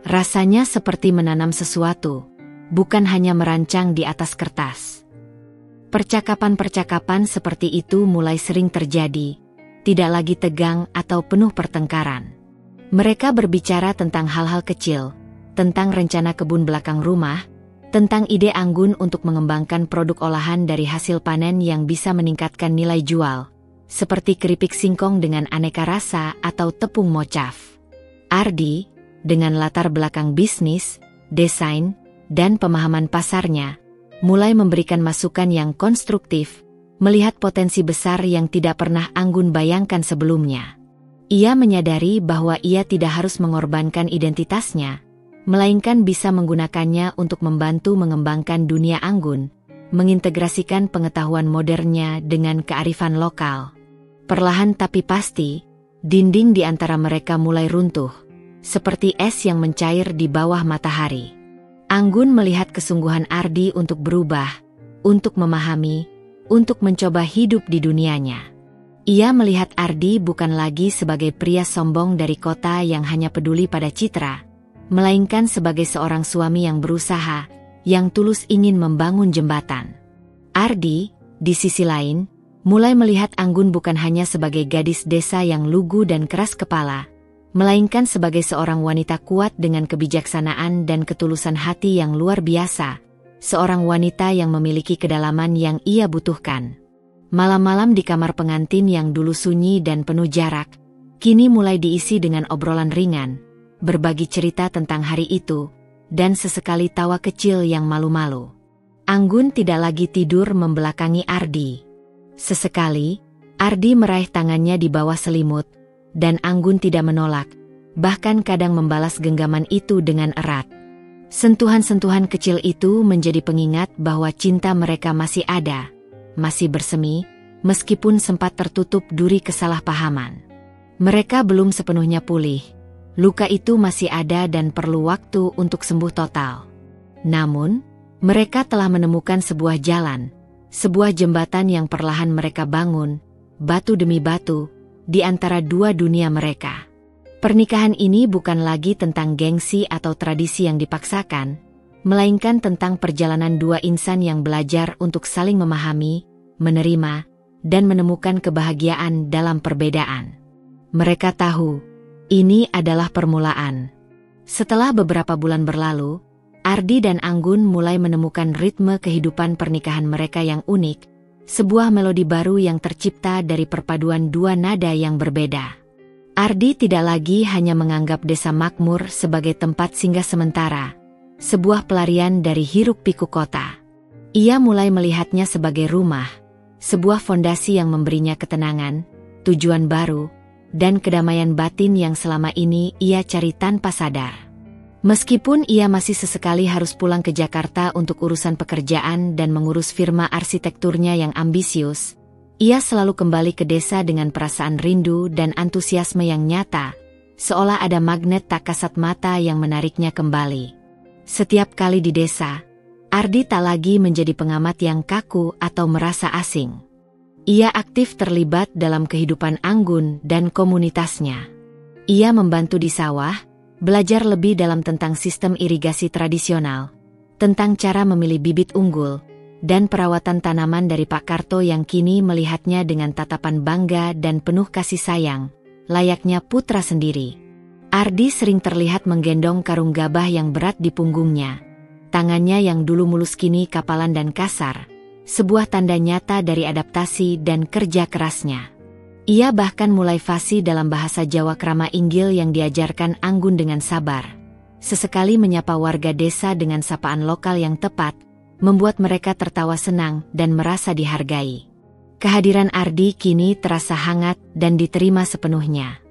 Rasanya seperti menanam sesuatu, bukan hanya merancang di atas kertas." Percakapan-percakapan seperti itu mulai sering terjadi, tidak lagi tegang atau penuh pertengkaran. Mereka berbicara tentang hal-hal kecil, tentang rencana kebun belakang rumah, tentang ide Anggun untuk mengembangkan produk olahan dari hasil panen yang bisa meningkatkan nilai jual, seperti keripik singkong dengan aneka rasa atau tepung mocaf. Ardi, dengan latar belakang bisnis, desain, dan pemahaman pasarnya, mulai memberikan masukan yang konstruktif, melihat potensi besar yang tidak pernah Anggun bayangkan sebelumnya. Ia menyadari bahwa ia tidak harus mengorbankan identitasnya, melainkan bisa menggunakannya untuk membantu mengembangkan dunia Anggun, mengintegrasikan pengetahuan modernnya dengan kearifan lokal. Perlahan tapi pasti, dinding di antara mereka mulai runtuh, seperti es yang mencair di bawah matahari. Anggun melihat kesungguhan Ardi untuk berubah, untuk memahami, untuk mencoba hidup di dunianya. Ia melihat Ardi bukan lagi sebagai pria sombong dari kota yang hanya peduli pada citra, melainkan sebagai seorang suami yang berusaha, yang tulus ingin membangun jembatan. Ardi, di sisi lain, mulai melihat Anggun bukan hanya sebagai gadis desa yang lugu dan keras kepala, melainkan sebagai seorang wanita kuat dengan kebijaksanaan dan ketulusan hati yang luar biasa, seorang wanita yang memiliki kedalaman yang ia butuhkan. Malam-malam di kamar pengantin yang dulu sunyi dan penuh jarak, kini mulai diisi dengan obrolan ringan, berbagi cerita tentang hari itu, dan sesekali tawa kecil yang malu-malu. Anggun tidak lagi tidur membelakangi Ardi. Sesekali, Ardi meraih tangannya di bawah selimut, dan Anggun tidak menolak, bahkan kadang membalas genggaman itu dengan erat. Sentuhan-sentuhan kecil itu menjadi pengingat bahwa cinta mereka masih ada, masih bersemi, meskipun sempat tertutup duri kesalahpahaman. Mereka belum sepenuhnya pulih, luka itu masih ada dan perlu waktu untuk sembuh total. Namun, mereka telah menemukan sebuah jalan, sebuah jembatan yang perlahan mereka bangun, batu demi batu, di antara dua dunia mereka. Pernikahan ini bukan lagi tentang gengsi atau tradisi yang dipaksakan, melainkan tentang perjalanan dua insan yang belajar untuk saling memahami, menerima, dan menemukan kebahagiaan dalam perbedaan. Mereka tahu, ini adalah permulaan. Setelah beberapa bulan berlalu, Ardi dan Anggun mulai menemukan ritme kehidupan pernikahan mereka yang unik, sebuah melodi baru yang tercipta dari perpaduan dua nada yang berbeda. Ardi tidak lagi hanya menganggap desa makmur sebagai tempat singgah sementara, sebuah pelarian dari hiruk-pikuk kota. Ia mulai melihatnya sebagai rumah, sebuah fondasi yang memberinya ketenangan, tujuan baru, dan kedamaian batin yang selama ini ia cari tanpa sadar. Meskipun ia masih sesekali harus pulang ke Jakarta untuk urusan pekerjaan dan mengurus firma arsitekturnya yang ambisius, ia selalu kembali ke desa dengan perasaan rindu dan antusiasme yang nyata, seolah ada magnet tak kasat mata yang menariknya kembali. Setiap kali di desa, Ardi tak lagi menjadi pengamat yang kaku atau merasa asing. Ia aktif terlibat dalam kehidupan Anggun dan komunitasnya. Ia membantu di sawah, belajar lebih dalam tentang sistem irigasi tradisional, tentang cara memilih bibit unggul, dan perawatan tanaman dari Pak Karto yang kini melihatnya dengan tatapan bangga dan penuh kasih sayang, layaknya putra sendiri. Ardi sering terlihat menggendong karung gabah yang berat di punggungnya. Tangannya yang dulu mulus kini kapalan dan kasar, sebuah tanda nyata dari adaptasi dan kerja kerasnya. Ia bahkan mulai fasih dalam bahasa Jawa krama inggil yang diajarkan Anggun dengan sabar. Sesekali menyapa warga desa dengan sapaan lokal yang tepat, membuat mereka tertawa senang dan merasa dihargai. Kehadiran Ardi kini terasa hangat dan diterima sepenuhnya.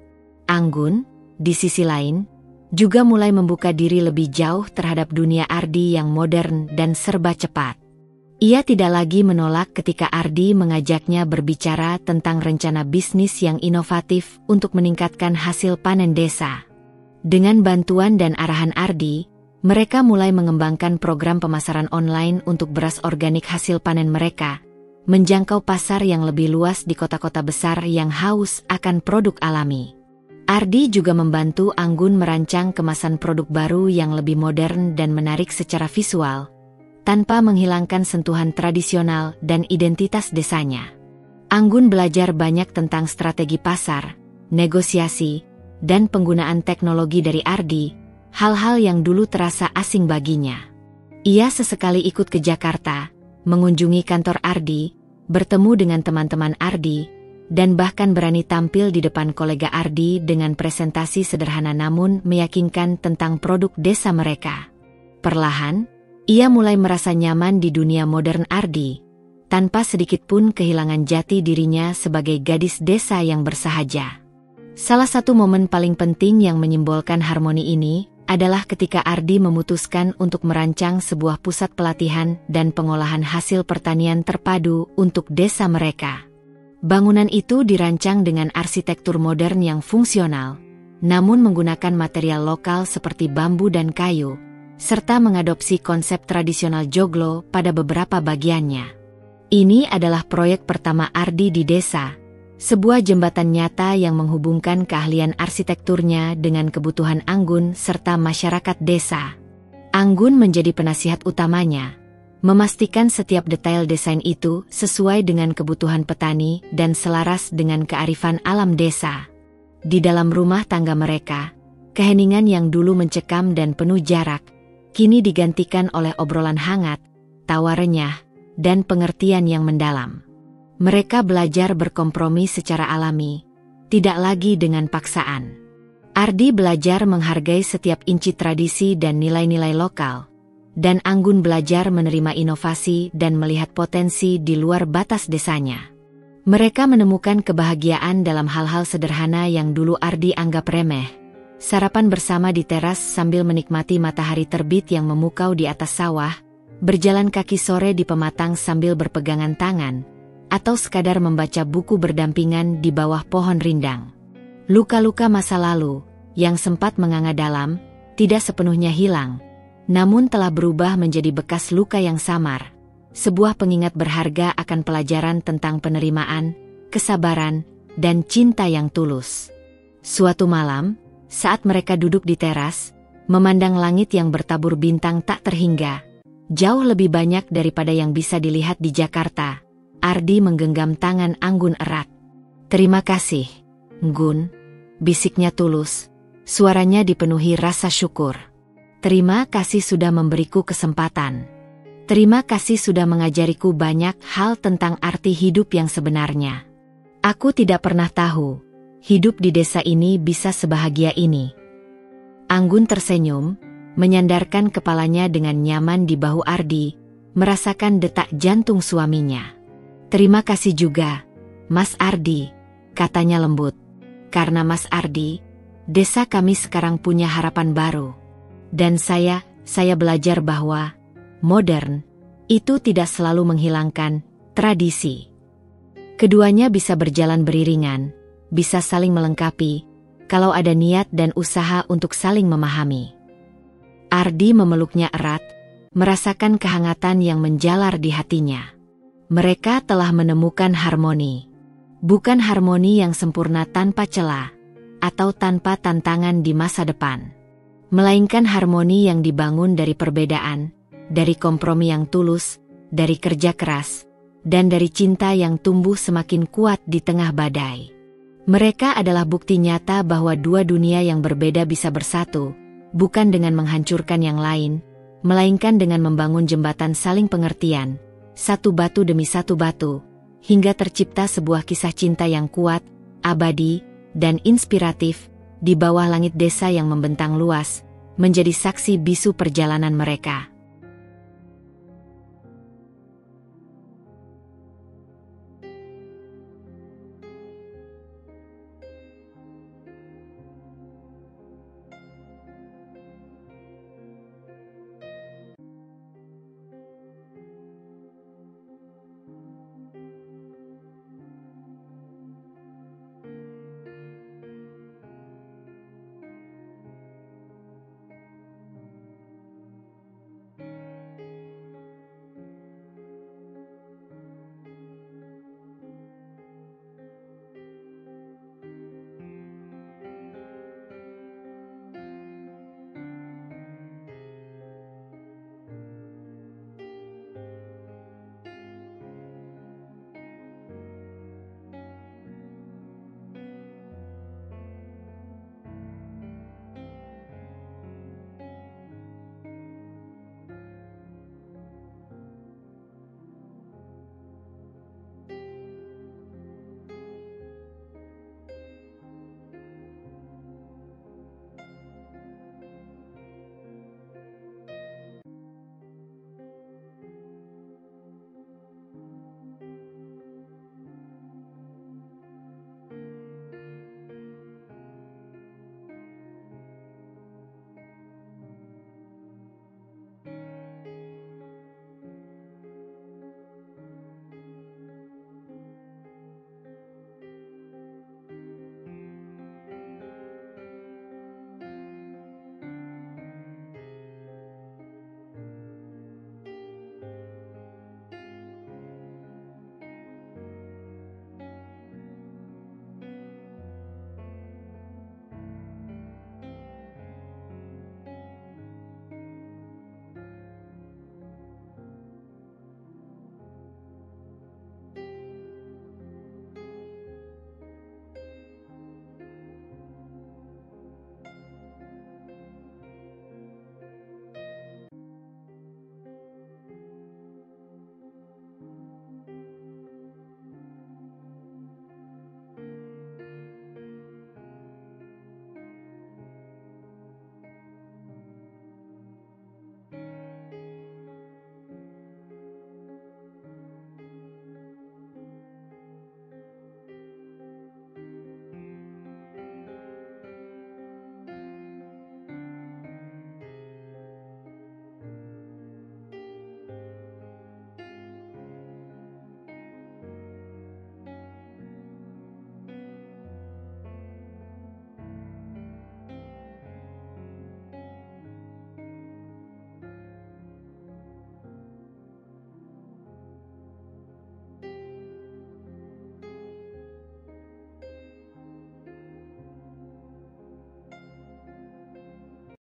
Anggun, di sisi lain, juga mulai membuka diri lebih jauh terhadap dunia Ardi yang modern dan serba cepat. Ia tidak lagi menolak ketika Ardi mengajaknya berbicara tentang rencana bisnis yang inovatif untuk meningkatkan hasil panen desa. Dengan bantuan dan arahan Ardi, mereka mulai mengembangkan program pemasaran online untuk beras organik hasil panen mereka, menjangkau pasar yang lebih luas di kota-kota besar yang haus akan produk alami. Ardi juga membantu Anggun merancang kemasan produk baru yang lebih modern dan menarik secara visual, tanpa menghilangkan sentuhan tradisional dan identitas desanya. Anggun belajar banyak tentang strategi pasar, negosiasi, dan penggunaan teknologi dari Ardi, hal-hal yang dulu terasa asing baginya. Ia sesekali ikut ke Jakarta, mengunjungi kantor Ardi, bertemu dengan teman-teman Ardi, dan bahkan berani tampil di depan kolega Ardi dengan presentasi sederhana namun meyakinkan tentang produk desa mereka. Perlahan, ia mulai merasa nyaman di dunia modern Ardi, tanpa sedikit pun kehilangan jati dirinya sebagai gadis desa yang bersahaja. Salah satu momen paling penting yang menyimbolkan harmoni ini adalah ketika Ardi memutuskan untuk merancang sebuah pusat pelatihan dan pengolahan hasil pertanian terpadu untuk desa mereka. Bangunan itu dirancang dengan arsitektur modern yang fungsional, namun menggunakan material lokal seperti bambu dan kayu, serta mengadopsi konsep tradisional joglo pada beberapa bagiannya. Ini adalah proyek pertama Ardi di desa, sebuah jembatan nyata yang menghubungkan keahlian arsitekturnya dengan kebutuhan Anggun serta masyarakat desa. Anggun menjadi penasihat utamanya, memastikan setiap detail desain itu sesuai dengan kebutuhan petani dan selaras dengan kearifan alam desa. Di dalam rumah tangga mereka, keheningan yang dulu mencekam dan penuh jarak, kini digantikan oleh obrolan hangat, tawa renyah, dan pengertian yang mendalam. Mereka belajar berkompromi secara alami, tidak lagi dengan paksaan. Ardi belajar menghargai setiap inci tradisi dan nilai-nilai lokal, dan Anggun belajar menerima inovasi dan melihat potensi di luar batas desanya. Mereka menemukan kebahagiaan dalam hal-hal sederhana yang dulu Ardi anggap remeh. Sarapan bersama di teras sambil menikmati matahari terbit yang memukau di atas sawah, berjalan kaki sore di pematang sambil berpegangan tangan, atau sekadar membaca buku berdampingan di bawah pohon rindang. Luka-luka masa lalu, yang sempat menganga dalam, tidak sepenuhnya hilang, namun telah berubah menjadi bekas luka yang samar, sebuah pengingat berharga akan pelajaran tentang penerimaan, kesabaran, dan cinta yang tulus. Suatu malam, saat mereka duduk di teras, memandang langit yang bertabur bintang tak terhingga, jauh lebih banyak daripada yang bisa dilihat di Jakarta, Ardi menggenggam tangan Anggun erat. "Terima kasih, Nggun," bisiknya tulus, suaranya dipenuhi rasa syukur. "Terima kasih sudah memberiku kesempatan. Terima kasih sudah mengajariku banyak hal tentang arti hidup yang sebenarnya. Aku tidak pernah tahu, hidup di desa ini bisa sebahagia ini." Anggun tersenyum, menyandarkan kepalanya dengan nyaman di bahu Ardi, merasakan detak jantung suaminya. "Terima kasih juga, Mas Ardi," katanya lembut. "Karena Mas Ardi, desa kami sekarang punya harapan baru. Dan saya belajar bahwa modern itu tidak selalu menghilangkan tradisi. Keduanya bisa berjalan beriringan, bisa saling melengkapi, kalau ada niat dan usaha untuk saling memahami." Ardi memeluknya erat, merasakan kehangatan yang menjalar di hatinya. Mereka telah menemukan harmoni. Bukan harmoni yang sempurna tanpa celah, atau tanpa tantangan di masa depan. Melainkan harmoni yang dibangun dari perbedaan, dari kompromi yang tulus, dari kerja keras, dan dari cinta yang tumbuh semakin kuat di tengah badai. Mereka adalah bukti nyata bahwa dua dunia yang berbeda bisa bersatu, bukan dengan menghancurkan yang lain, melainkan dengan membangun jembatan saling pengertian, satu batu demi satu batu, hingga tercipta sebuah kisah cinta yang kuat, abadi, dan inspiratif, di bawah langit desa yang membentang luas, menjadi saksi bisu perjalanan mereka.